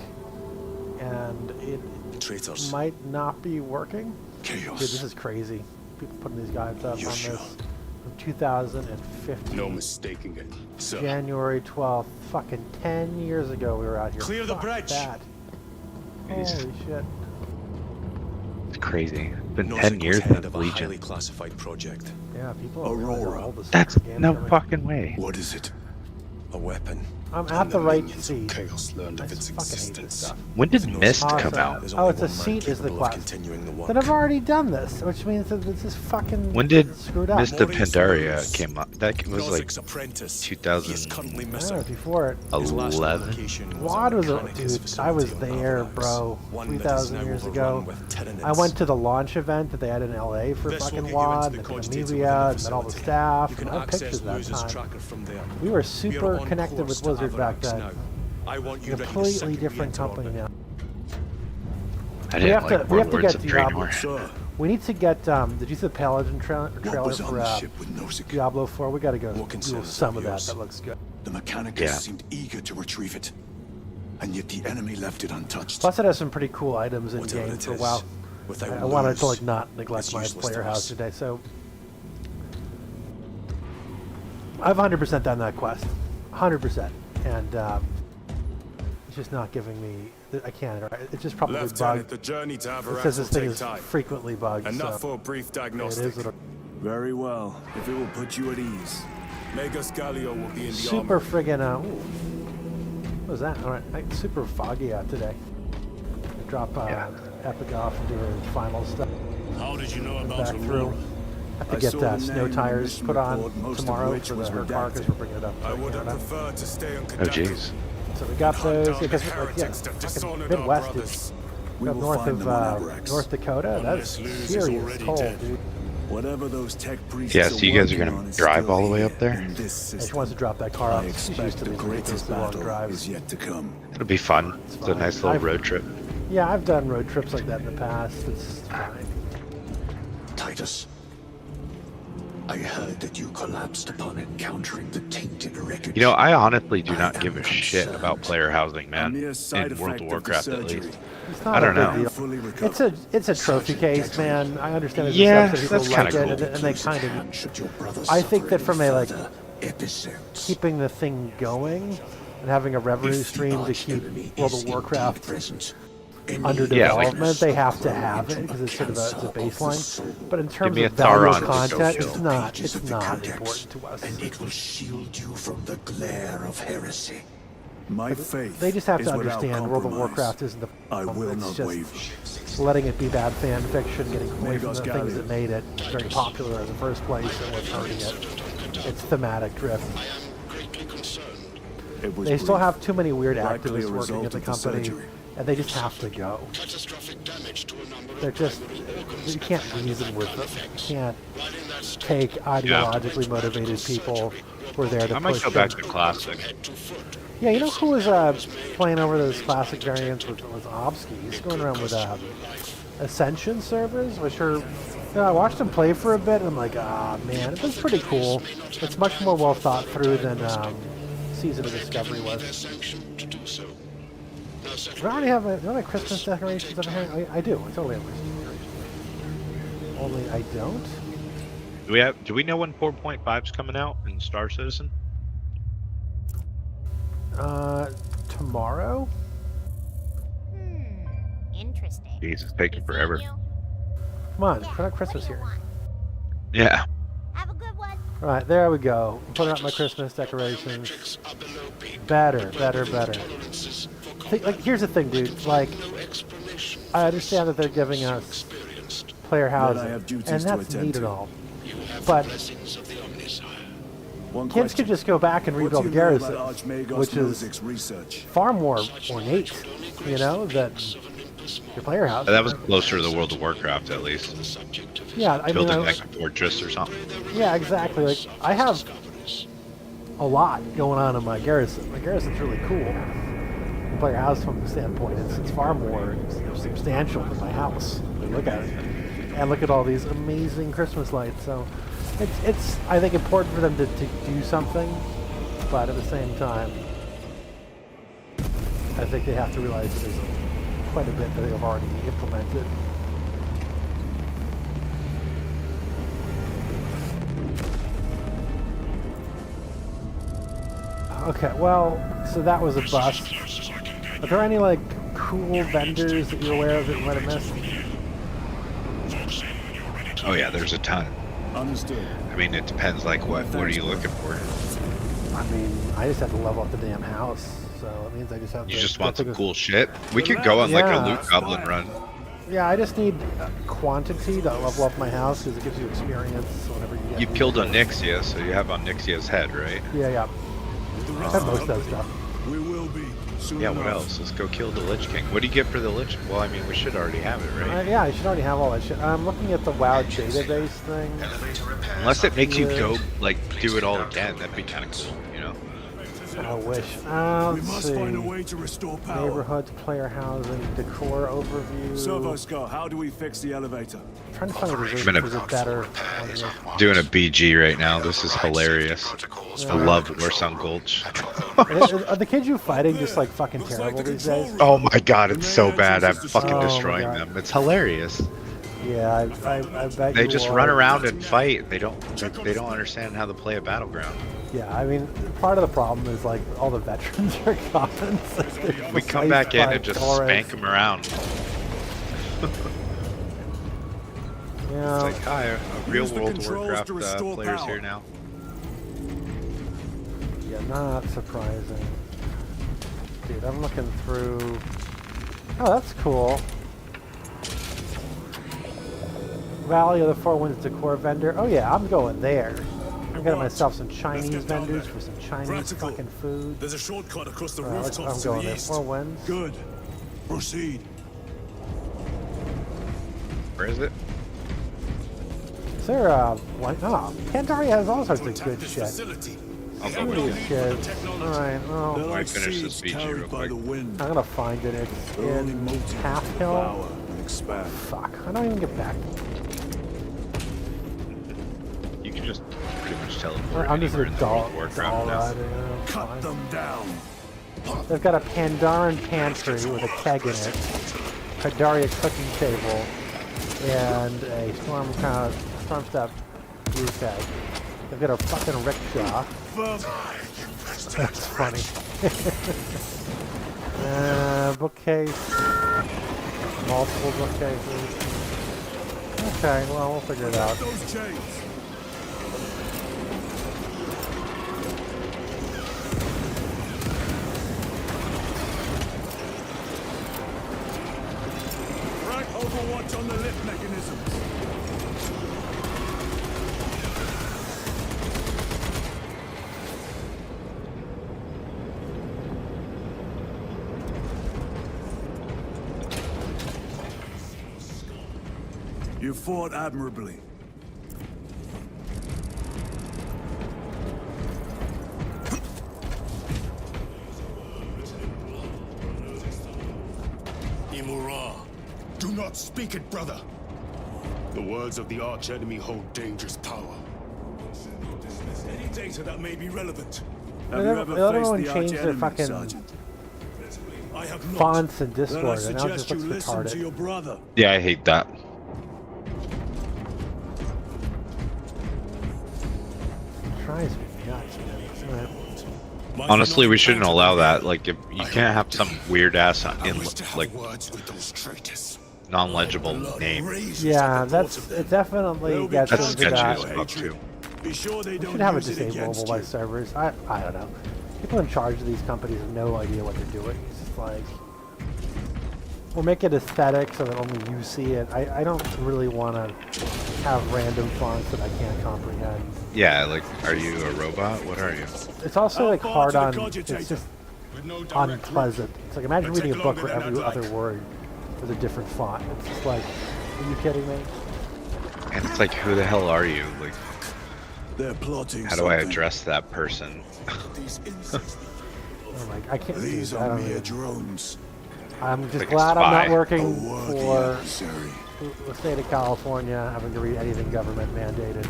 and it Traitors. might not be working. Chaos. Dude, this is crazy. People putting these guides up You're on sure? this from 2015. No mistaking it, sir. January 12th. Fucking 10 years ago we were out here. Clear the Fuck bridge. that. Holy shit. It's crazy. It's been Nozick 10 was years head in of a Legion. highly classified project. Yeah, people are really Aurora. all this That's fucking game no coming. fucking way. What is it? A weapon. I'm And at the the right minions seat. of Chaos learned I of its fucking hate this existence. stuff. When did Nozick Mist Awesome. come out? There's Oh, only it's a one man seat is the capable of quest. continuing the work. Then I've already done this, which means that this is fucking When did screwed up. Mist of Maurice Pandaria Rose, came out? That was like Nozick's apprentice. He is 2011. currently I missing. don't know, before it. His last location was WAD a was a Mechanicus dude. I was facility on there, Avarax, bro. one that is 3,000 now years overrun ago. with Tyranids. I went to the launch event that they had in LA for This will fucking get you into WAD, the and cogitator the within Namibia, the and all the facility. staff, You can and I had access pictures that Luza's time. tracker from there. We were super on connected course with to Blizzard back Avarax then. now. I want you ready to Completely second different re-enter company orbit. now. I We didn't have like to Warlords get of Diablo. Draenor. Sir, We need to get. Did you see the Paladin trailer was on for the ship with Nozick? Diablo 4? We gotta go What do concerns some of that. yours? That looks good. The Mechanicus Yeah. seemed eager to retrieve it. And yet the enemy left it untouched. Plus, it has some pretty cool items in Whatever game it for is, WoW. without I wanted to Luz, like not neglect it's my useless player to house us. today, so I've 100% done that quest, 100%, and it's just not giving me. I can't. It's just probably Lieutenant, bugged. the journey to It Avarax says will this thing take is time. frequently bugged. Enough so for a brief it diagnostic. is. Very well, if it will put you at ease. Magus Galio will be in the Super armor. friggin' what was that? All right, it's super foggy out today. I drop Epic off and do her final stuff. How did you know about Back through. Aurora? Have to I get saw the snow name in the tires mission put on report, most of tomorrow which for was her car because we're bringing it up. I would have Canada. preferred to stay on Oh Kadaku. jeez. So we got those. Yeah, because heretics that fucking dishonored our Midwest is brothers. We up will north find of them on Avarax. North Dakota. That's Unless Luz is serious already cold, dead. dude. Whatever those tech priests Yeah, so you guys are working gonna on is drive still all the way up here there? in this Yeah, she system. wants to drop that car I off. She's used expect to the these greatest ridiculously long battle drives. is yet to come. It'll be fun. It's a nice little road trip. Yeah, I've done road trips like that in the past. It's fine. Titus, I heard that you collapsed upon encountering the tainted wreckage. You know, I honestly do not give a shit about player housing, man. mere side In World effect of of the Warcraft, at surgery. least. It's not I don't a know. big deal. Fully recovered. It's a trophy case, man. I understand there's Yeah, some that's people kinda like it, cool. and they kind of. Should your brother I think suffer that from any a like further episodes. keeping the thing going and having a revenue If the stream to arch keep enemy World is of Warcraft indeed present, under any Yeah, like- development, they have to grow have it into because it's sort of cancer it's a of the baseline. soul. But in terms me of a value Tauron of to content, go it's show. not. Pages It's of the not codex, important to us. and it will shield you from the glare of heresy. My faith They just have is to without understand World of compromise. Warcraft isn't the I will it's not just waver. letting it be bad fan fiction, getting away from Magos the things Galleon. that made it very popular in the first place and what's hurting it. It's thematic drift. It was They still brief. have too many weird Likely a activists working result at the of the company, surgery. and they just have to go. They're just, you can't reason with them. You can't take ideologically motivated people who are there to I might push go back them. to classic. Yeah, you know who was playing over those classic variants was Obsky. He's going around with Ascension servers, which are, you know, I watched him play for a bit, and I'm like, ah, man, it was pretty cool. It's much more well thought through than Season of Discovery was. Do I already have my Christmas decorations over here? I do. I totally have Christmas decorations. Only I don't. Do we know when 4.5's coming out in Star Citizen? Tomorrow? Interesting. Jeez, it's taking forever. Come on, put out Christmas here. Yeah. Right, there we go. Put out my Christmas decorations. Better, better, better. Like, here's the thing, dude. Like, I understand that they're giving us player housing, and that's neat and all. But kids could just go back and rebuild the garrison, which is far more ornate, you know, than your player house. That was closer to the World of Warcraft, at least. Yeah, I mean, Building like a fortress or something. yeah, exactly. Like, I have a lot going on in my garrison. My garrison's really cool. From a player house from the standpoint, it's far more substantial than my house. Look at it, and look at all these amazing Christmas lights. So, it's I think important for them to do something, but at the same time, I think they have to realize that there's quite a bit that they've already implemented. Okay, well, so that was a bust. Are there any, like, cool vendors that you're aware of that you might have missed? Oh yeah, there's a ton. Understood. I mean, it depends. Like, what are you looking for? I mean, I just have to level up the damn house, so it means I just have to... You just want some cool shit? We could go on like a loot goblin run. Yeah, I just need quantity to level up my house, because it gives you experience whenever you get... You killed Onyxia, so you have Onyxia's head, right? Yeah, yeah. I have most of that stuff. We will be soon Yeah, what enough. else? Let's go kill the Lich King. What do you get for the Lich? Well, I mean, we should already have it, right? Yeah, I should already have all that shit. I'm looking at the WoW database thing. Unless it makes you go, like, do it all again. That'd be kind of cool, you know? I wish. We Let's must see. find a way to restore power. Neighborhoods, player housing, decor overview. Servo Scott, how do we fix the elevator? I'm trying to find a I'm gonna- better. Doing a BG right now. This is hilarious. I love Warsun Gulch. Are the kids you fighting just like fucking terrible these days? Oh my god, it's so bad. I'm fucking Oh my destroying God. them. It's hilarious. Yeah, I bet They you just are. run around and fight. They don't understand how to play a battleground. Yeah, I mean, part of the problem is like all the veterans are gone. So they're We come replaced back in by and just Taurus. spank them around. Yeah. It's like, hi, a real Use the World of controls Warcraft to restore players power. here now. Yeah, not surprising. Dude, I'm looking through... Oh, that's cool. Valley of the Four Winds decor vendor. Oh yeah, I'm going there. I'm getting myself some Chinese vendors for some Chinese fucking food. There's a shortcut across the Alright, I'm rooftops to going the there. east. Four Winds. Good. Proceed. Where is it? Is there what? Oh, Pandaria has all sorts of good shit. I'll go Some of with these you. kids. Alright, well... Let me finish this BG real quick. I'm gonna find it. It's in Half Hill. Fuck, I don't even get back. You can just pretty much teleport I'm just anywhere a in the doll. World of Warcraft now. Cut them down. They've got a Pandaran pantry with a keg in it, Pandaria cooking table, and a storm step brew keg. They've got a fucking rickshaw. That's funny. Bookcase. Multiple bookcases. Okay, well, we'll figure it out. Those chains. Frank, hold Engage on the lift mechanisms. You fought admirably. Imura, do not speak it, brother. The words of the archenemy hold dangerous power. Any data that may be relevant. They Have you let ever everyone faced the change their archenemy, fucking Sergeant? I have not. fonts in Then I Discord, and now it just suggest you looks listen to retarded. your brother. Yeah, I hate that. It drives me nuts, man. Honestly, we shouldn't allow that. Like, if you can't have some weird ass like non-legible name. Yeah, it definitely gets That's into that. sketchy as fuck too. Be sure they We don't should have it use it against disableable by you. servers. I don't know. People in charge of these companies have no idea what they're doing. It's just like, we'll make it aesthetic so that only you see it. I don't really want to have random fonts that I can't comprehend. Yeah, like, are you a robot? What are you? It's also like hard on, it's just unpleasant. It's like, imagine reading a book where every other word is a different font. It's just like, are you kidding me? And it's like, who the hell are you? Like, they're plotting. How do I address that person? Oh my, I can't do These that. I are don't mere even- drones. I'm just Like a glad I'm not spy. working A worthy for adversary. the state of California, having to read anything government mandated.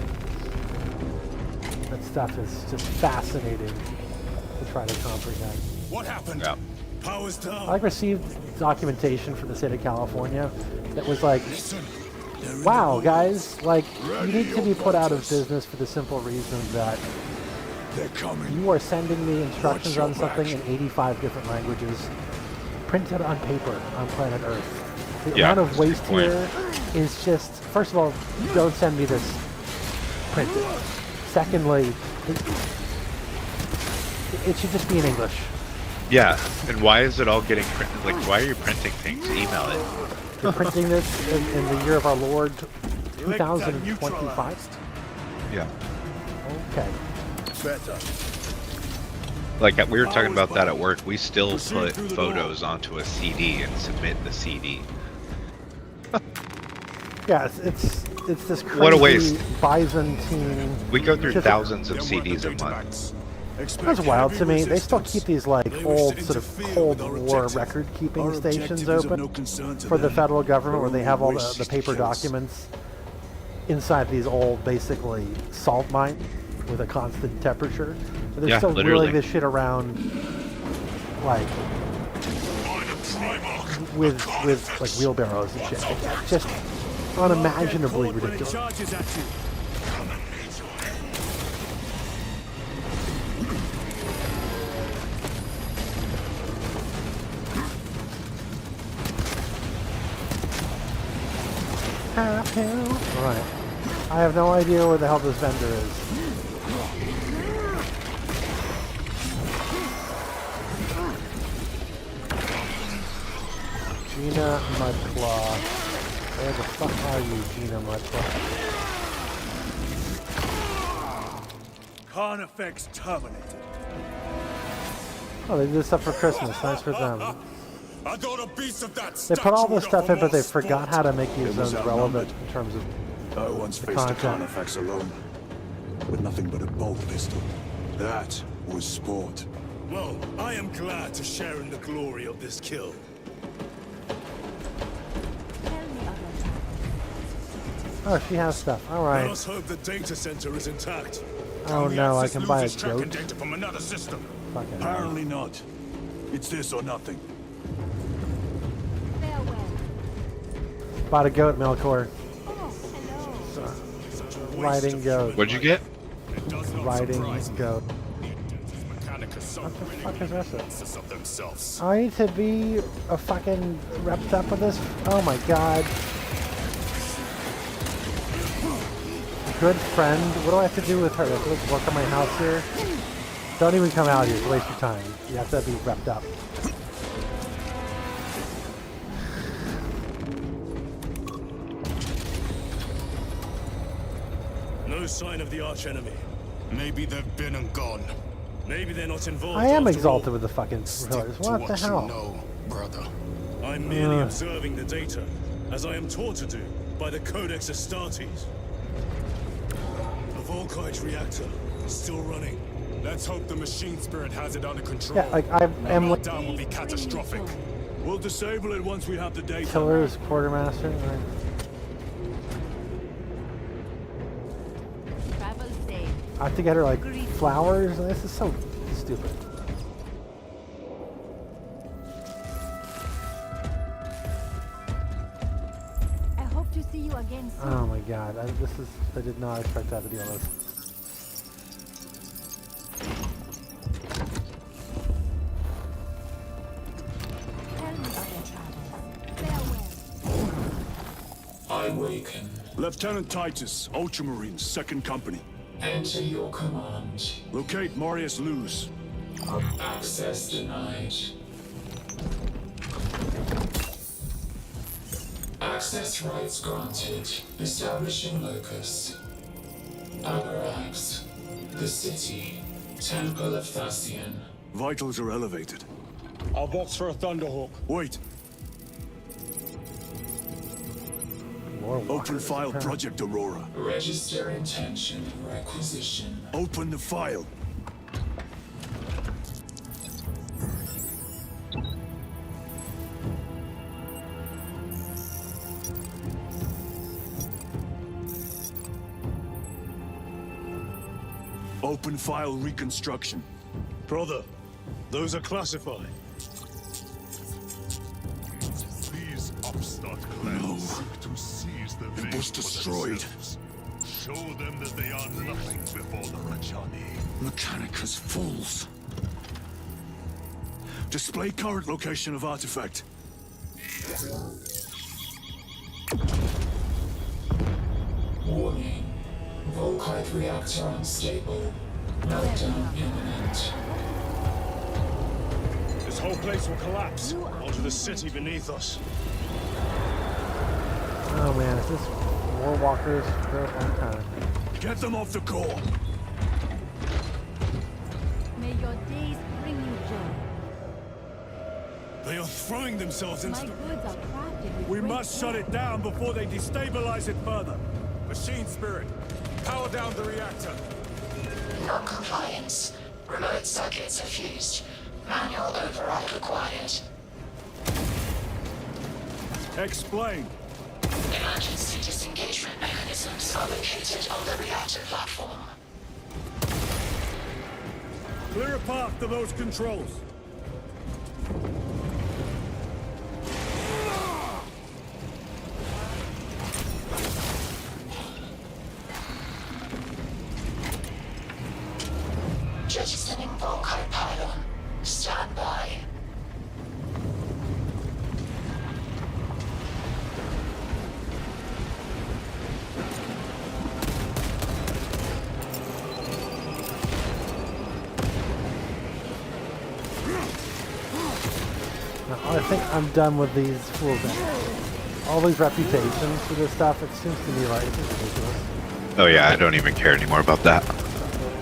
That stuff is just fascinating to try to comprehend. What happened? Yeah. Power's down. I received documentation from the state of California that was like, wow, guys, like, you need to be put out of business for the simple reason that They're coming. you are sending me instructions on something in 85 different languages, printed on paper on planet Earth. The Yeah, amount of that's a good waste point. here is just, first of all, don't send me this printed. Secondly, it should just be in English. Yeah, and why is it all getting printed? Like, why are you printing things? Email it. You're printing this in the year of our Lord 2025? Yeah. Okay. Better. Like, we were talking about that at work. We still put photos onto a CD and submit the CD. Yeah, it's this crazy What a waste. Byzantine. We go through just- thousands of CDs a month. That's wild to me. They still keep these like old sort of Cold War record-keeping stations open for the federal government, where they have all the paper documents inside these old, basically salt mines with a constant temperature. So they're Yeah, still literally. rolling this shit around, like with like wheelbarrows and shit. It's just unimaginably ridiculous. Charges at you. Alright. I have no idea where the hell this vendor is. Gina Mudclaw. Where the fuck are you, Gina Mudclaw? Carnifex terminated. Oh, they did this stuff for Christmas. Nice for them. I thought a piece of that They put all statue this would stuff in, offer but they more forgot sport. how to make these It was zones relevant outnumbered. in terms of I once the faced a content. Carnifex alone, with nothing but a bolt pistol. That was sport. Well, I am glad to share in the glory of this kill. Oh, she has stuff. Let Alright. us hope the data center is intact. Oh no, I can buy a Loses tracking goat. data from another system. Fucking Apparently not. It's this or nothing. bought a goat, Melkor. Riding goat. What'd you get? Riding goat. What the fuck is this? I need to be a fucking wrapped up with this. Oh my god. Good friend. What do I have to do with her? Do I have to like, work on my house here? Don't even come out here. It's a waste of time. You have to be wrapped up. No sign of the archenemy. Maybe they've been and gone. Maybe they're not involved. I am after exalted all. with the fucking pillars. To What the what you hell? know, brother. I'm merely observing the data, as I am taught to do by the Codex Astartes. The Volkite reactor is still running. Let's hope the machine spirit has it under control. Yeah, like I am like Meltdown will be catastrophic. We'll disable it once we have the data. Killer's quartermaster. Right. I have to get her like flowers. This is so stupid. I hope to see you again soon. Oh my god, I did not expect to have to deal with this. I waken. Lieutenant Titus, Ultramarines, 2nd Company. Enter your command. Locate Marius Luz. Access denied. Access rights granted. Establishing locus. Abarax. The city. Temple of Thasian. Vitals are elevated. I'll box for a Thunderhawk. Wait. Open file Project Aurora. Register intention requisition. Open the file. Open file reconstruction. Brother, those are classified. These upstart clans seek to seize the veil was for destroyed. themselves. Show them that they are nothing before the Rajani. Mechanicus fools. Display current location of artifact. Warning. Volkite reactor unstable. Meltdown imminent. This whole place will collapse onto the city beneath us. Oh man, is this War Walkers for a long time? Get them off the core. May your days bring you joy. They are throwing themselves into My goods are crafted with We great must shut care. it down before they destabilize it further. Machine spirit, power down the reactor. Non-compliance. Remote circuits are fused. Manual override required. Explain. Emergency disengagement mechanisms are located on the reactor platform. Clear a path to those controls. Jettisoning Volkite pylon. Stand by. No, I think I'm done with these fools. All these reputations for this stuff, it seems to me like it's ridiculous. Oh yeah, I don't even care anymore about that.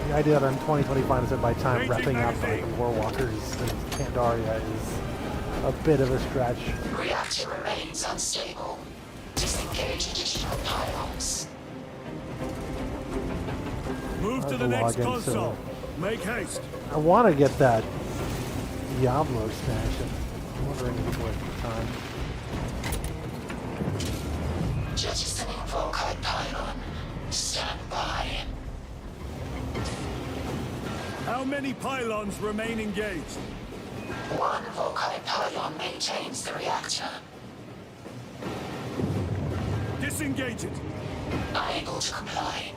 The idea that I'm 2025 is that by time repping up like War Walkers and Pandaria is a bit of a stretch. Reactor remains unstable. Disengage additional pylons. Move to How's the the next login, console. so- Make haste. I want to get that Diablo smash. I'm wondering if it's worth the time. Jettisoning Volkite pylon. Stand by. How many pylons remain engaged? One Volkite pylon maintains the reactor. Disengage it. Unable to comply.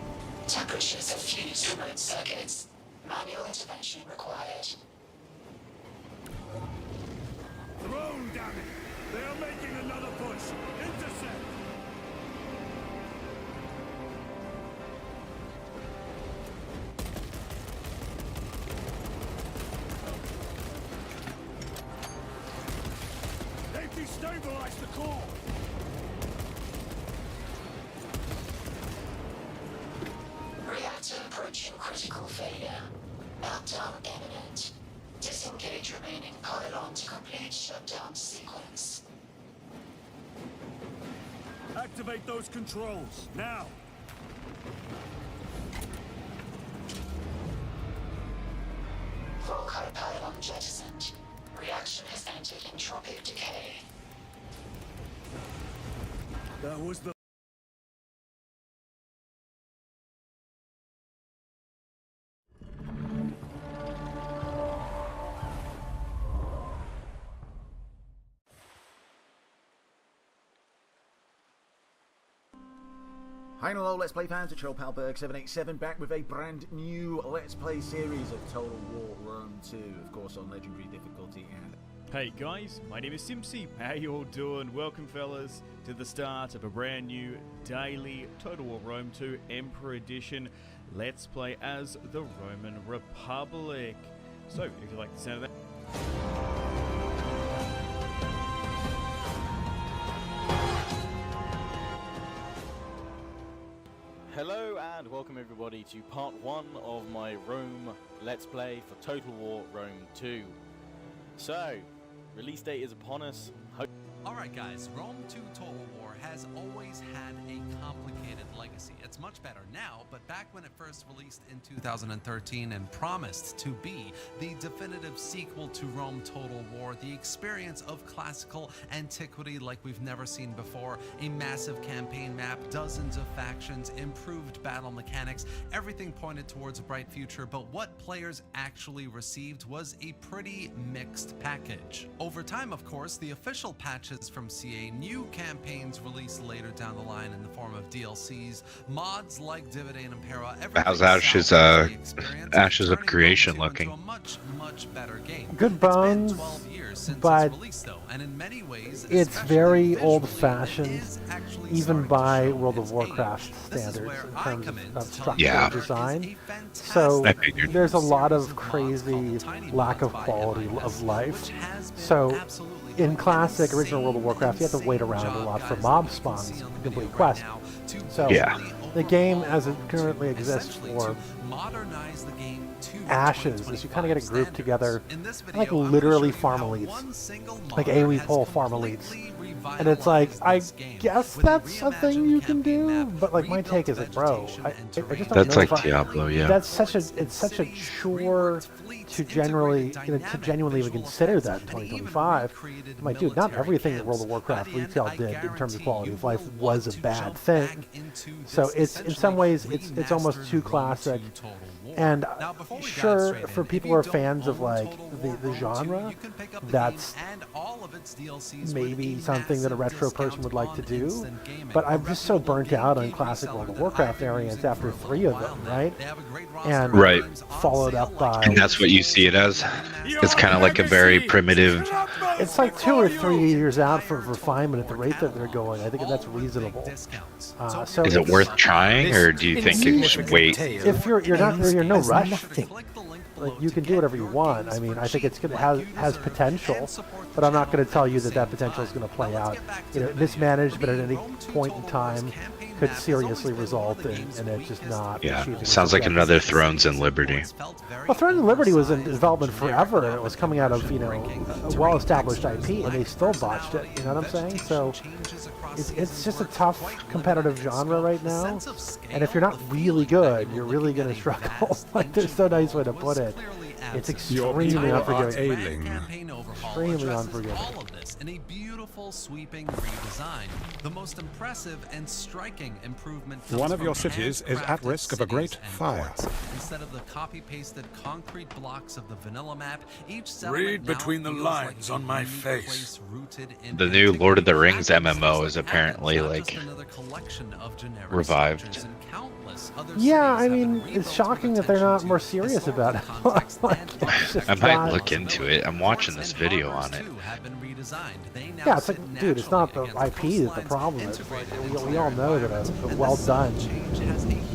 Temperatures have fused remote circuits. Manual intervention required. Throne, damn it! They are making another push. Intercept. They've destabilized the core. Countdown imminent. Disengage remaining pylon to complete shutdown sequence. Activate those controls, now! Volkite pylon jettisoned. Reaction has entered entropic decay. That was the... Hi and hello, Let's Play fans, it's TrollPalberg787 back with a brand new Let's Play series of Total War Rome 2, of course on Legendary difficulty. And hey guys, my name is Simpsy. How you all doing? Welcome fellas to the start of a brand new daily Total War Rome 2 Emperor Edition Let's Play as the Roman Republic. So, if you like the sound of that... Hello and welcome everybody to part 1 of my Rome Let's Play for Total War Rome 2. So, release date is upon us. Alright guys, Rome 2 Total War has always had a complicated legacy. It's much better now, but back when it first released in 2013 and promised to be the definitive sequel to Rome Total War, the experience of classical antiquity like we've never seen before, a massive campaign map, dozens of factions, improved battle mechanics, everything pointed towards a bright future, but what players actually received was a pretty mixed package. Over time, of course, the official patches from CA, new campaigns released later down the line in the form of DLCs, mods like Divide and Impera. How's Ashes of Creation looking? Much better game. Good bones, but it's very old-fashioned, even by World of Warcraft standards in terms of structure and design. So there's a lot of crazy lack of quality of life. So in classic original World of Warcraft, you have to wait around a lot for mob spawns to complete quests. So the game, as it currently exists for Ashes, is you kind of get a group together, like literally farm elites, like AoE poll farm elites. And it's like, I guess that's a thing you can do, but like my take is like, bro, I just don't that's know like Diablo, yeah. That's such a chore to genuinely even consider that in 2025. I'm like, dude, not everything that World of Warcraft retail did in terms of quality of life was a bad thing. So it's in some ways it's almost too classic. And sure, for people who are fans of like the genre, that's maybe something that a retro person would like to do. But I'm just so burnt out on classic World of Warcraft variants after 3 of them, right? And followed up by... And that's what you see it as? It's kind of like a very primitive... It's like 2 or 3 years out for refinement at the rate that they're going. I think that's reasonable. So is it worth trying, or do you think you should wait? If you're in no rush, like you can do whatever you want. I mean, I think it's gonna has potential, but I'm not going to tell you that potential is going to play out. You know, mismanagement at any point in time could seriously result in it just not. Yeah, sounds like another Thrones and Liberty. Well, Thrones and Liberty was in development forever, and it was coming out of a well-established IP, and they still botched it. You know what I'm saying? So it's just a tough competitive genre right now, and if you're not really good, you're really going to struggle. Like, there's no nice way to put it. It's extremely unforgiving. Extremely unforgiving. All of this in a beautiful, sweeping redesign. The most impressive and striking improvement. One of your cities is at risk of a great fire. Instead of the copy-pasted concrete blocks of the vanilla map, each read between the lines on my face. The new Lord of the Rings MMO is apparently like revived. Yeah, I mean, it's shocking that they're not more serious about it. I might look into it. I'm watching this video on it. Yeah, it's like, dude, it's not the IP that's the problem. It's like, we all know that a well-done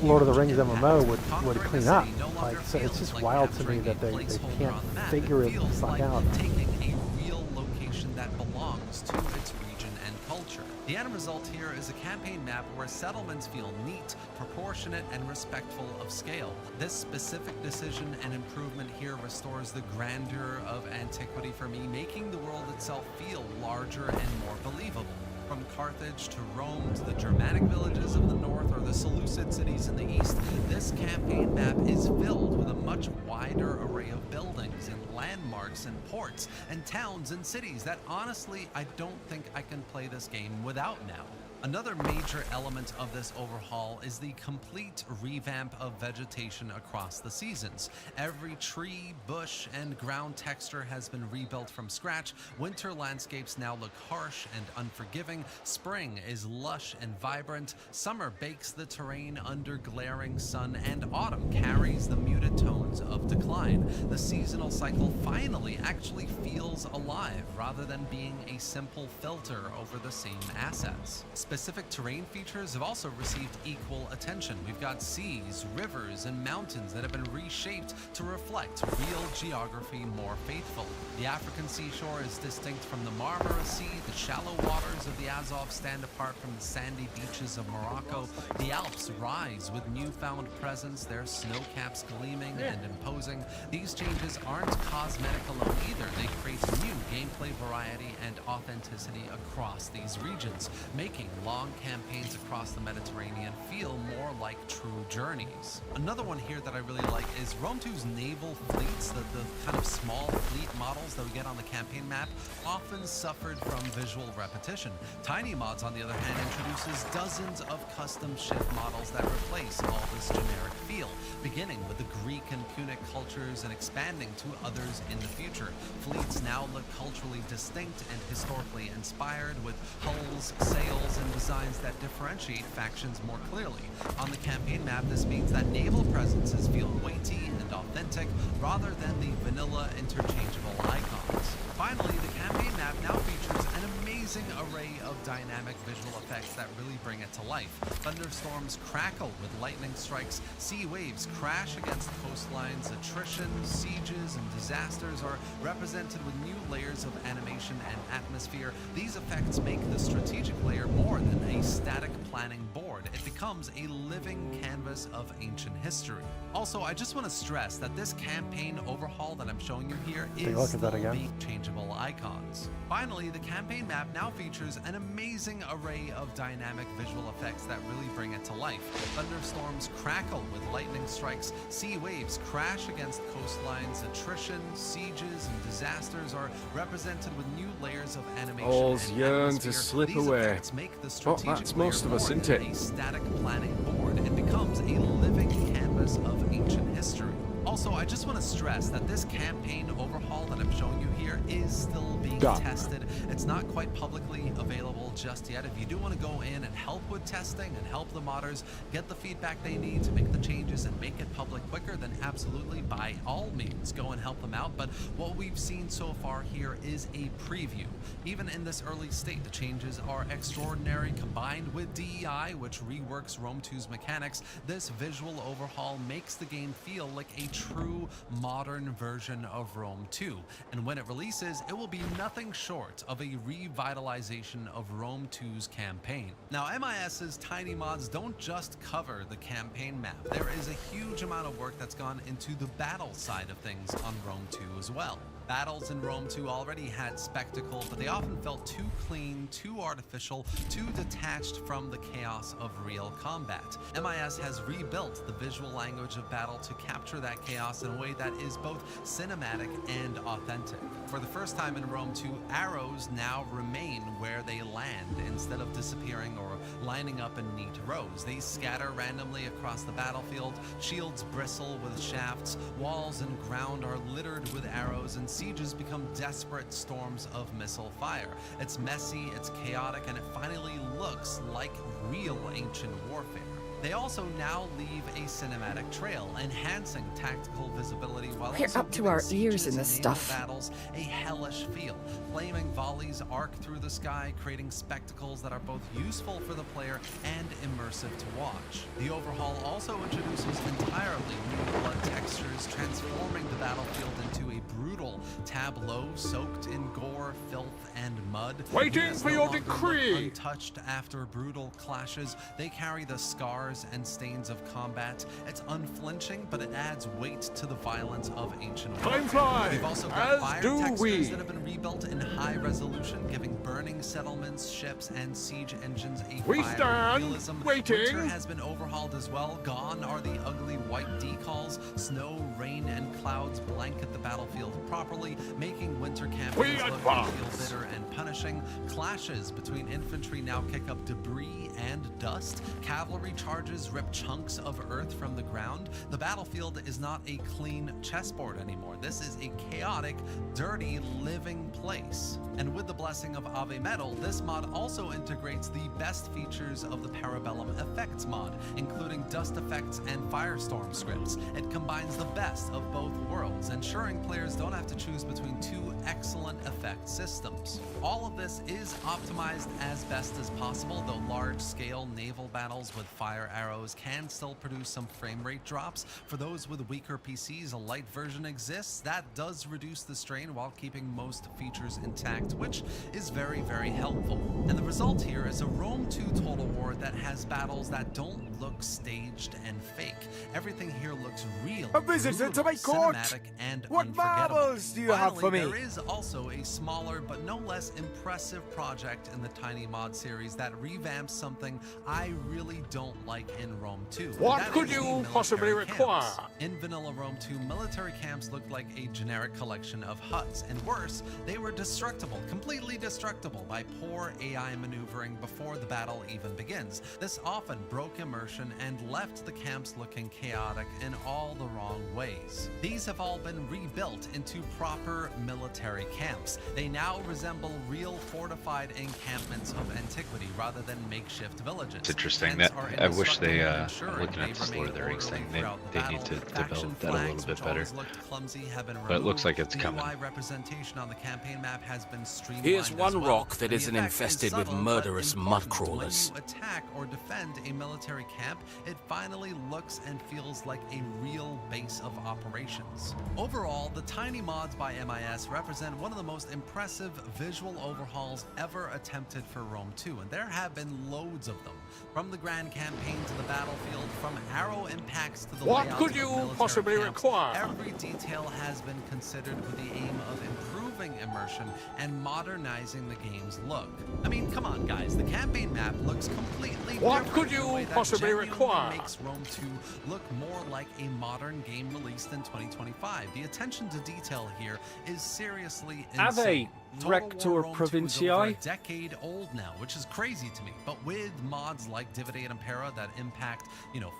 Lord of the Rings MMO would clean up. Like, so it's just wild to me that they can't figure it the fuck out. Taking a real location that belongs to its region and culture. The end result here is a campaign map where settlements feel neat, proportionate, and respectful of scale. This specific decision and improvement here restores the grandeur of antiquity for me, making the world itself feel larger and more believable. From Carthage to Rome to the Germanic villages of the north or the Seleucid cities in the east, this campaign map is filled with a much wider array of buildings and landmarks and ports and towns and cities that honestly I don't think I can play this game without now. Another major element of this overhaul is the complete revamp of vegetation across the seasons. Every tree, bush, and ground texture has been rebuilt from scratch. Winter landscapes now look harsh and unforgiving. Spring is lush and vibrant. Summer bakes the terrain under glaring sun, and autumn carries the muted tones of decline. The seasonal cycle finally actually feels alive rather than being a simple filter over the same assets. Specific terrain features have also received equal attention. We've got seas, rivers, and mountains that have been reshaped to reflect real geography more faithfully. The African seashore is distinct from the Marmara Sea. The shallow waters of the Azov stand apart from the sandy beaches of Morocco. The Alps rise with newfound presence, their snow caps gleaming and imposing. These changes aren't cosmetic alone either. They create new gameplay variety and authenticity across these regions, making long campaigns across the Mediterranean feel more like true journeys. Another one here that I really like is Rome 2's naval fleets. The kind of small fleet models that we get on the campaign map often suffered from visual repetition. Tiny Mods, on the other hand, introduces dozens of custom ship models that replace all this generic feel, beginning with the Greek and Punic cultures and expanding to others in the future. Fleets now look culturally distinct and historically inspired, with hulls, sails, and designs that differentiate factions more clearly. On the campaign map, this means that naval presences feel weighty and authentic rather than the vanilla interchangeable icons. Finally, the campaign map now features an amazing array of dynamic visual effects that really bring it to life. Thunderstorms crackle with lightning strikes, sea waves crash against coastlines, attrition, sieges, and disasters are represented with new layers of animation and atmosphere. These effects make the strategic layer more than a static planning board. It becomes a living canvas of ancient history. Also, I just want to stress that this campaign overhaul that I'm showing you here is still being changeable icons. Finally, the campaign map now features an amazing array of dynamic visual effects that really bring it to life. Thunderstorms crackle with lightning strikes, sea waves crash against coastlines, attrition, sieges, and disasters are represented with new layers of animation. All's and yearn atmosphere. to slip These away. effects make the But strategic that's most of layer us, more isn't than it? a static planning board. It becomes a living canvas of ancient history. Also, I just want to stress that this campaign overhaul that I'm showing you here is still being tested. It's not quite publicly available just yet. If you do want to go in and help with testing and help the modders get the feedback they need to make the changes and make it public quicker, then absolutely, by all means, go and help them out. But what we've seen so far here is a preview. Even in this early state, the changes are extraordinary. Combined with DEI, which reworks Rome 2's mechanics, this visual overhaul makes the game feel like a true modern version of Rome 2. And when it releases, it will be nothing short of a revitalization of Rome 2's campaign. Now, MIS's Tiny Mods don't just cover the campaign map. There is a huge amount of work that's gone into the battle side of things on Rome 2 as well. Battles in Rome 2 already had spectacle, but they often felt too clean, too artificial, too detached from the chaos of real combat. MIS has rebuilt the visual language of battle to capture that chaos in a way that is both cinematic and authentic. For the first time in Rome 2, arrows now remain where they land instead of disappearing or lining up in neat rows. They scatter randomly across the battlefield, shields bristle with shafts, walls and ground are littered with arrows, and sieges become desperate storms of missile fire. It's messy, it's chaotic, and it finally looks like real ancient warfare. They also now leave a cinematic trail, enhancing tactical visibility while We're also up to giving our sieges ears in and this naval stuff. battles a hellish feel. Flaming volleys arc through the sky, creating spectacles that are both useful for the player and immersive to watch. The overhaul also introduces entirely new blood textures, transforming the battlefield into a brutal tableau soaked in gore, filth, and mud. Waiting Units for no your longer look decree. untouched after brutal clashes. They carry the scars and stains of combat. It's unflinching, but it adds weight to the violence of ancient Time warfare. flies, We've also got as fire do textures we. that have been rebuilt in high resolution, giving burning settlements, ships, and siege engines a We fiery stand realism. waiting. Winter has been overhauled as well. Gone are the ugly white decals. Snow, rain, and clouds blanket the battlefield properly, making winter campaigns look and advance. feel bitter and punishing. Clashes between infantry now kick up debris and dust. Cavalry charges rip chunks of earth from the ground. The battlefield is not a clean chessboard anymore. This is a chaotic, dirty, living place. And with the blessing of Ave Metal, this mod also integrates the best features of the Parabellum Effects mod, including dust effects and firestorm scripts. It combines the best of both worlds, ensuring players don't have to choose between two excellent effect systems. All of this is optimized as best as possible, though large-scale naval battles with fire arrows can still produce some frame rate drops. For those with weaker PCs, a light version exists that does reduce the strain while keeping most features intact, which is very, very helpful. And the result here is a Rome 2 Total War that has battles that don't look staged and fake. Everything here looks real, A visitor to my brutal, court! cinematic, and What unforgettable. marbles do you have for Finally, me? there is also a smaller but no less impressive project in the Tiny Mod series that revamps something I really don't like in Rome 2. What That could is the you military possibly camps. require? In Vanilla Rome 2, military camps looked like a generic collection of huts, and worse, they were destructible, completely destructible by poor AI maneuvering before the battle even begins. This often broke immersion and left the camps looking chaotic in all the wrong ways. These have all been rebuilt into proper military camps. They now resemble real fortified encampments of antiquity rather than makeshift villages. It's interesting Tents that are I wish they, indestructible, I'm ensuring looking at they this Lord of the remain Rings thing, orderly throughout the they need to battle. Faction develop that a little flags, bit which better. always looked clumsy, have been But it looks removed. like it's The coming. UI representation on the campaign map has been streamlined. Here's as one well. rock that The isn't effect is infested with subtle, but murderous important. mud crawlers. When you attack or defend a military camp, it finally looks and feels like a real base of operations. Overall, the Tiny Mods by MIS represent one of the most impressive visual overhauls ever attempted for Rome 2, and there have been loads of them. From the Grand Campaign to the battlefield, from arrow impacts to the What layouts could of you military possibly camps, require? every detail has been considered with the aim of improving immersion and modernizing the game's look. I mean, come on guys, the campaign map looks completely What different could in a you way that possibly genuinely require? makes Rome 2 look more like a modern game released in 2025. The attention to detail here is seriously Ave, insane. Total Rector War Rome 2 is over a Provincii? decade old now, which is crazy to me. But with mods like Divide et Impera that impact,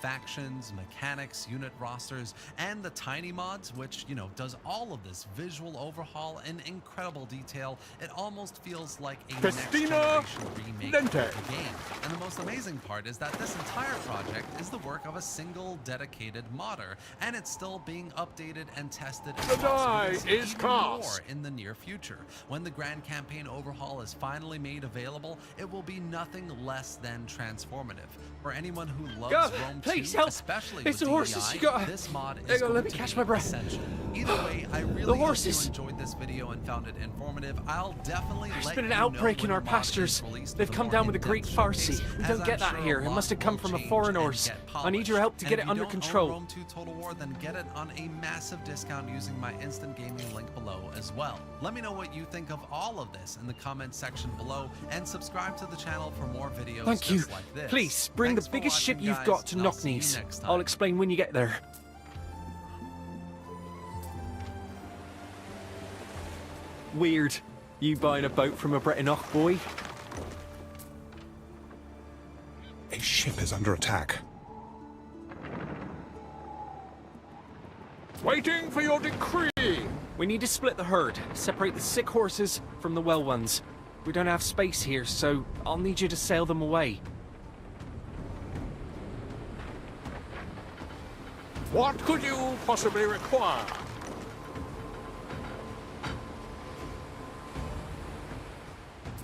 factions, mechanics, unit rosters, and the Tiny Mods, which, does all of this visual overhaul in incredible detail, it almost feels like a Christina next-generation remake Lente. of the game. And the most amazing part is that this entire project is the work of a single dedicated modder, and it's still being updated and tested and The possibly die we'll see is even cast. more in the near future. When the Grand Campaign overhaul is finally made available, it will be nothing less than transformative. For anyone who loves God, Rome please 2, help. especially It's with the horses. DEI, You gotta- this mod Hang is on, going let me to catch be my breath. essential. Either way, I really The hope horses. you enjoyed this video and found it informative. I'll definitely There's let been an you know outbreak when in our the mod is pastures. released They've with a come more down with a great in-depth Farsi. showcase, We as don't I'm get that sure here. a It lot must have come will from a change foreign and horse. get I need your polished. help to And get if it you under don't own control. Rome 2 Total War, then get it on a massive discount using my instant gaming link below as well. Let me know what you think of all of this in the comments section below, and subscribe to the channel for more videos Thank you. just like this. Please, bring Thanks the for biggest ship watching, you've guys, got to and I'll see you Knocknees. next time. I'll explain when you get there. Weird. You buying a boat from a Bretonach boy? A ship is under attack. Waiting for your decree. We need to split the herd, separate the sick horses from the well ones. We don't have space here, so I'll need you to sail them away. What could you possibly require?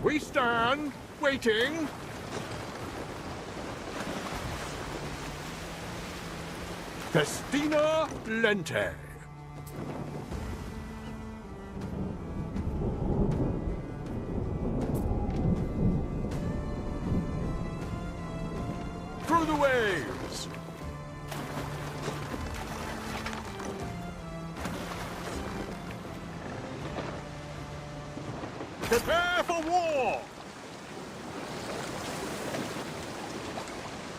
We stand, waiting. Festina Lente. Through the waves. Prepare for war!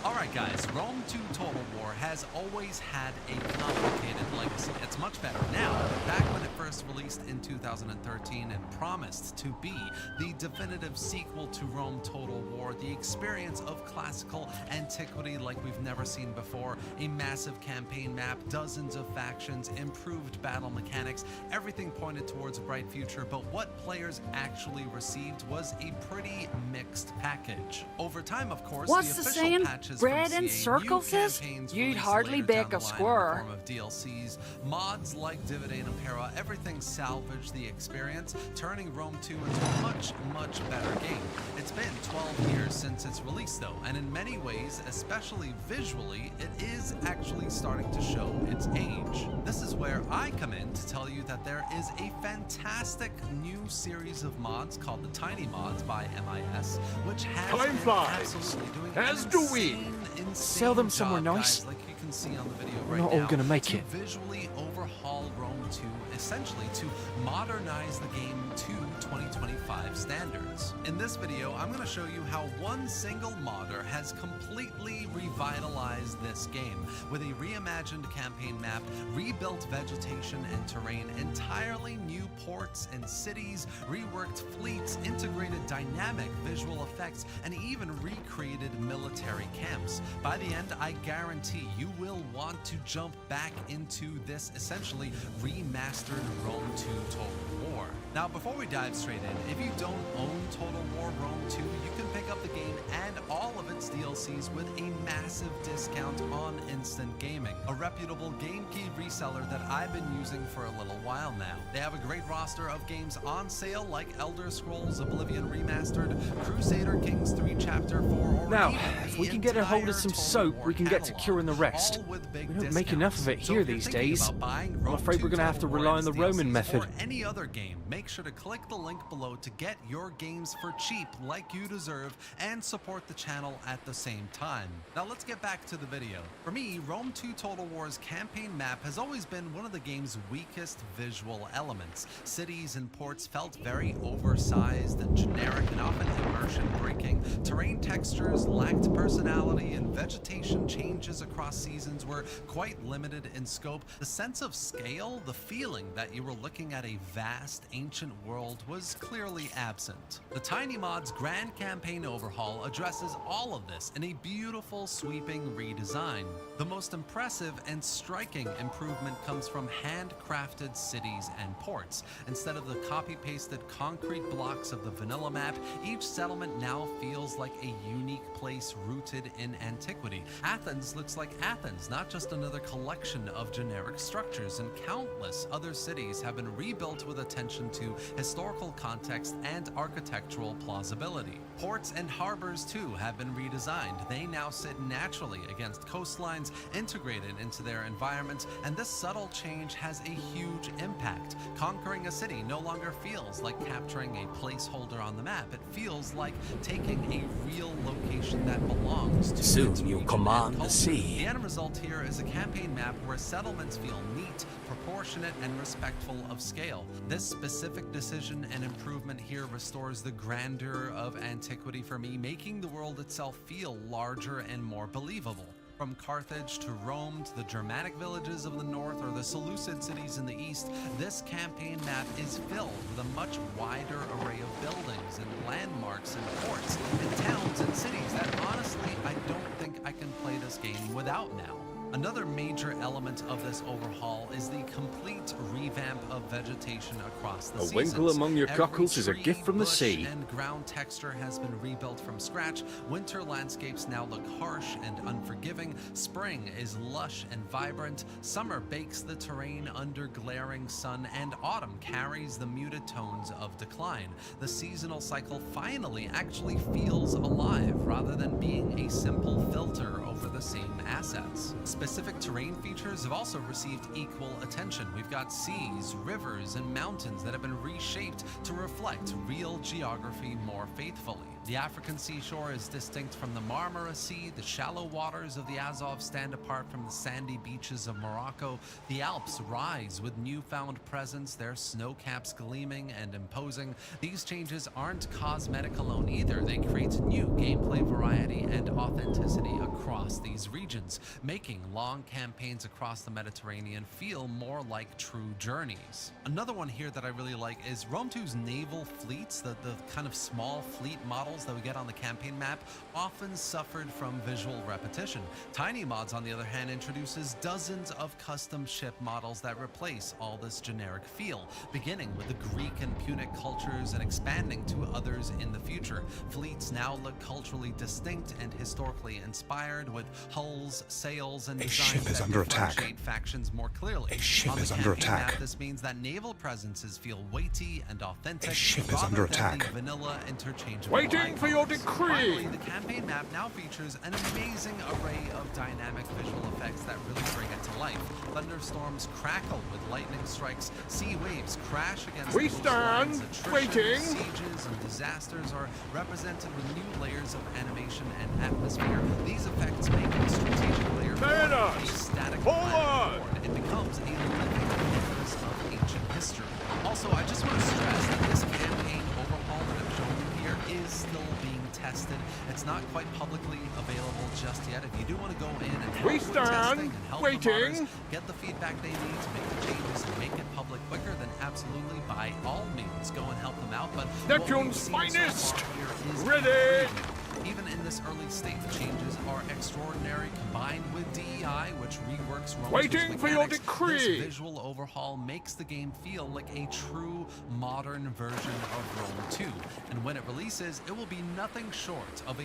Alright guys, Rome 2 Total War has always had a complicated legacy. It's much better now, but back when it first released in 2013 and promised to be the definitive sequel to Rome Total War, the experience of classical antiquity like we've never seen before, a massive campaign map, dozens of factions, improved battle mechanics, everything pointed towards a bright future, but what players actually received was a pretty mixed package. Over time, of course, What's the the official saying? patches Bread from and CA, circles new is? campaigns You'd released hardly later bake down a the line in the square. form of DLCs, mods like Divide and Impera, everything salvaged the experience, turning Rome 2 into a much, much better game. It's been 12 years since its release though, and in many ways, especially visually, it is actually starting to show its age. This is where I come in to tell you that there is a fantastic new series of mods called the Tiny Mods by MIS, which has Time been flies, absolutely doing as an do we. insane Sell them somewhere job, nice. guys, like you can see on the video We're right not all now, gonna make to it. visually overhaul Rome 2, essentially to modernize the game to 2025 standards. In this video, I'm going to show you how one single modder has completely revitalized this game with a reimagined campaign map, rebuilt vegetation and terrain, entirely new ports and cities, reworked fleets, integrated dynamic visual effects, and even recreated military camps. By the end, I guarantee you will want to jump back into this essentially remastered Rome 2 Total War. Now, before we dive straight in, if you don't own Total War Rome 2, you can pick up the game and all of its DLCs with a massive discount on Instant Gaming, a reputable game key reseller that I've been using for a little while now. They have a great roster of games on sale like Elder Scrolls Oblivion Remastered, Crusader Kings 3 Chapter 4, or Now, even if the we can get a hold of some Total soap, War we can get to catalog, curing the rest. all with big We don't make enough of it discounts. So here if you're these thinking days. about buying I'm Rome afraid 2 we're gonna have to Total War rely on and the its Roman DLCs method. Or any other game, make sure to click the link below to get your games for cheap like you deserve and support the channel at the same time. Now let's get back to the video. For me, Rome 2 Total War's campaign map has always been one of the game's weakest visual elements. Cities and ports felt very oversized and generic and often immersion breaking. Terrain textures lacked personality and vegetation changes across seasons were quite limited in scope. The sense of scale, the feeling that you were looking at a vast ancient world was clearly absent. The Tiny Mods Grand Campaign Overhaul addresses all of this in a beautiful sweeping redesign. The most impressive and striking improvement comes from handcrafted cities and ports. Instead of the copy-pasted concrete blocks of the vanilla map, each settlement now feels like a unique place rooted in antiquity. Athens looks like Athens, not just another collection of generic structures, and countless other cities have been rebuilt with attention to historical context and architectural plausibility. Ports and harbors too have been redesigned. They now sit naturally against coastlines, integrated into their environments, and this subtle change has a huge impact. Conquering a city no longer feels like capturing a placeholder on the map. It feels like taking a real location that belongs to Soon you'll command the sea. The end result here is a campaign map where settlements feel neat, proportionate, and respectful of scale. This specific decision and improvement here restores the grandeur of antiquity for me, making the world itself feel larger and more believable. From Carthage to Rome to the Germanic villages of the north or the Seleucid cities in the east, this campaign map is filled with a much wider array of buildings and landmarks and ports and towns and cities that honestly I don't think I can play this game without now. Another major element of this overhaul is the complete revamp of vegetation across the A seasons. winkle among your Every cockles is a tree, gift from the bush, sea. and ground texture has been rebuilt from scratch. Winter landscapes now look harsh and unforgiving. Spring is lush and vibrant. Summer bakes the terrain under glaring sun, and autumn carries the muted tones of decline. The seasonal cycle finally actually feels alive rather than being a simple filter over the same assets. Specific terrain features have also received equal attention. We've got seas, rivers, and mountains that have been reshaped to reflect real geography more faithfully. The African seashore is distinct from the Marmara Sea. The shallow waters of the Azov stand apart from the sandy beaches of Morocco. The Alps rise with newfound presence, their snow caps gleaming and imposing. These changes aren't cosmetic alone either. They create new gameplay variety and authenticity across these regions, making long campaigns across the Mediterranean feel more like true journeys. Another one here that I really like is Rome 2's naval fleets, the kind of small fleet models that we get on the campaign map, often suffered from visual repetition. Tiny Mods, on the other hand, introduces dozens of custom ship models that replace all this generic feel, beginning with the Greek and Punic cultures and expanding to others in the future. Fleets now look culturally distinct and historically inspired, with hulls, sails, and designs that differentiate factions more clearly. A ship on the is under campaign attack. map, this means that naval presences feel weighty and authentic, A ship is rather under than attack. the vanilla interchangeable Waiting for your icons. decree! Finally, the campaign map now features an amazing array of dynamic visual effects that really bring it to life. Thunderstorms crackle with lightning strikes, sea waves crash against We coastlines, stand attrition, waiting. Sieges and disasters are represented with new layers of animation and atmosphere. These effects make the strategic layer Fair more enough. a static Forward. platform. It becomes a living canvas of ancient history. Also, I just want to stress that this campaign overhaul that I'm showing you here is still being tested. It's not quite publicly available just yet. If you do want to go in and help We with stand testing and help the waiting. modders get the feedback they need to make the changes and make it public quicker, then absolutely, by all means, go and help them out. But what we've Neptune's seen so finest. far here is Ready. improvement. Even in this early state, the changes are extraordinary, combined with DEI, which reworks Rome 2's Waiting for your mechanics. decree. This visual overhaul makes the game feel like a true modern version of Rome 2. And when it releases, it will be nothing short of a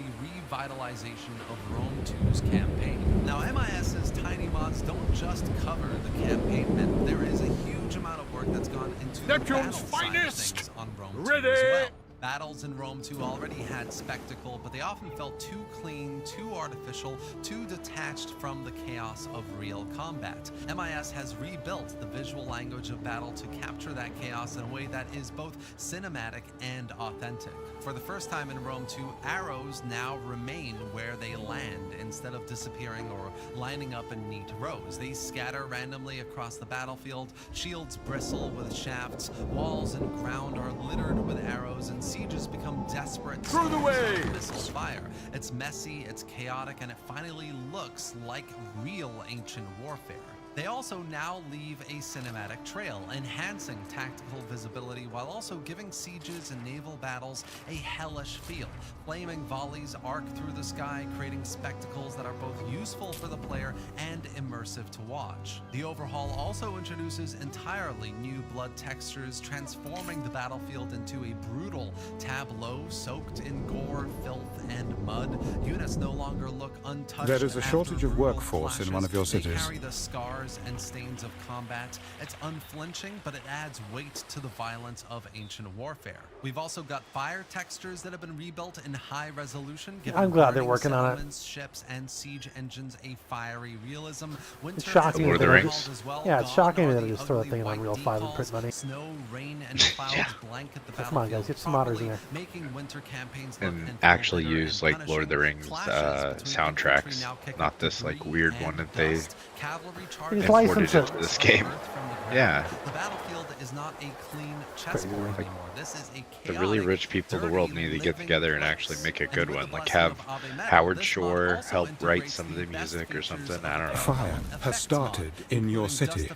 revitalization of Rome 2's campaign. Now, MIS's Tiny Mods don't just cover the campaign map. There is a huge amount of work that's gone into the battle Neptune's side of finest. things on Rome 2 Ready. as well. Battles in Rome 2 already had spectacle, but they often felt too clean, too artificial, too detached from the chaos of real combat. MIS has rebuilt the visual language of battle to capture that chaos in a way that is both cinematic and authentic. For the first time in Rome 2, arrows now remain where they land instead of disappearing or lining up in neat rows. They scatter randomly across the battlefield, shields bristle with shafts, walls and ground are littered with arrows, and sieges become desperate Through the storms of waves. missile fire. It's messy, it's chaotic, and it finally looks like real ancient warfare. They also now leave a cinematic trail, enhancing tactical visibility while also giving sieges and naval battles a hellish feel. Flaming volleys arc through the sky, creating spectacles that are both useful for the player and immersive to watch. The overhaul also introduces entirely new blood textures, transforming the battlefield into a brutal tableau soaked in gore, filth, and mud. Units no longer look untouched. There is a after shortage of brutal workforce in clashes. one of your They cities. carry the scars and stains of combat. It's unflinching, but it adds weight to the violence of ancient warfare. We've also got fire textures that have been rebuilt in high resolution, giving I'm glad they're burning working on it. settlements, ships, and siege engines a fiery realism. It's Winter shocking has that been they overhauled just, as well. yeah, it's Gone shocking are that the they just throw that ugly thing on white Unreal 5 and print decals. money. Snow, rain, and clouds blanket the Come on, guys, get some modders in properly, there. making winter campaigns look And feel actually bigger use and like Lord of the punishing. Rings Clashes between soundtracks, infantry now kick not up this like debris weird and one that they dust. Cavalry Just charges license imported it. into this game. Yeah. The battlefield is not a clean chessboard Like, anymore. This is a the chaotic, really rich people of the world dirty, need to get living together and place. actually make a And good with one. the Like blessing have of Ave Metal, Howard this Shore mod also help write integrates some of the the best music or features something. of I don't know. Fire has started in your city.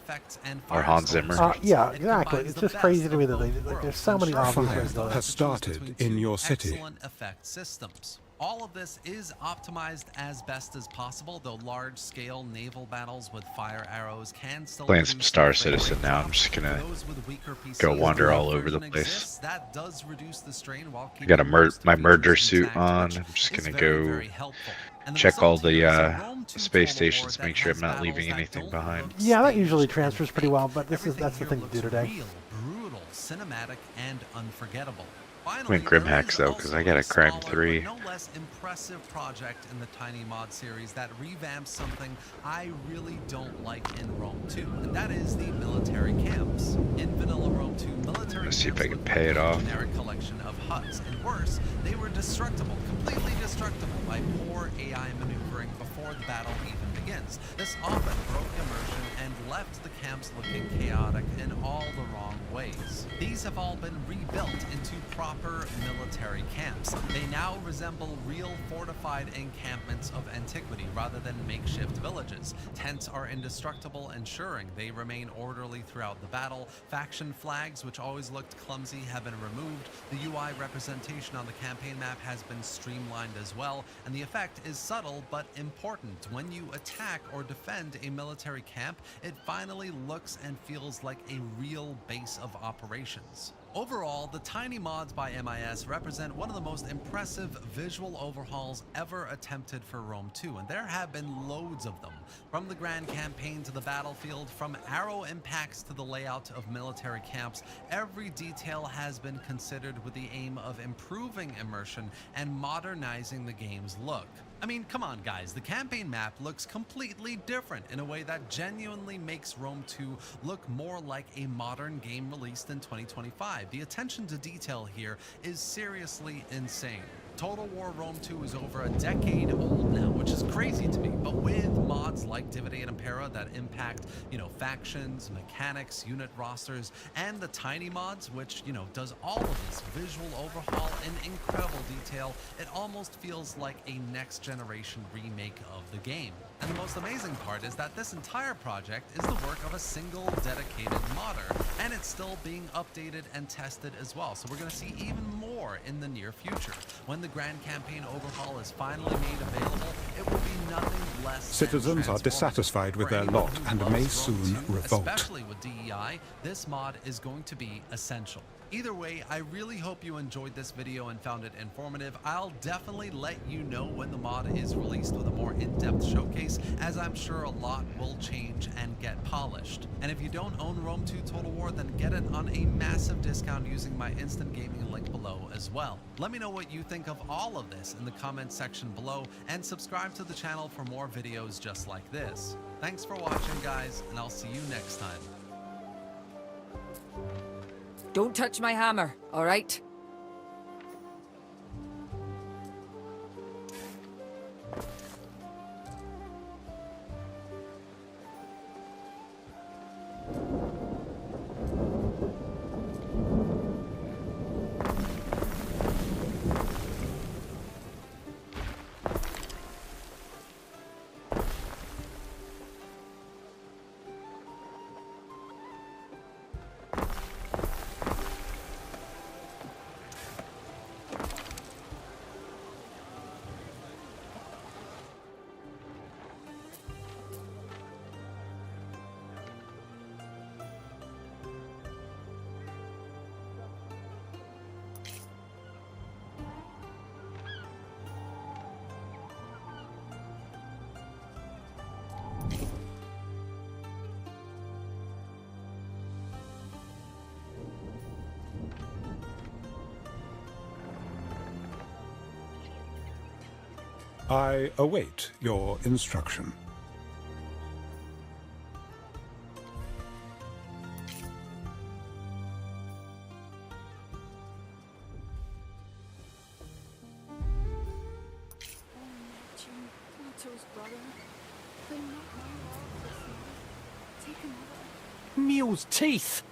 Or Hans Zimmer. Yeah, exactly. It's just crazy to me that they, like, there's so many obvious ways to do it. Has started in your city. Excellent effect systems. All of this is optimized as best as possible, though large-scale naval battles with fire arrows can still Playing some produce Star frame rate Citizen now. I'm drops. just gonna For those with weaker PCs, go wander the all over the version place. exists. That does reduce the strain while I keeping got a most my features merger suit intact, on. which I'm just is gonna very, go very helpful. And the check all result here is a the Rome 2 space Total War stations, that make sure I'm has not battles leaving that anything don't behind. look Yeah, that staged usually and transfers pretty well, but that's the Everything thing here to looks do today. real, brutal, cinematic, and unforgettable. I'm Finally, in Grim there Hacks is though, because also I got a Crime smaller, 3. but no less impressive project in the Tiny Mod series that revamps something I really don't like in Rome 2, and that is the military camps. In Vanilla Rome 2, military Let's see if camps I can look pay like it a off. generic collection of huts, and worse, they were destructible, completely destructible by poor AI maneuvering before the battle even begins. This often broke immersion and left the camps looking chaotic in all the wrong ways. These have all been rebuilt into proper military camps. They now resemble real fortified encampments of antiquity rather than makeshift villages. Tents are indestructible, ensuring they remain orderly throughout the battle. Faction flags, which always looked clumsy, have been removed. The UI representation on the campaign map has been streamlined as well, and the effect is subtle but important. When you attack or defend a military camp, it finally looks and feels like a real base of operations. Overall, the Tiny Mods by MIS represent one of the most impressive visual overhauls ever attempted for Rome 2, and there have been loads of them. From the grand campaign to the battlefield, from arrow impacts to the layout of military camps, every detail has been considered with the aim of improving immersion and modernizing the game's look. I mean, come on guys, the campaign map looks completely different in a way that genuinely makes Rome 2 look more like a modern game released in 2025. The attention to detail here is seriously insane. Total War Rome 2 is over a decade old now, which is crazy to me, but with mods like Dividend Impera that impact, factions, mechanics, unit rosters, and the Tiny Mods, which, does all of this visual overhaul in incredible detail, it almost feels like a next generation remake of the game. And the most amazing part is that this entire project is the work of a single dedicated modder, and it's still being updated and tested as well, so we're going to see even more in the near future. When the Grand Campaign overhaul is finally made available, it will be nothing less than Citizens are transformative. dissatisfied with For their anyone lot who and loves may Rome soon 2, revolt. Especially with DEI, this mod is going to be essential. Either way, I really hope you enjoyed this video and found it informative. I'll definitely let you know when the mod is released with a more in-depth showcase, as I'm sure a lot will change and get polished. And if you don't own Rome 2 Total War, then get it on a massive discount using my instant gaming link below as well. Let me know what you think of all of this in the comments section below, and subscribe to the channel for more videos just like this. Thanks for watching guys, and I'll see you next time. Don't touch my hammer, all right? I await your instruction. Mule's teeth!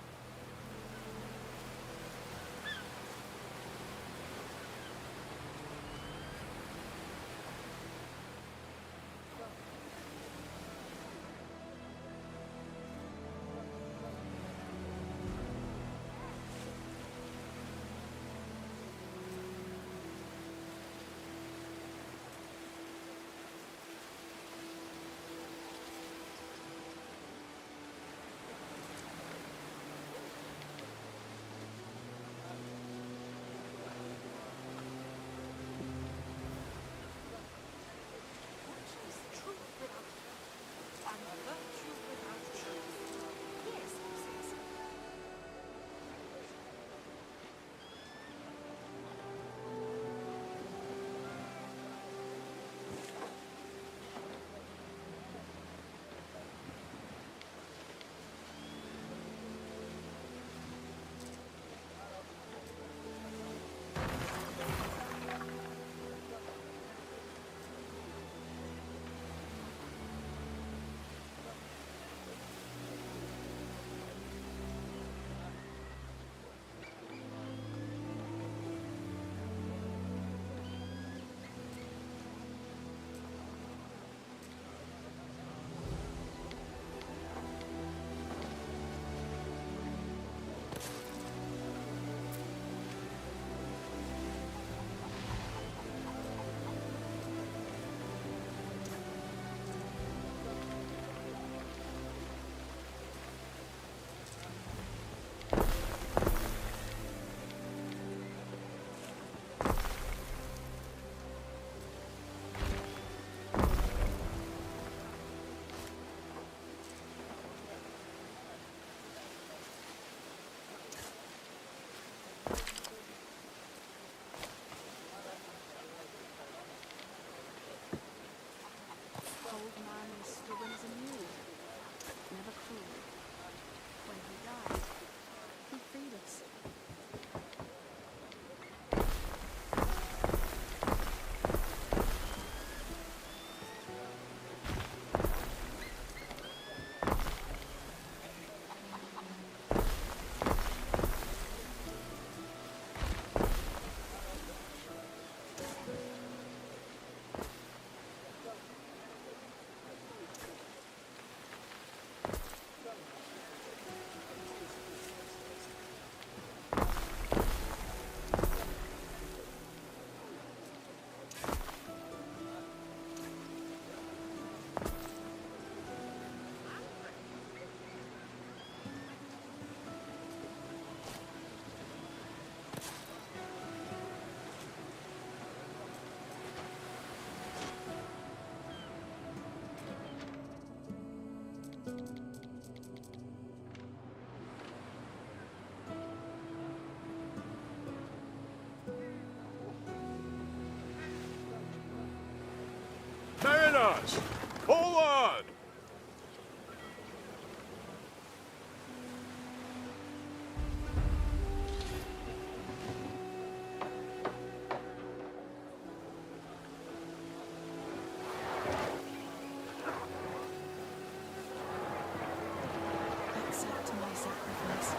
sacrifice.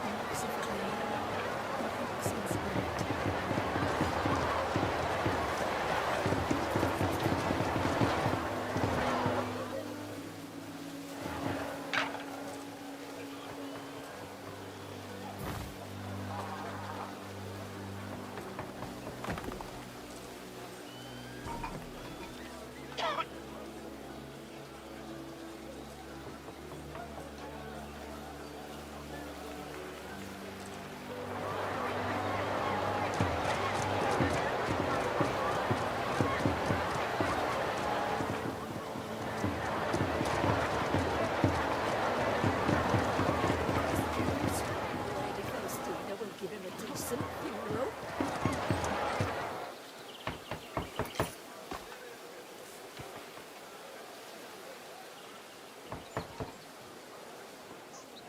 Blocks of clay, hooks and spirit. Lady Faustina will give him a decent funeral.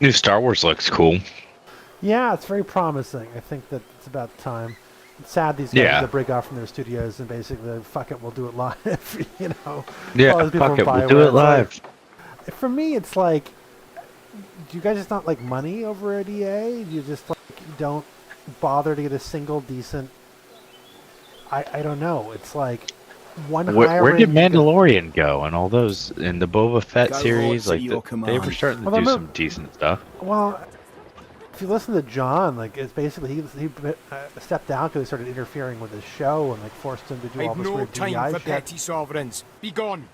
New Star Wars looks cool. Yeah, it's very promising. I think that it's about time. It's sad these guys Yeah. have to break off from their studios and basically, fuck it, we'll do it live. You know? Yeah, All those people fuck from it, we'll BioWare, do it it's like- live. for me, it's like, do you guys just not like money over at EA? You just like don't bother to get a single decent. I don't know. It's like one. Where did hiring- Mandalorian go and all those in the Boba Fett Go series? to Like your they command. were starting to Well, do they're some decent stuff. Well, if you listen to John, like it's basically he stepped down because they started interfering with his show and like forced him to do all I've this no weird time DEI for shit. petty sovereigns. Be gone.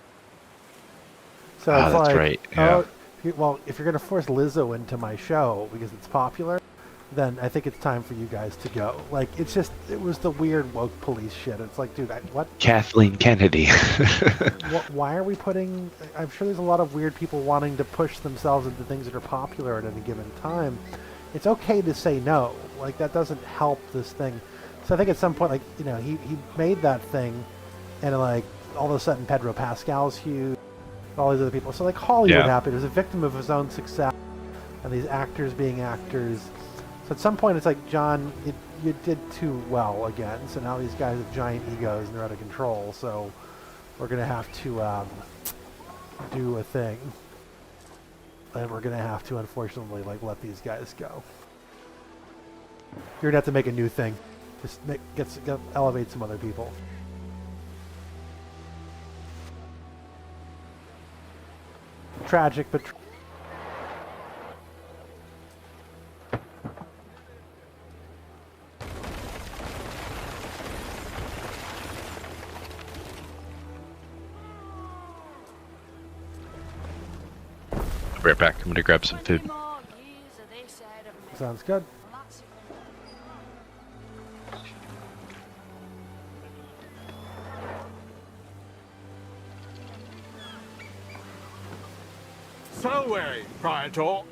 So Ah, it's that's like, right, yeah. well, if you're gonna force Lizzo into my show because it's popular, then I think it's time for you guys to go. Like it's just it was the weird woke police shit. It's like, dude, what? Kathleen Kennedy. Why are we putting? I'm sure there's a lot of weird people wanting to push themselves into things that are popular at any given time. It's okay to say no. Like that doesn't help this thing. So I think at some point, like he made that thing, and like all of a sudden Pedro Pascal's huge. All these other people. So like Hollywood Yeah. happened. He was a victim of his own success, and these actors being actors. So at some point, it's like John, you did too well again. So now these guys have giant egos and they're out of control. So we're gonna have to do a thing, and we're gonna have to unfortunately like let these guys go. You're gonna have to make a new thing. Just elevate some other people. Tragic, but I'll be right back. I'm gonna grab some food. sounds good. So, Praetor.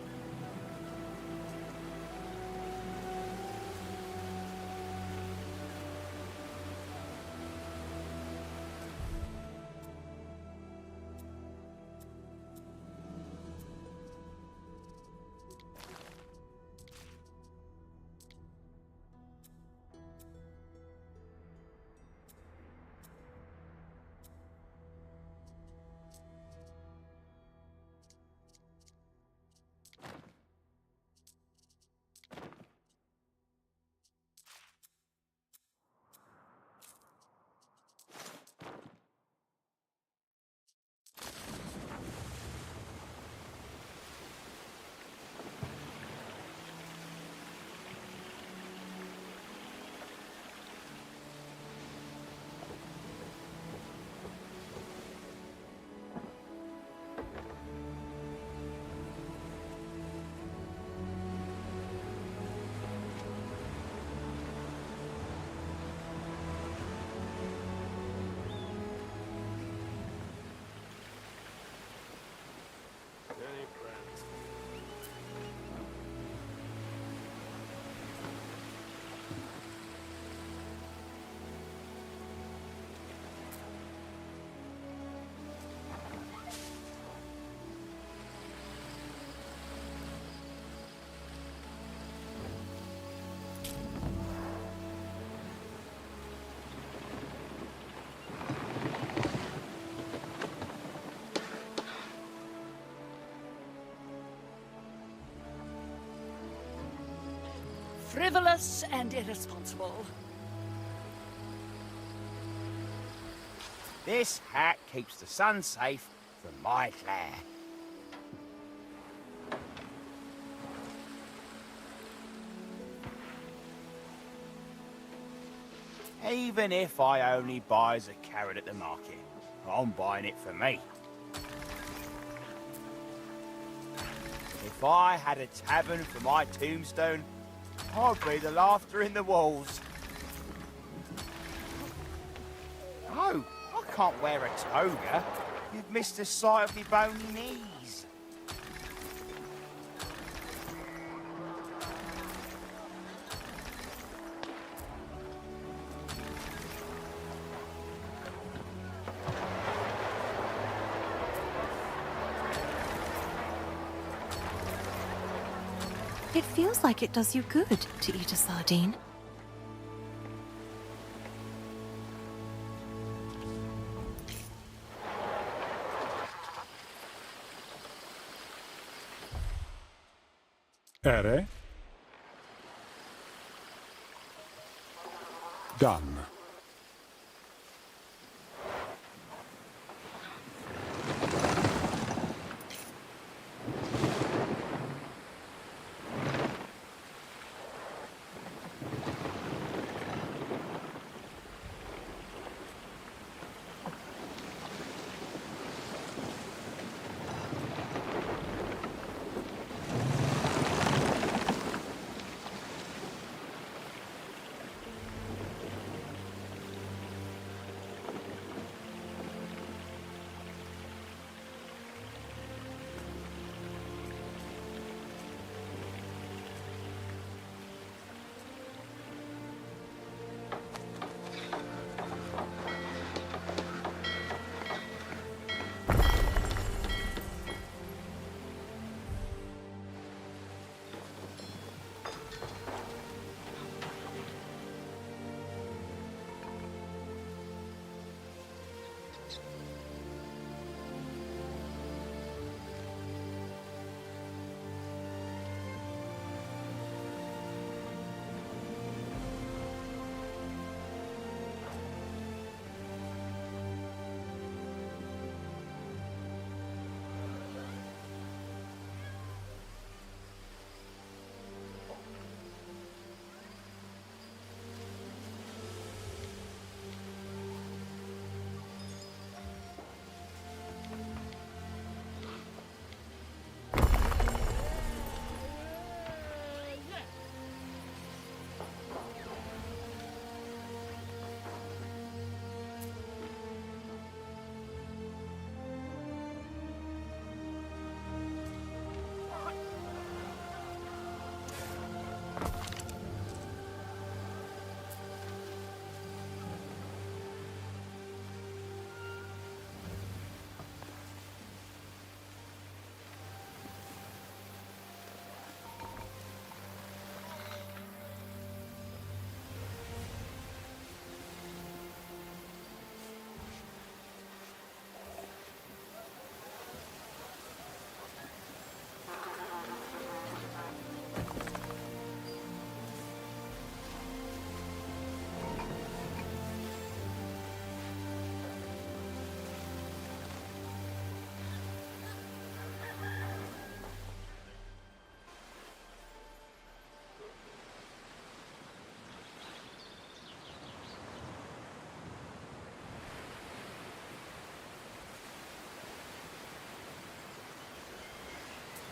frivolous and irresponsible. This hat keeps the sun safe from my glare. Even if I only buys a carrot at the market, I'm buying it for me. If I had a tavern for my tombstone, I'd be the laughter in the walls. Oh, I can't wear a toga. You've missed the sight of me bony knees. It feels like it does you good to eat a sardine. Ere? Done.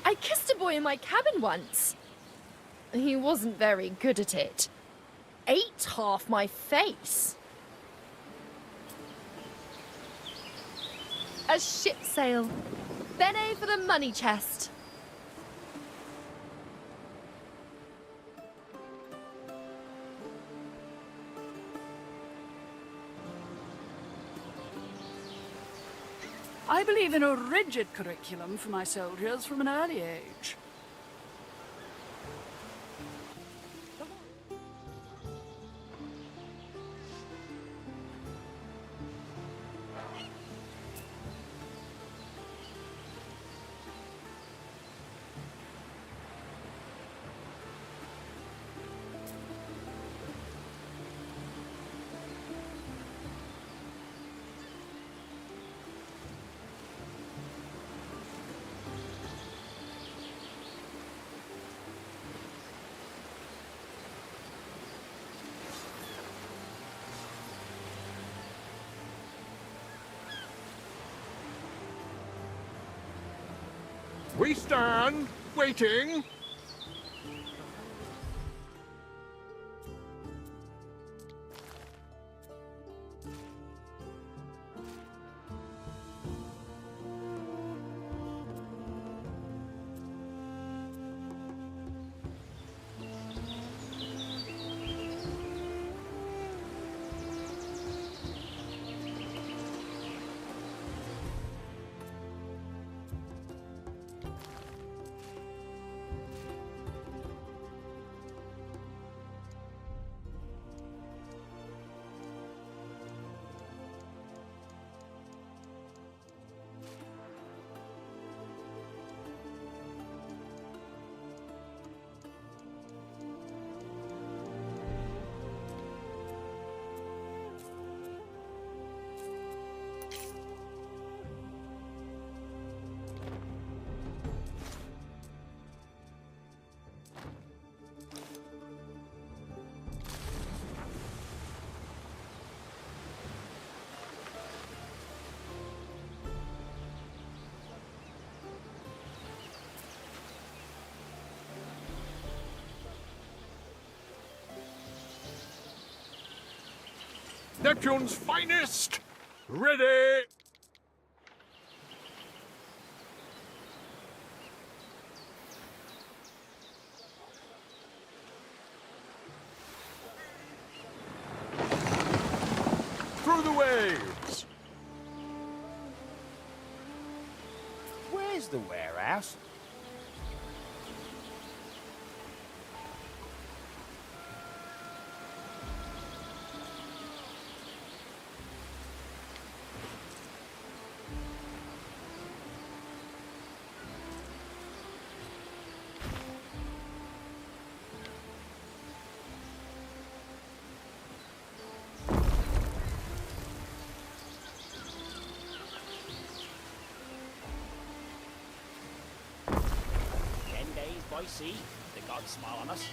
I kissed a boy in my cabin once. He wasn't very good at it. Ate half my face. A ship sail. Bene for the money chest. I believe in a rigid curriculum for my soldiers from an early age. We stand, waiting. Neptune's finest! Ready! Through the waves! Where's the warehouse? By sea, the gods smile on us.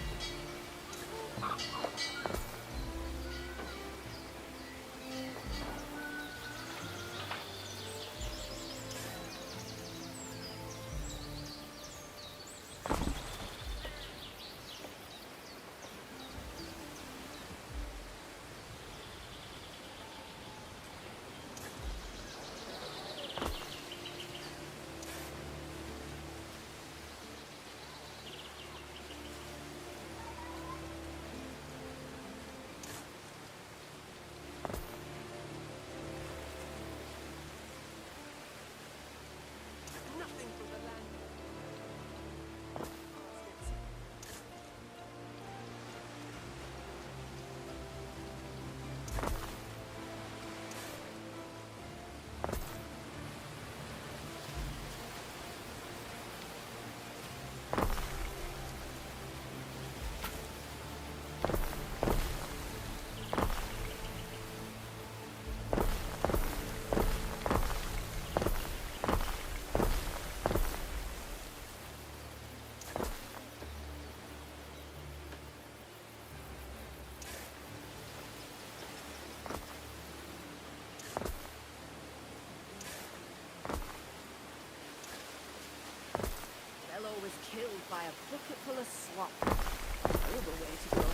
Was killed by a bucket full of slop. Terrible way to go.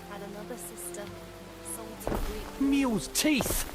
Had another sister. Salty Greek. Mule's teeth!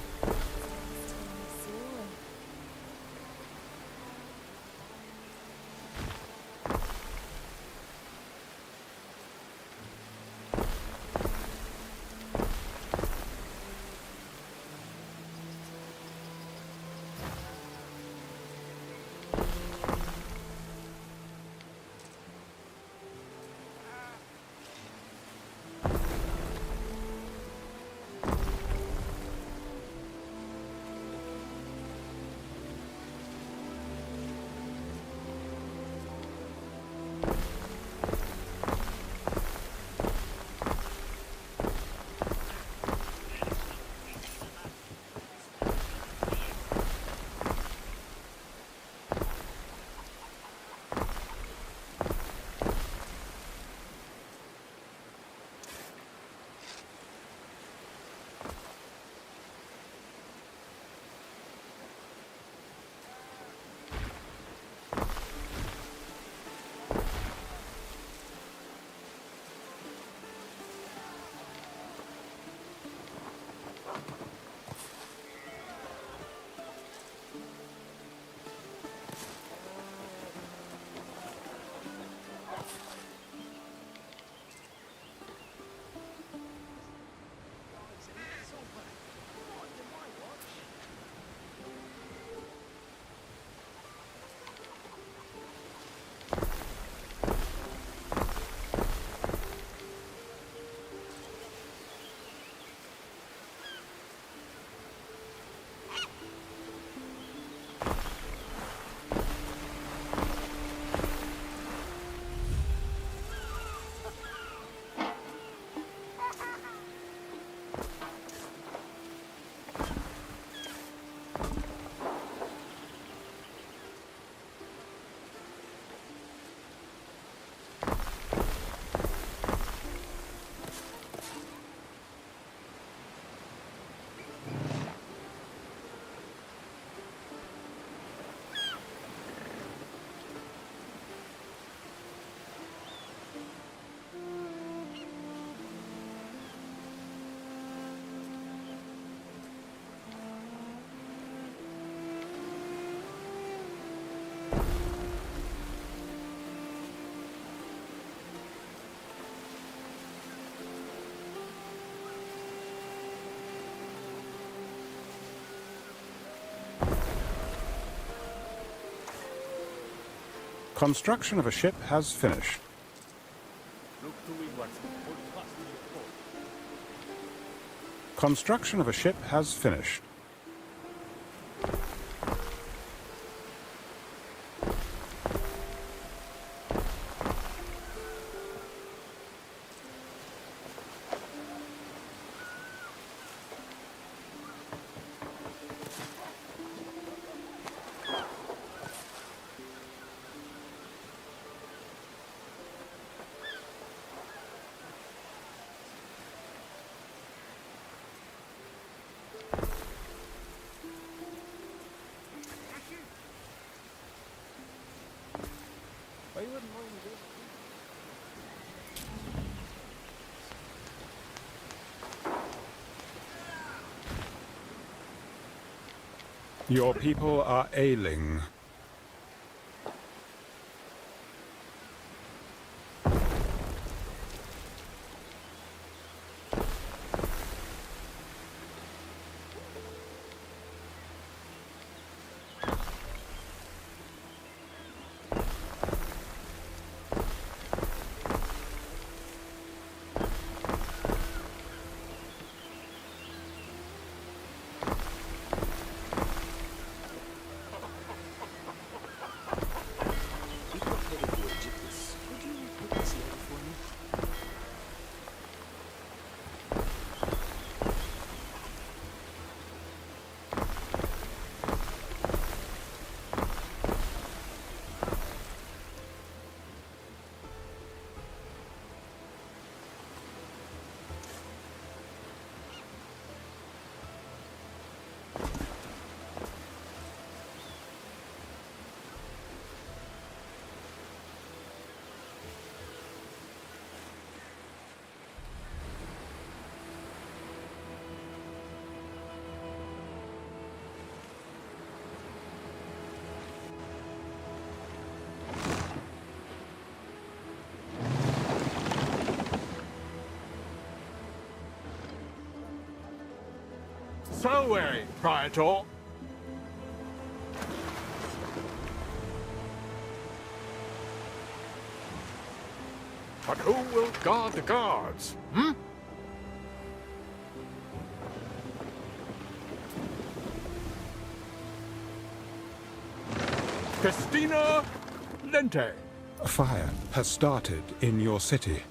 Construction of a ship has finished. Construction of a ship has finished. Your people are ailing. Selway, Praetor. But who will guard the guards, hmm? Festina Lente. A fire has started in your city.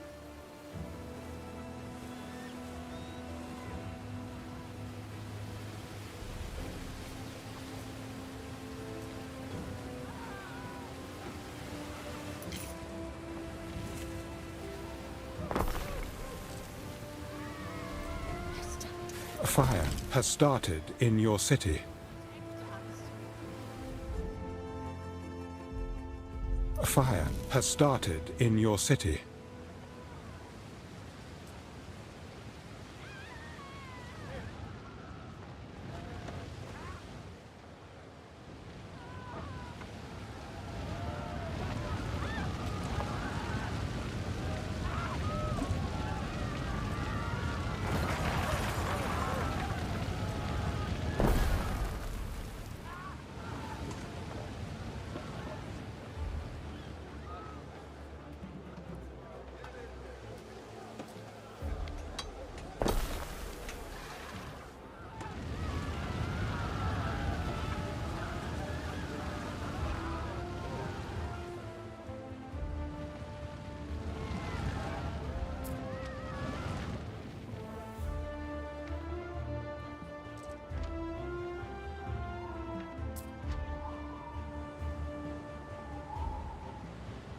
A fire has started in your city. A fire has started in your city.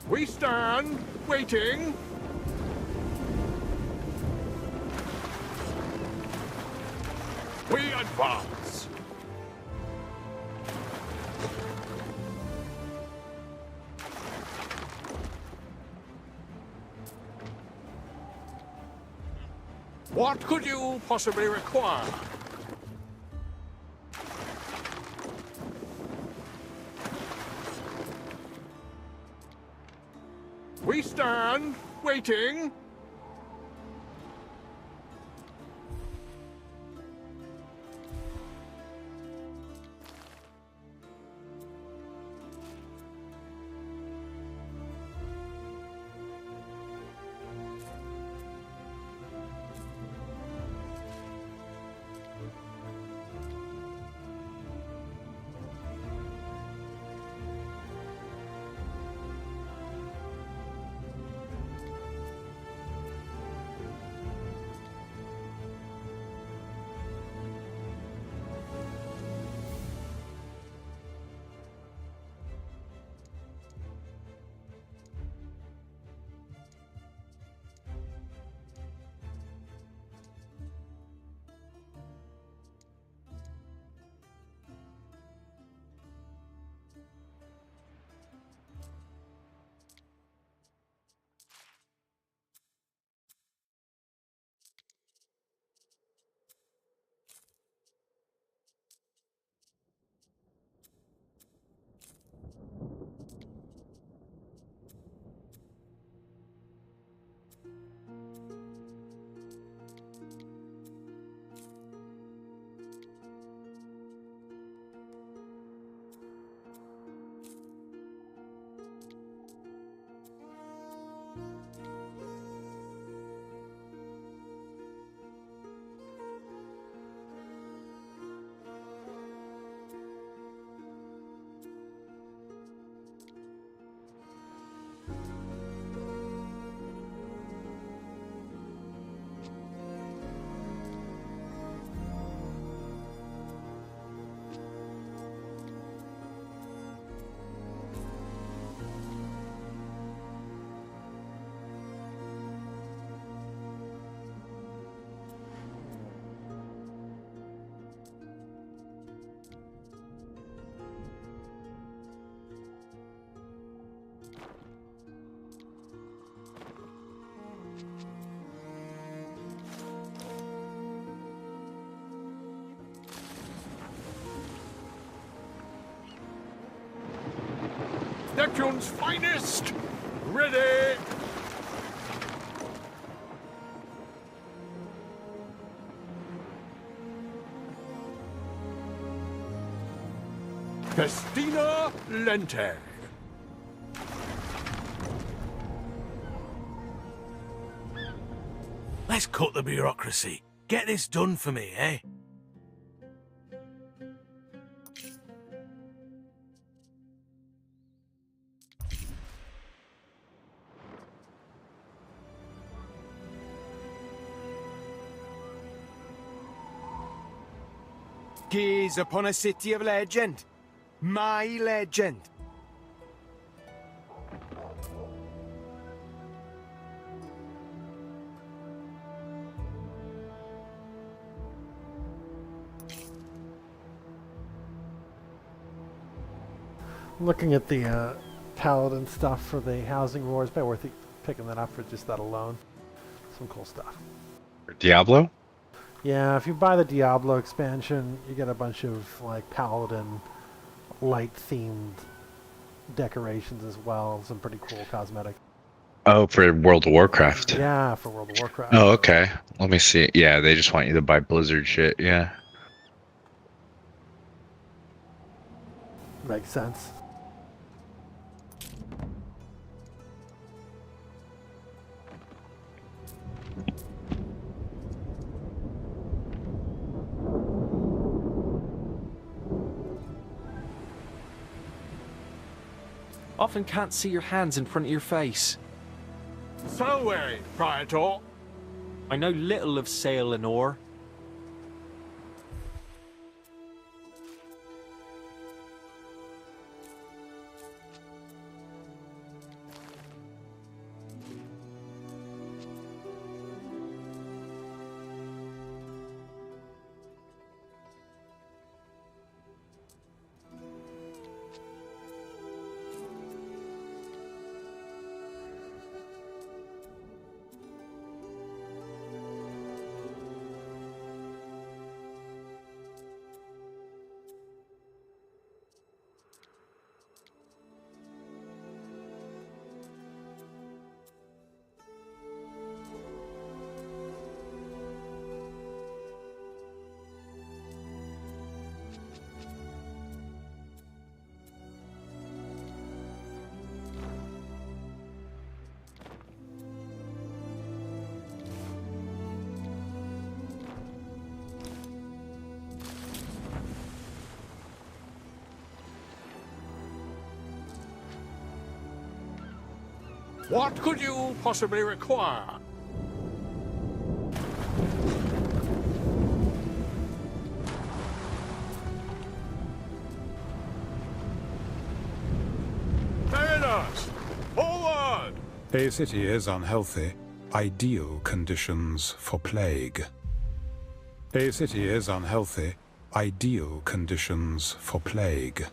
We stand, waiting. We advance. What could you possibly require? We stand, waiting. Neptune's finest! Ready! Festina Lente. Let's cut the bureaucracy. Get this done for me, eh? Gaze upon a city of legend. My legend. Looking at the paladin stuff for the housing wars, probably worth picking that up for just that alone. Some cool stuff. Diablo? Yeah, if you buy the Diablo expansion, you get a bunch of like paladin light themed decorations as well. Some pretty cool cosmetics. Oh, for World of Warcraft. Yeah, for World of Warcraft. Oh, okay. Let me see. Yeah, they just want you to buy Blizzard shit. Yeah. Makes sense. Often can't see your hands in front of your face. Selway, Praetor. I know little of sail and oar. What could you possibly require? Mariners, forward! A city is unhealthy. Ideal conditions for plague. A city is unhealthy. Ideal conditions for plague.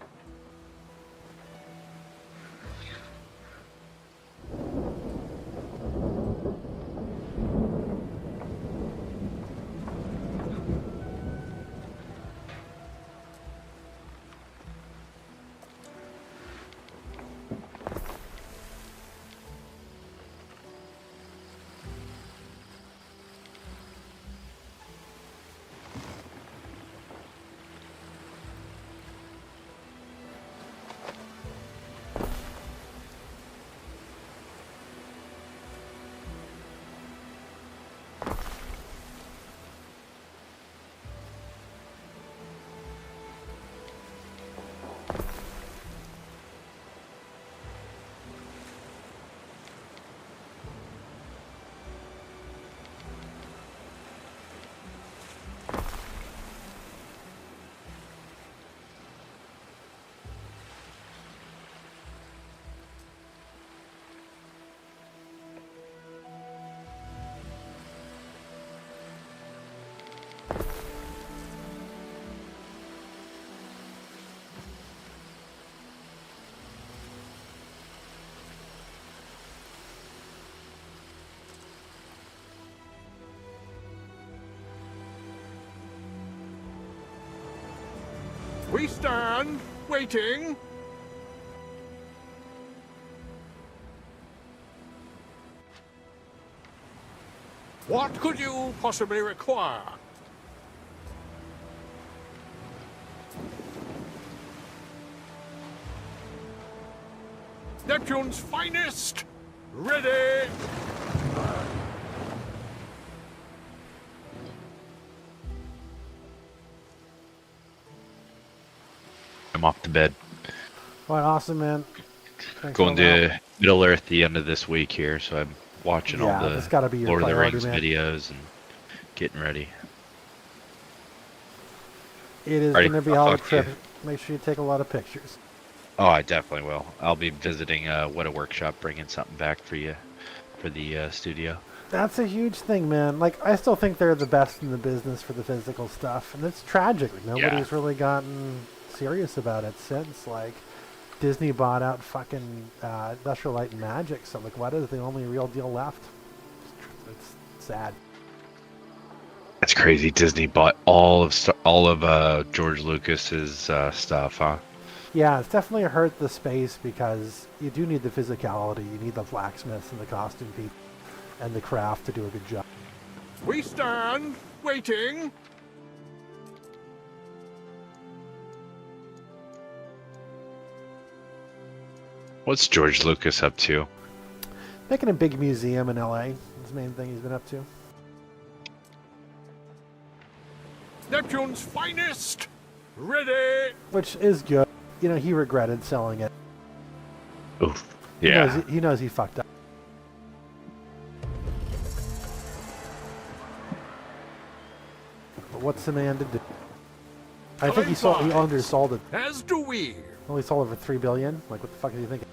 We stand, waiting. What could you possibly require? I Neptune's finest! Ready! I'm off to bed. All right, awesome, man. Thanks Going for all to that. Middle Earth the end of this week here, so I'm watching Yeah, all that's gotta be the your Lord of the priority, Rings man. videos and getting ready. It is Alrighty, going to be a I'll hell of a talk to you. trip. Make sure you take a lot of pictures. Oh, I definitely will. I'll be visiting What a Workshop, bringing something back for you for the studio. That's a huge thing, man. Like, I still think they're the best in the business for the physical stuff, and it's tragic. Like, nobody's really gotten serious about it since. Like, Disney bought out fucking Industrial Light and Magic, so like, what is the only real deal left? It's sad. That's crazy. Disney bought all of George Lucas's stuff, huh? Yeah, it's definitely hurt the space because you do need the physicality. You need the blacksmiths and the costume people and the craft to do a good job. We stand, waiting. What's George Lucas up to? Making a big museum in LA is the main thing he's been up to. Neptune's finest! Ready! Which is good. You know, he regretted selling it. Oof. Yeah. He knows he fucked up. But what's the man to do? I think he undersold it. As do we. Only sold it for $3 billion. Like, what the fuck are you thinking?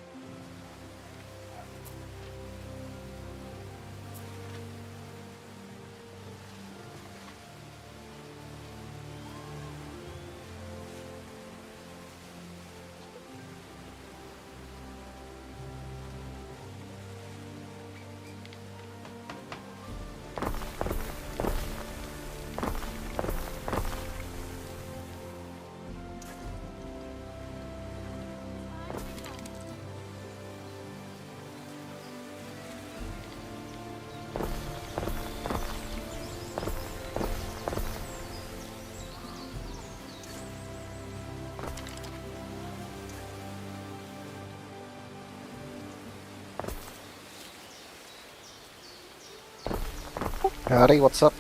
Howdy, what's up?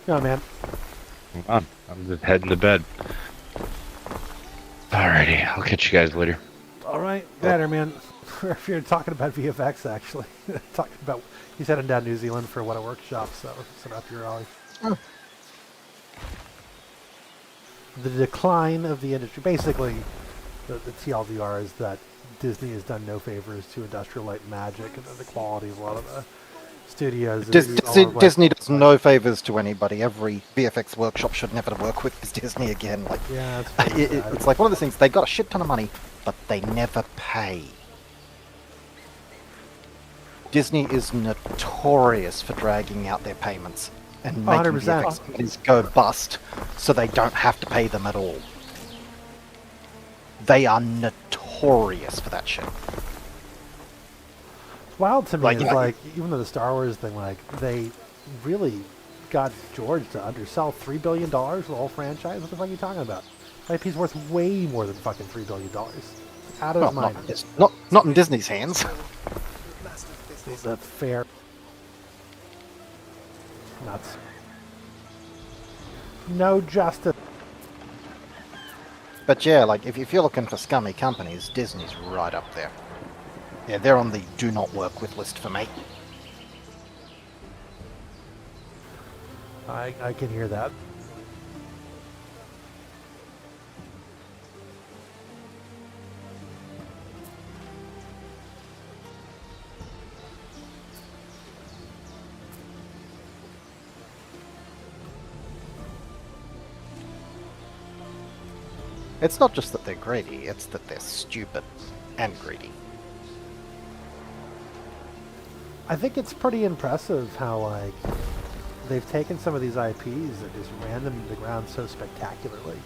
Yeah, man. Come on. I'm just heading to bed. Alrighty. I'll catch you guys later. All right, better, man. If you're talking about VFX, actually. Talking about, he's heading down New Zealand for What a Workshop, so it's up your alley. Oh. The decline of the industry. Basically, the TLDR is that Disney has done no favors to Industrial Light and Magic, and the quality of a lot of the studios. Disney does no favors to anybody. Every VFX workshop should never work with Disney again. Like, yeah, it's like one of those things. They got a shit ton of money, but they never pay. Disney is notorious for dragging out their payments and making 100%. VFX companies go bust, so they don't have to pay them at all. They are notorious for that shit. Wild to me Like, is yeah. like, even though the Star Wars thing, like, they really got George to undersell $3 billion for the whole franchise. What the fuck are you talking about? IP's worth way more than fucking $3 billion. Out of his mind. Not in Disney's hands. That's fair. Nuts. No justice. But yeah, like, if you're looking for scummy companies, Disney's right up there. Yeah, they're on the do not work with list for me. I can hear that. It's not just that they're greedy, it's that they're stupid and greedy. I think it's pretty impressive how, like, they've taken some of these IPs and just ran them to the ground so spectacularly.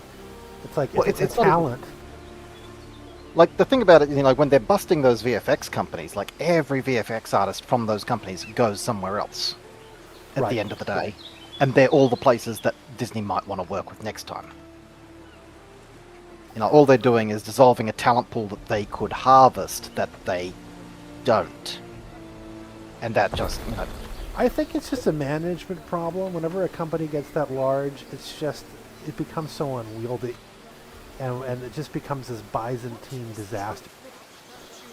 It's like, Well, it's it's not talent. Like, the thing about it, you know, like, when they're busting those VFX companies, like, every VFX artist from those companies goes somewhere else at the end of the day. And they're all the places that Disney might want to work with next time. You know, all they're doing is dissolving a talent pool that they could harvest that they don't. And that just, you know... I think it's just a management problem. Whenever a company gets that large, it becomes so unwieldy. And it just becomes this Byzantine disaster.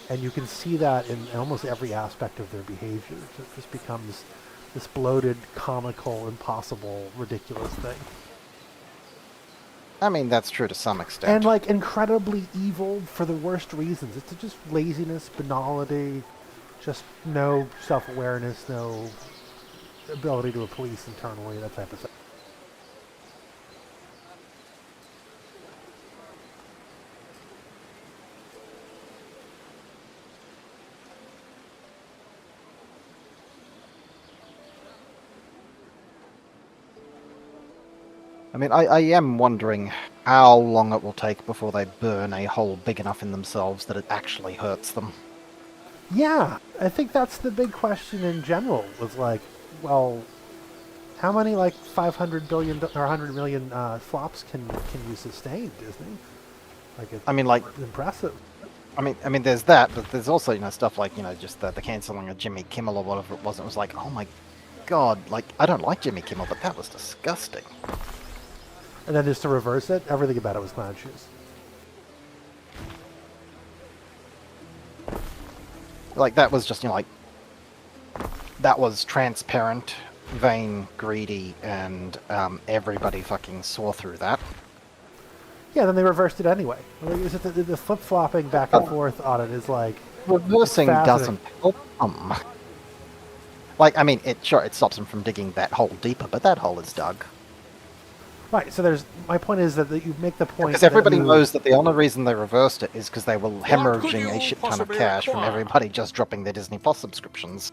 And you can see that in almost every aspect of their behavior. It just becomes this bloated, comical, impossible, ridiculous thing. I mean, that's true to some extent. And, like, incredibly evil for the worst reasons. It's just laziness, banality, just no self-awareness, no ability to police internally, that type of thing. I mean, I am wondering how long it will take before they burn a hole big enough in themselves that it actually hurts them. Yeah, I think that's the big question in general, was like, well, how many, like, 500 billion or 100 million flops can you sustain, Disney? Like, it's, I mean, like, impressive. I mean, there's that, but there's also, you know, stuff like, you know, just the cancelling of Jimmy Kimmel or whatever it was. It was like, oh my god, like, I don't like Jimmy Kimmel, but that was disgusting. And then just to reverse it, everything about it was clown shoes. Like, that was just, you know, like, that was transparent, vain, greedy, and everybody fucking saw through that. Yeah, then they reversed it anyway. Like, it's just the flip-flopping back and forth on it is like... Reversing doesn't help them. Like, I mean, it stops them from digging that hole deeper, but that hole is dug. Right, so my point is that you make the point... Because everybody knows that the only reason they reversed it is because they were hemorrhaging a shit ton of cash from everybody just dropping their Disney Plus subscriptions.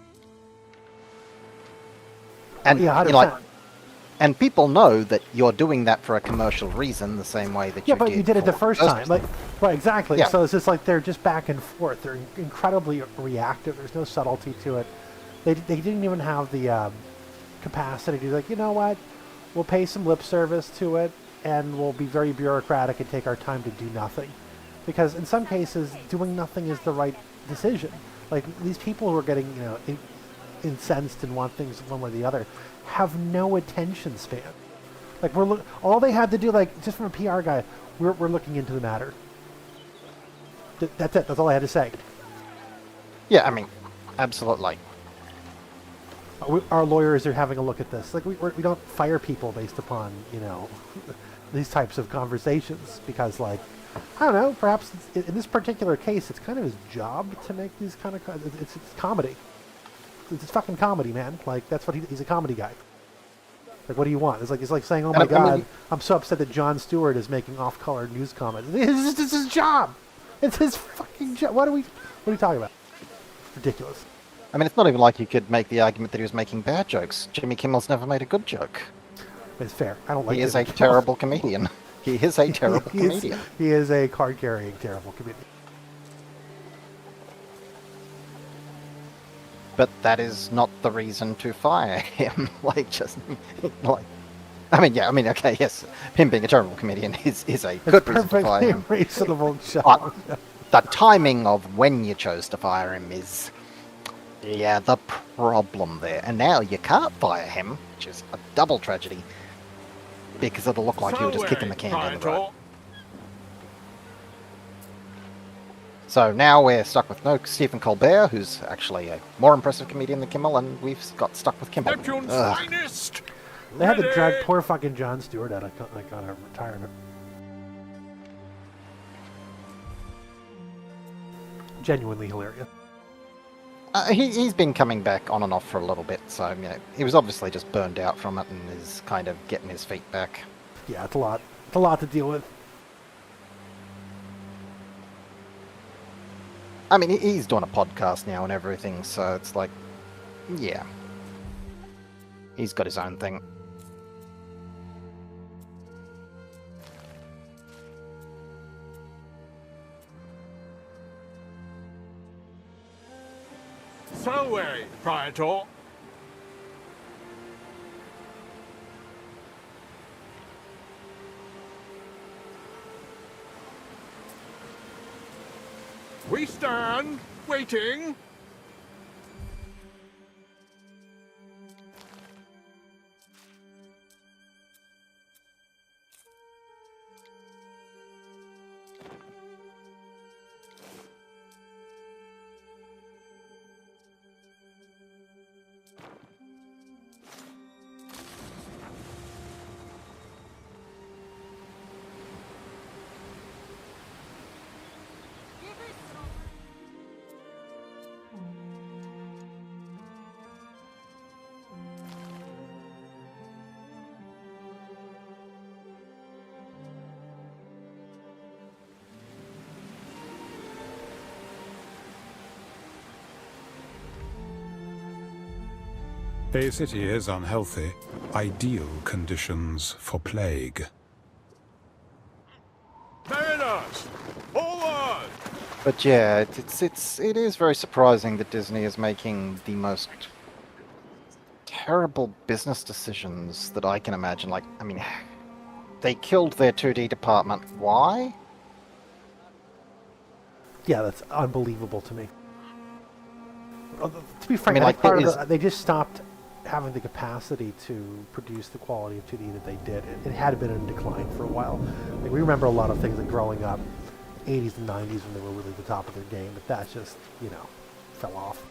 And, yeah, you know, like, and people know that you're doing that for a commercial reason, the same way that you did. Yeah, but you did it the first time. Like, right, exactly. Yeah. So it's just like they're just back and forth. They're incredibly reactive. There's no subtlety to it. They didn't even have the capacity to be like, you know what? We'll pay some lip service to it, and we'll be very bureaucratic and take our time to do nothing. Because in some cases, doing nothing is the right decision. Like, these people who are getting, you know, incensed and want things one way or the other have no attention span. Like, all they had to do, like, just from a PR guy, we're looking into the matter. That's it. That's all I had to say. Yeah, I mean, absolutely. Our lawyers are having a look at this. Like, we don't fire people based upon, you know, these types of conversations because, like, I don't know, perhaps in this particular case, it's kind of his job to make these kind of... It's comedy. It's fucking comedy, man. Like, that's what he's a comedy guy. Like, what do you want? It's like saying, oh my god, I'm so upset that Jon Stewart is making off-color news comments. It's his job. It's his fucking job. What are you talking about? Ridiculous. I mean, it's not even like you could make the argument that he was making bad jokes. Jimmy Kimmel's never made a good joke. It's fair. I don't like. He is a terrible comedian. He is a terrible comedian. He is a card-carrying terrible comedian. But that is not the reason to fire him. Like, just like, I mean, yeah, I mean, okay, yes, him being a terrible comedian is a good reason to fire him. Reasonable job. But the timing of when you chose to fire him is, yeah, the problem there. And now you can't fire him, which is a double tragedy, because it'll look like you were just kicking the can down the road. So now we're stuck with no Stephen Colbert, who's actually a more impressive comedian than Kimmel, and we've got stuck with Kimmel. They had to drag poor fucking Jon Stewart out of retirement. Genuinely hilarious. He's been coming back on and off for a little bit, so you know, he was obviously just burned out from it and is kind of getting his feet back. Yeah, it's a lot. It's a lot to deal with. I mean, he's doing a podcast now and everything, so it's like, yeah. He's got his own thing. So, Praetor. We stand, waiting. A city is unhealthy. Ideal conditions for plague. Mariners, forward! But yeah, it is very surprising that Disney is making the most terrible business decisions that I can imagine. Like, I mean, they killed their 2D department. Why? Yeah, that's unbelievable to me. To be frank, I mean, I like, think part it of is- they just stopped having the capacity to produce the quality of 2D that they did. It had been in decline for a while. Like, we remember a lot of things like growing up, 80s and 90s when they were really at the top of their game, but that just, you know, fell off.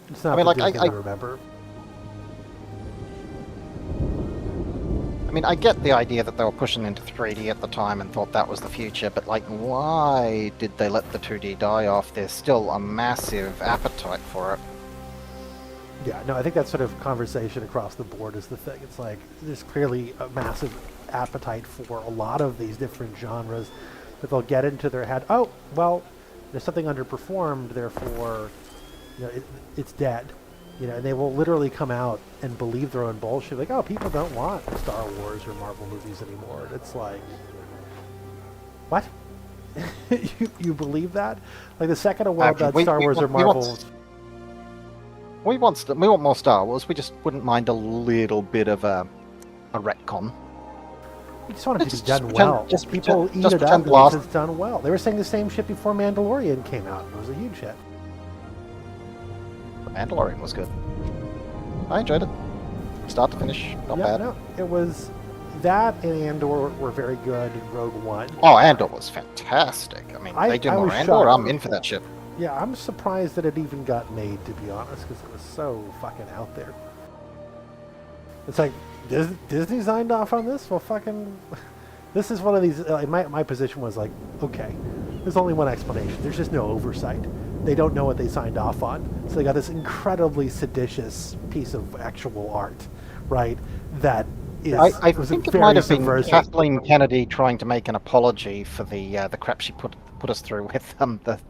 It's not I mean, the like, Disney I we remember. I mean, I get the idea that they were pushing into 3D at the time and thought that was the future, but like, why did they let the 2D die off? There's still a massive appetite for it. Yeah, no, I think that sort of conversation across the board is the thing. It's like there's clearly a massive appetite for a lot of these different genres that they'll get into their head. Oh, well, there's something underperformed, therefore, you know, it's dead. You know, and they will literally come out and believe their own bullshit. Like, oh, people don't want Star Wars or Marvel movies anymore. And it's like, what? you believe that? Like the second a well-done Star Wars or Marvel. We want more Star Wars. We just wouldn't mind a little bit of a retcon. We just want it to be Just done pretend- well. just People pretend- eat just it up pretend unless last- it's done well. They were saying the same shit before Mandalorian came out. It was a huge hit. The Mandalorian was good. I enjoyed it. Start to finish, not bad. No, it was that and Andor were very good in Rogue One. Oh, Andor was fantastic. I mean, they do I more was Andor, shocked. I'm in for that shit. Yeah, I'm surprised that it even got made, to be honest, because it was so fucking out there. It's like, Disney signed off on this? Well, fucking... This is one of these... my position was like, okay, there's only one explanation. There's just no oversight. They don't know what they signed off on. So they got this incredibly seditious piece of actual art, right? That is I was think it very might have been subversive. Kathleen Kennedy trying to make an apology for the crap she put us through with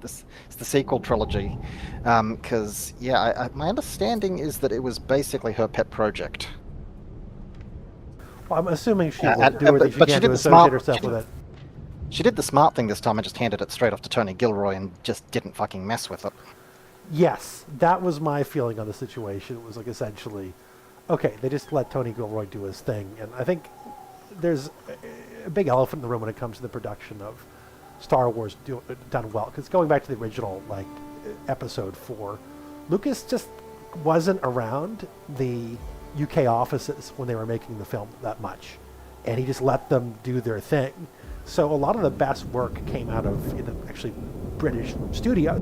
the sequel trilogy. Because my understanding is that it was basically her pet project. Well, I'm assuming she And- would do everything she but she can did to the associate smart- herself she with did- it. She did the smart thing this time and just handed it straight off to Tony Gilroy and just didn't fucking mess with it. Yes, that was my feeling on the situation. It was like essentially, okay, they just let Tony Gilroy do his thing. And I think there's a big elephant in the room when it comes to the production of Star Wars done well. Because going back to the original, like, episode 4, Lucas just wasn't around the UK offices when they were making the film that much. And he just let them do their thing. So a lot of the best work came out of actually British studio,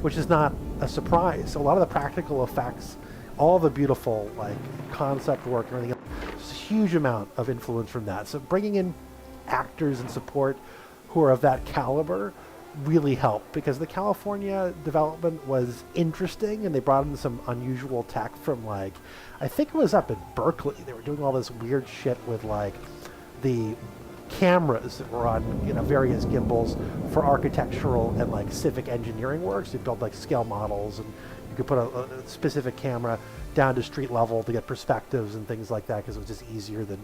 which is not a surprise. A lot of the practical effects, all the beautiful like concept work and everything else, there's a huge amount of influence from that. So bringing in actors and support who are of that caliber really helped, because the California development was interesting and they brought in some unusual tech from, like, I think it was up at Berkeley. They were doing all this weird shit with like the cameras that were on various gimbals for architectural and like civic engineering works. You build like scale models, and you could put a specific camera down to street level to get perspectives and things like that, because it was just easier than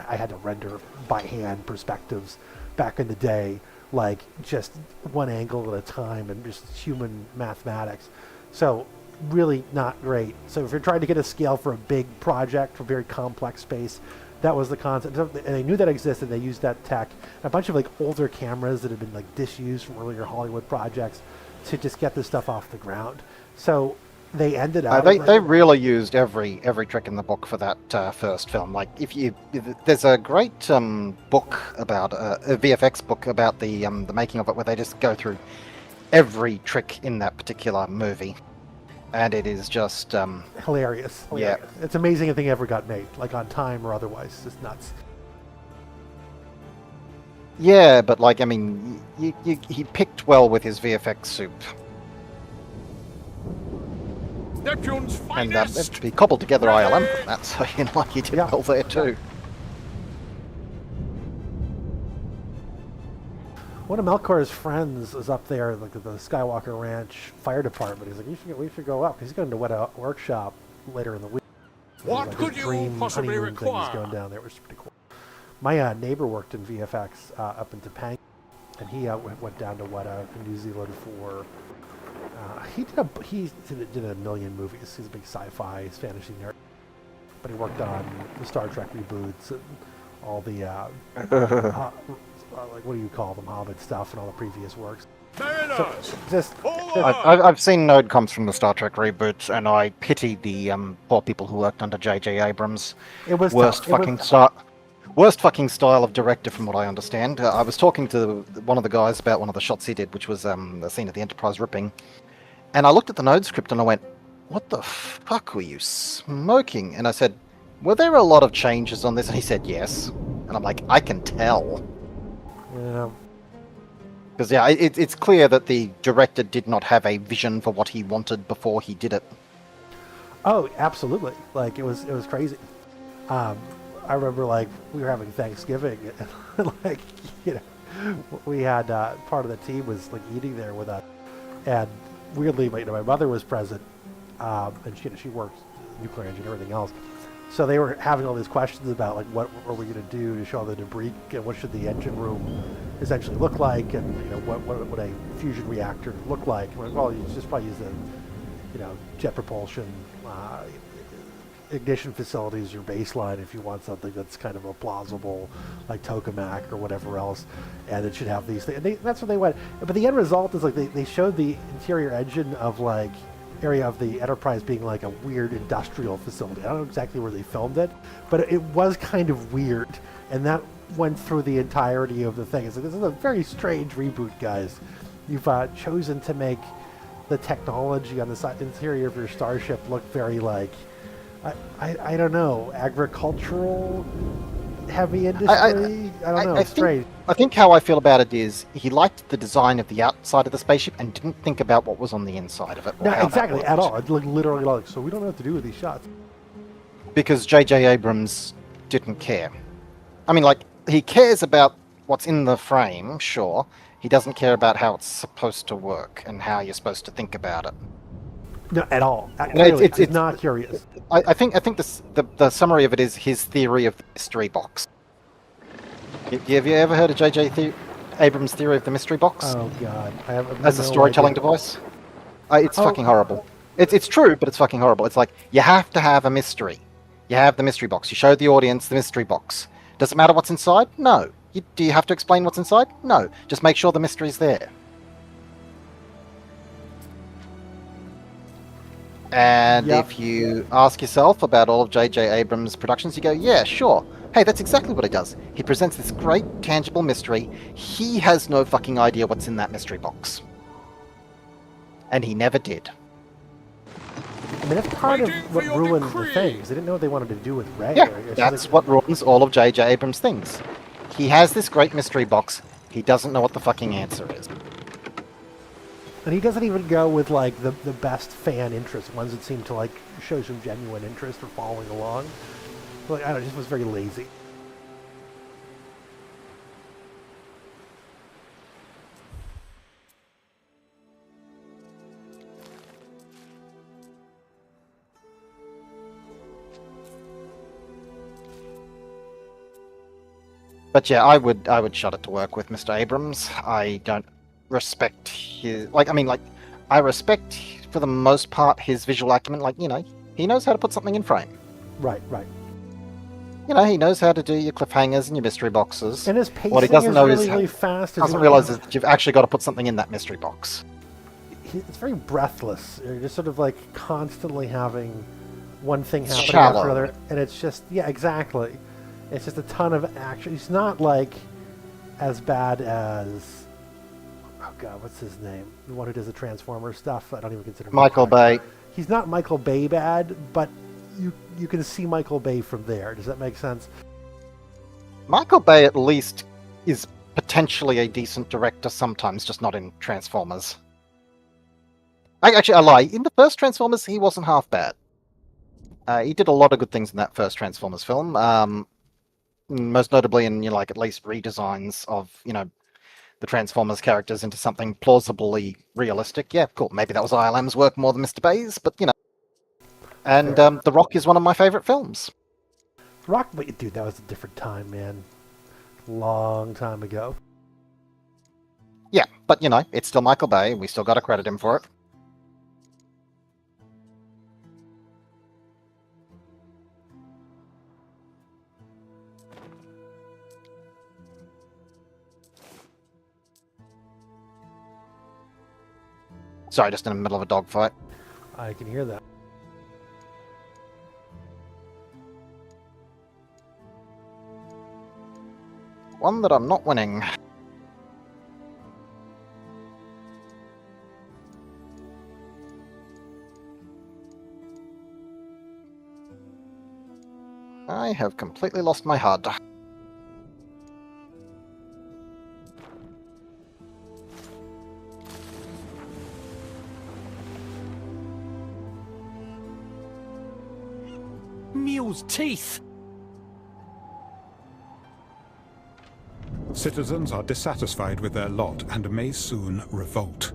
I had to render by hand perspectives back in the day, like just one angle at a time and just human mathematics. So really not great. So if you're trying to get a scale for a big project, for a very complex space, That was the concept, and they knew that existed. They used that tech, a bunch of like older cameras that had been like disused from earlier Hollywood projects, to just get this stuff off the ground. So they ended up. They really used every trick in the book for that first film. Like there's a great book about a VFX book about the making of it, where they just go through every trick in that particular movie, and it is just hilarious. Yeah, it's amazing anything ever got made, like on time or otherwise. It's just nuts. Yeah, but like, I mean, he picked well with his VFX soup. Neptune's And finest. he cobbled together ILM from that, so you know, he did well there too. One of Melkor's friends is up there, like the Skywalker Ranch Fire Department. He's like, we should go up. He's going to Weta Workshop later in the week. What like could his you dream possibly honeymoon thing is require? going down there, which is pretty cool. My neighbor worked in VFX up in Topanga, and he went down to Weta in New Zealand for. He did a million movies. He's a big sci-fi, he's fantasy nerd. But he worked on the Star Trek reboots and all the like what do you call them, Hobbit stuff, and all the previous works. I've seen node comps from the Star Trek reboots, and I pity the poor people who worked under J.J. Abrams. It was worst fucking style of director, from what I understand. I was talking to one of the guys about one of the shots he did, which was the scene at the Enterprise ripping, and I looked at the node script and I went, "What the fuck were you smoking?" And I said, "Were there a lot of changes on this?" And he said, "Yes." And I'm like, "I can tell." Yeah. Because yeah, it's clear that the director did not have a vision for what he wanted before he did it. Oh, absolutely! Like it was crazy. I remember like we were having Thanksgiving, and like we had part of the team was like eating there with us, and weirdly, my mother was present, and she worked nuclear engine and everything else. So they were having all these questions about like what are we going to do to show the debris, and what should the engine room essentially look like, and what would a fusion reactor look like? And we're like, well, you just probably use the jet propulsion ignition facility as your baseline if you want something that's kind of a plausible, like tokamak or whatever else, and it should have these things. And that's what they went. But the end result is like they showed the interior engine of like area of the Enterprise being like a weird industrial facility. I don't know exactly where they filmed it, but it was kind of weird, and that went through the entirety of the thing. It's like, this is a very strange reboot, guys. You've chosen to make the technology on the interior of your starship look very like, I don't know, agricultural, heavy industry. I don't know. It's strange. I think how I feel about it is he liked the design of the outside of the spaceship and didn't think about what was on the inside of it. No, exactly, at all. It's like literally like, so we don't know what to do with these shots. Because J.J. Abrams didn't care. I mean, like, he cares about what's in the frame, sure. He doesn't care about how it's supposed to work and how you're supposed to think about it. No, at all. It's not curious. I think the summary of it is his theory of the mystery box. Have you ever heard of J.J. Abrams' theory of the mystery box? Oh God, I have as a storytelling device. It's fucking horrible. It's true, but it's fucking horrible. It's like you have to have a mystery. You have the mystery box. You show the audience the mystery box. Does it matter what's inside? No. Do you have to explain what's inside? No. Just make sure the mystery's there. And if you ask yourself about all of J.J. Abrams' productions, you go, yeah, sure. Hey, that's exactly what he does. He presents this great, tangible mystery. He has no fucking idea what's in that mystery box. And he never did. I mean, that's part of what ruined the things. They didn't know what they wanted to do with Rey. Yeah, that's what ruins all of J.J. Abrams' things. He has this great mystery box. He doesn't know what the fucking answer is. And he doesn't even go with like the best fan interest, ones that seem to like show some genuine interest or following along. Like, I don't know, it just was very lazy. But yeah, I would shut it to work with Mr. Abrams. I don't respect his I respect for the most part his visual acumen. Like, he knows how to put something in frame. Right. You know, he knows how to do your cliffhangers and your mystery boxes. And his pacing What he doesn't is know really, is really fast. doesn't realize is that you've actually got to put something in that mystery box. It's very breathless. You're just sort of like constantly having one thing happening Shallow. after another, and it's just exactly. It's just a ton of action. He's not like as bad as what's his name? The one who does the Transformers stuff. I don't even consider Michael Bay. He's not Michael Bay bad, but you can see Michael Bay from there. Does that make sense? Michael Bay at least is potentially a decent director sometimes, just not in Transformers. I lie. In the first Transformers, he wasn't half bad. He did a lot of good things in that first Transformers film. Most notably in at least redesigns of the Transformers characters into something plausibly realistic. Yeah, cool. Maybe that was ILM's work more than Mr. Bay's, but And The Rock is one of my favorite films. Rock, but dude, that was a different time, man. Long time ago. Yeah, but it's still Michael Bay. We still got to credit him for it. Sorry, just in the middle of a dogfight. I can hear that. One that I'm not winning. I have completely lost my HUD. Mule's teeth! Citizens are dissatisfied with their lot and may soon revolt.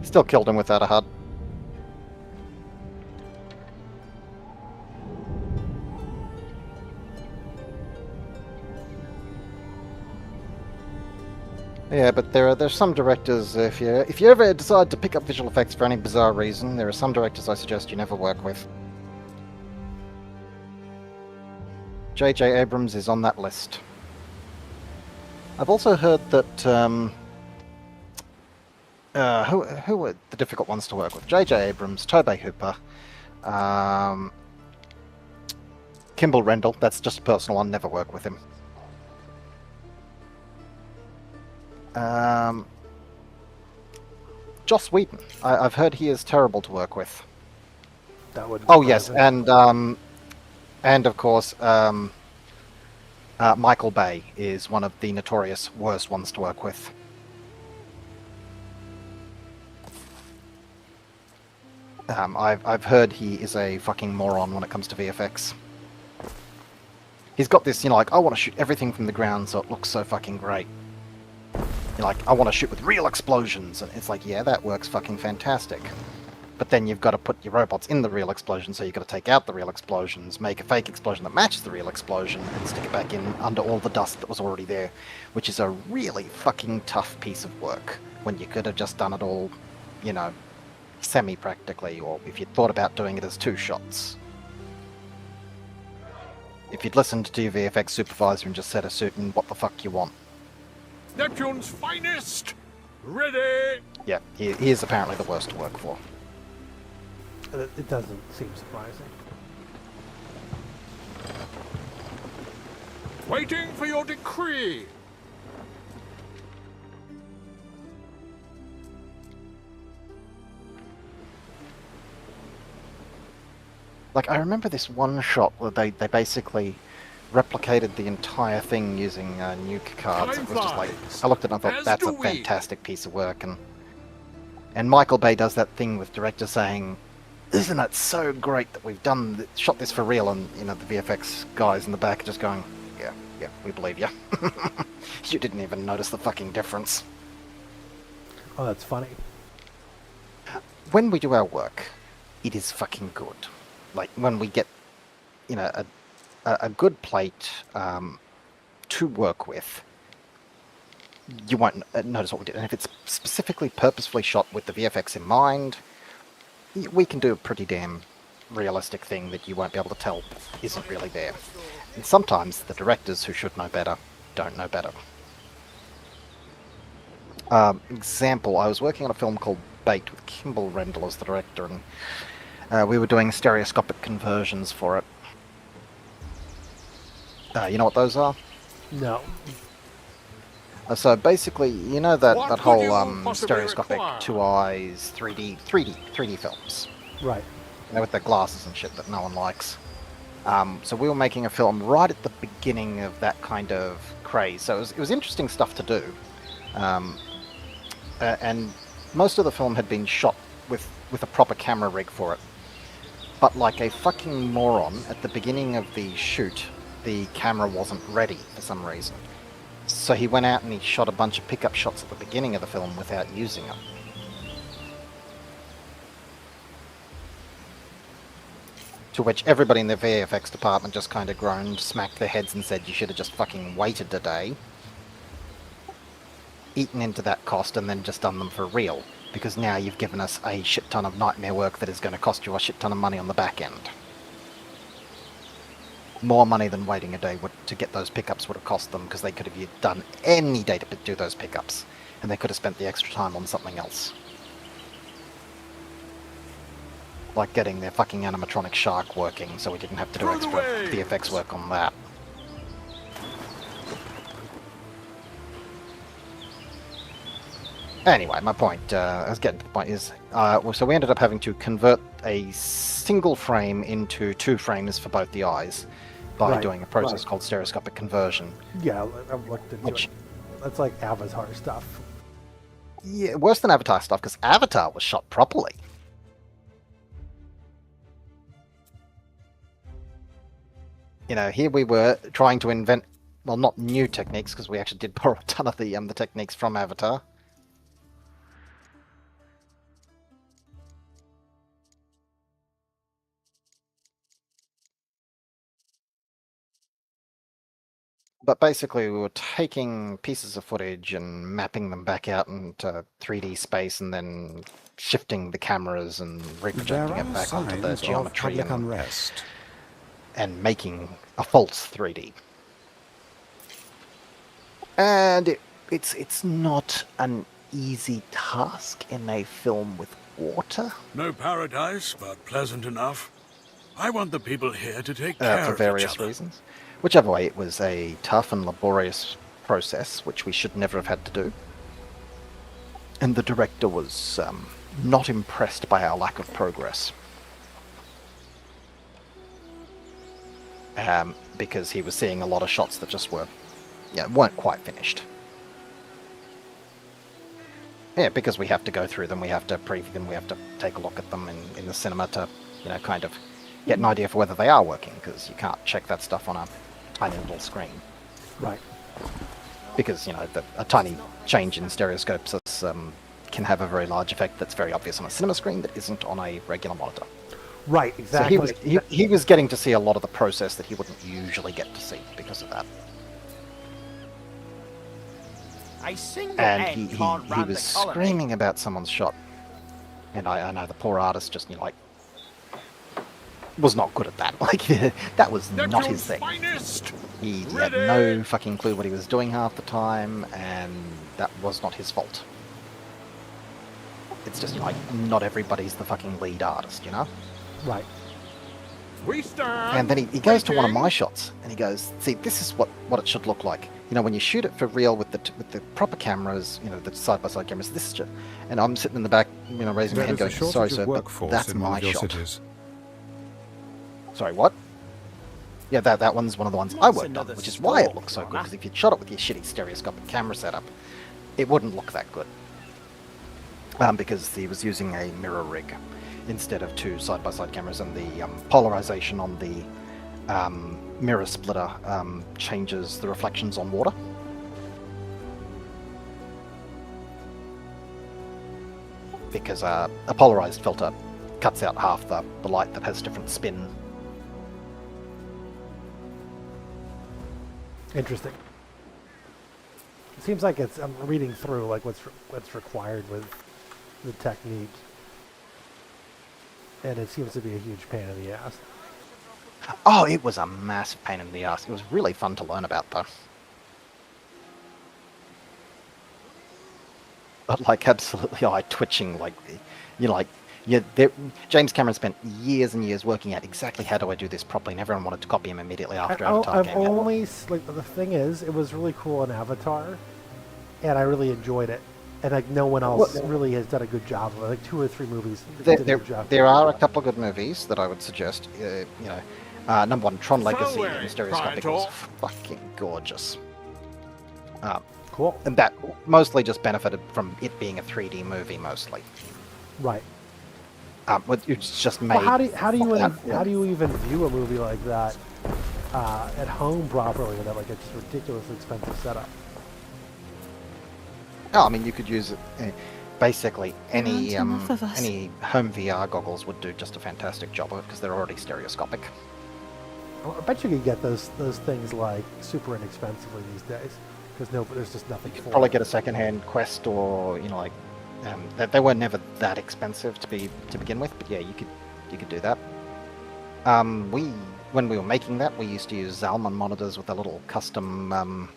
Still killed him without a HUD. Yeah, but there's some directors, if you ever decide to pick up visual effects for any bizarre reason, there are some directors I suggest you never work with. J.J. Abrams is on that list. I've also heard that who are the difficult ones to work with? J.J. Abrams, Tobey Hooper, Kimball Rendell. That's just a personal one. Never work with him. Joss Whedon. I've heard he is terrible to work with. That would. Oh yes, and of course Michael Bay is one of the notorious worst ones to work with. I've heard he is a fucking moron when it comes to VFX. He's got this, I want to shoot everything from the ground so it looks so fucking great. I want to shoot with real explosions, and it's like, yeah, that works fucking fantastic. But then you've got to put your robots in the real explosion, so you've got to take out the real explosions, make a fake explosion that matches the real explosion, and stick it back in under all the dust that was already there, which is a really fucking tough piece of work, when you could have just done it all, you know, semi-practically, or if you'd thought about doing it as 2 shots. If you'd listened to your VFX supervisor and just set a suit and what the fuck you want. Neptune's finest! Ready! Yeah, he is apparently the worst to work for. It doesn't seem surprising. Waiting for your decree! Like, I remember this one shot where they basically replicated the entire thing using nuke cards. It was just like, I looked at it and I thought, that's a fantastic piece of work. And Michael Bay does that thing with directors saying, isn't it so great that we've shot this for real? And, you know, the VFX guys in the back are just going, yeah, we believe you. You didn't even notice the fucking difference. Oh, that's funny. When we do our work, it is fucking good. Like, when we get, you know, a good plate to work with, you won't notice what we did. And if it's specifically purposefully shot with the VFX in mind, we can do a pretty damn realistic thing that you won't be able to tell isn't really there. And sometimes the directors who should know better don't know better. Example, I was working on a film called Baked with Kimball Rendell as the director, and we were doing stereoscopic conversions for it. You know what those are? No. So basically, you know that whole stereoscopic 2 eyes 3D films. Right. You know, with the glasses and shit that no one likes. So we were making a film right at the beginning of that kind of craze. So it was interesting stuff to do. And most of the film had been shot with a proper camera rig for it. But like a fucking moron, at the beginning of the shoot, the camera wasn't ready for some reason. So he went out and he shot a bunch of pickup shots at the beginning of the film without using them. To which everybody in the VFX department just kind of groaned, smacked their heads and said, you should have just fucking waited a day, eaten into that cost, and then just done them for real. Because now you've given us a shit ton of nightmare work that is going to cost you a shit ton of money on the back end. More money than waiting a day to get those pickups would have cost them, because they could have done any day to do those pickups, and they could have spent the extra time on something else. Like getting their fucking animatronic shark working, so we didn't have to do extra VFX work on that. Anyway, my point, I was getting to the point is, so we ended up having to convert a single frame into 2 frames for both the eyes by doing a process called stereoscopic conversion. Yeah, I've looked into it. That's like Avatar stuff. Yeah, worse than Avatar stuff, because Avatar was shot properly. You know, here we were trying to invent, well, not new techniques, because we actually did borrow a ton of the techniques from Avatar. But basically, we were taking pieces of footage and mapping them back out into 3D space, and then shifting the cameras and reprojecting it back onto the geometry and making a false 3D. And it's not an easy task in a film with water. No paradise, but pleasant enough. I want the people here to take care for of various each other. reasons. Whichever way, it was a tough and laborious process, which we should never have had to do. And the director was not impressed by our lack of progress. Because he was seeing a lot of shots that just weren't quite finished. Yeah, because we have to go through them, we have to preview them, we have to take a look at them in the cinema to, kind of get an idea for whether they are working, because you can't check that stuff on a tiny little screen. Right. Because, a tiny change in stereoscopes can can have a very large effect that's very obvious on a cinema screen that isn't on a regular monitor. Right, exactly. So he was getting to see a lot of the process that he wouldn't usually get to see because of that. A single And ant he can't run was the colony. screaming about someone's shot. And I know the poor artist just, was not good at that. Like, that was not his thing. He had no fucking clue what he was doing half the time, and that was not his fault. It's just, not everybody's the fucking lead artist, Right. We stand. And then he goes to one of my shots, and he goes, see, this is what it should look like. When you shoot it for real with the proper cameras, the side-by-side cameras, this is just... And I'm sitting in the back, raising my hand going, sorry sir, but that's my shot. Sorry, what? Yeah, that one's one of the ones I worked on, which is why it looks so good, because if you'd shot it with your shitty stereoscopic camera setup, it wouldn't look that good. Because he was using a mirror rig instead of two side-by-side cameras, and the polarization on the mirror splitter changes the reflections on water. Because a polarized filter cuts out half the light that has different spin. Interesting. It seems like I'm reading through like what's required with the technique, and it seems to be a huge pain in the ass. Oh, it was a massive pain in the ass. It was really fun to learn about, though. But absolutely eye-twitching. James Cameron spent years and years working out exactly how do I do this properly, and everyone wanted to copy him immediately after Avatar came out. The thing is, it was really cool in Avatar, and I really enjoyed it. And no one else really has done a good job of it. Like 2 or 3 movies did a good job. There are a couple of good movies that I would suggest. Number one, Tron Legacy in stereoscopic was fucking gorgeous. Cool. And that mostly just benefited from it being a 3D movie, mostly. Right. It's just made. Well, how do you even view a movie like that at home properly without like a just ridiculously expensive setup? No, I mean you could use it. Basically, any home VR goggles would do just a fantastic job of it because they're already stereoscopic. I bet you could get those things like super inexpensively these days because there's just nothing. You could probably get a secondhand Quest or they were never that expensive to begin with, but yeah, you could do that. When we were making that, we used to use Zalman monitors with a little custom.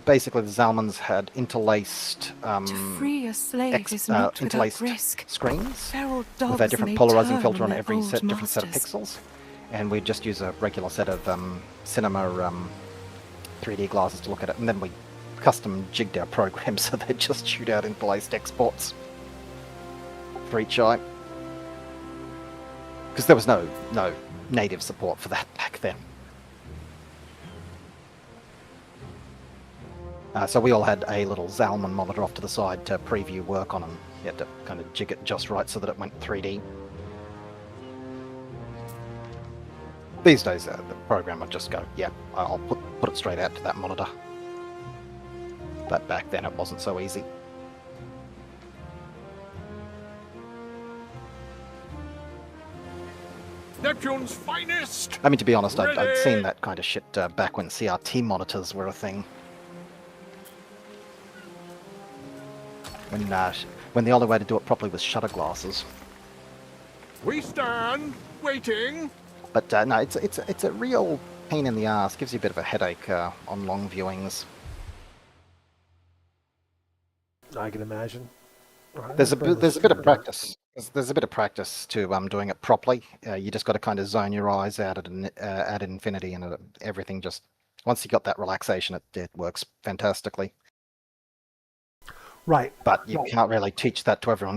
Basically, the Zalmans had interlaced to free a slave is not interlaced without risk. Screens with a different polarizing filter on every different set of pixels, and we'd just use a regular set of cinema 3D glasses to look at it, and then we custom jigged our program so they just shoot out interlaced exports for each eye, because there was no native support for that back then. So we all had a little Zalman monitor off to the side to preview work on, and you had to kind of jig it just right so that it went 3D. These days, the program would just go, yeah, I'll put it straight out to that monitor. But back then it wasn't so easy. Neptune's finest! I mean, to be honest, I'd seen that kind of shit back when CRT monitors were a thing. When the only way to do it properly was shutter glasses. We stand waiting. But no, it's a real pain in the ass. Gives you a bit of a headache on long viewings. I can imagine. There's a bit of practice. There's a bit of practice to doing it properly. You just got to kind of zone your eyes out at infinity, and everything just once you got that relaxation, it works fantastically. Right. But you can't really teach that to everyone.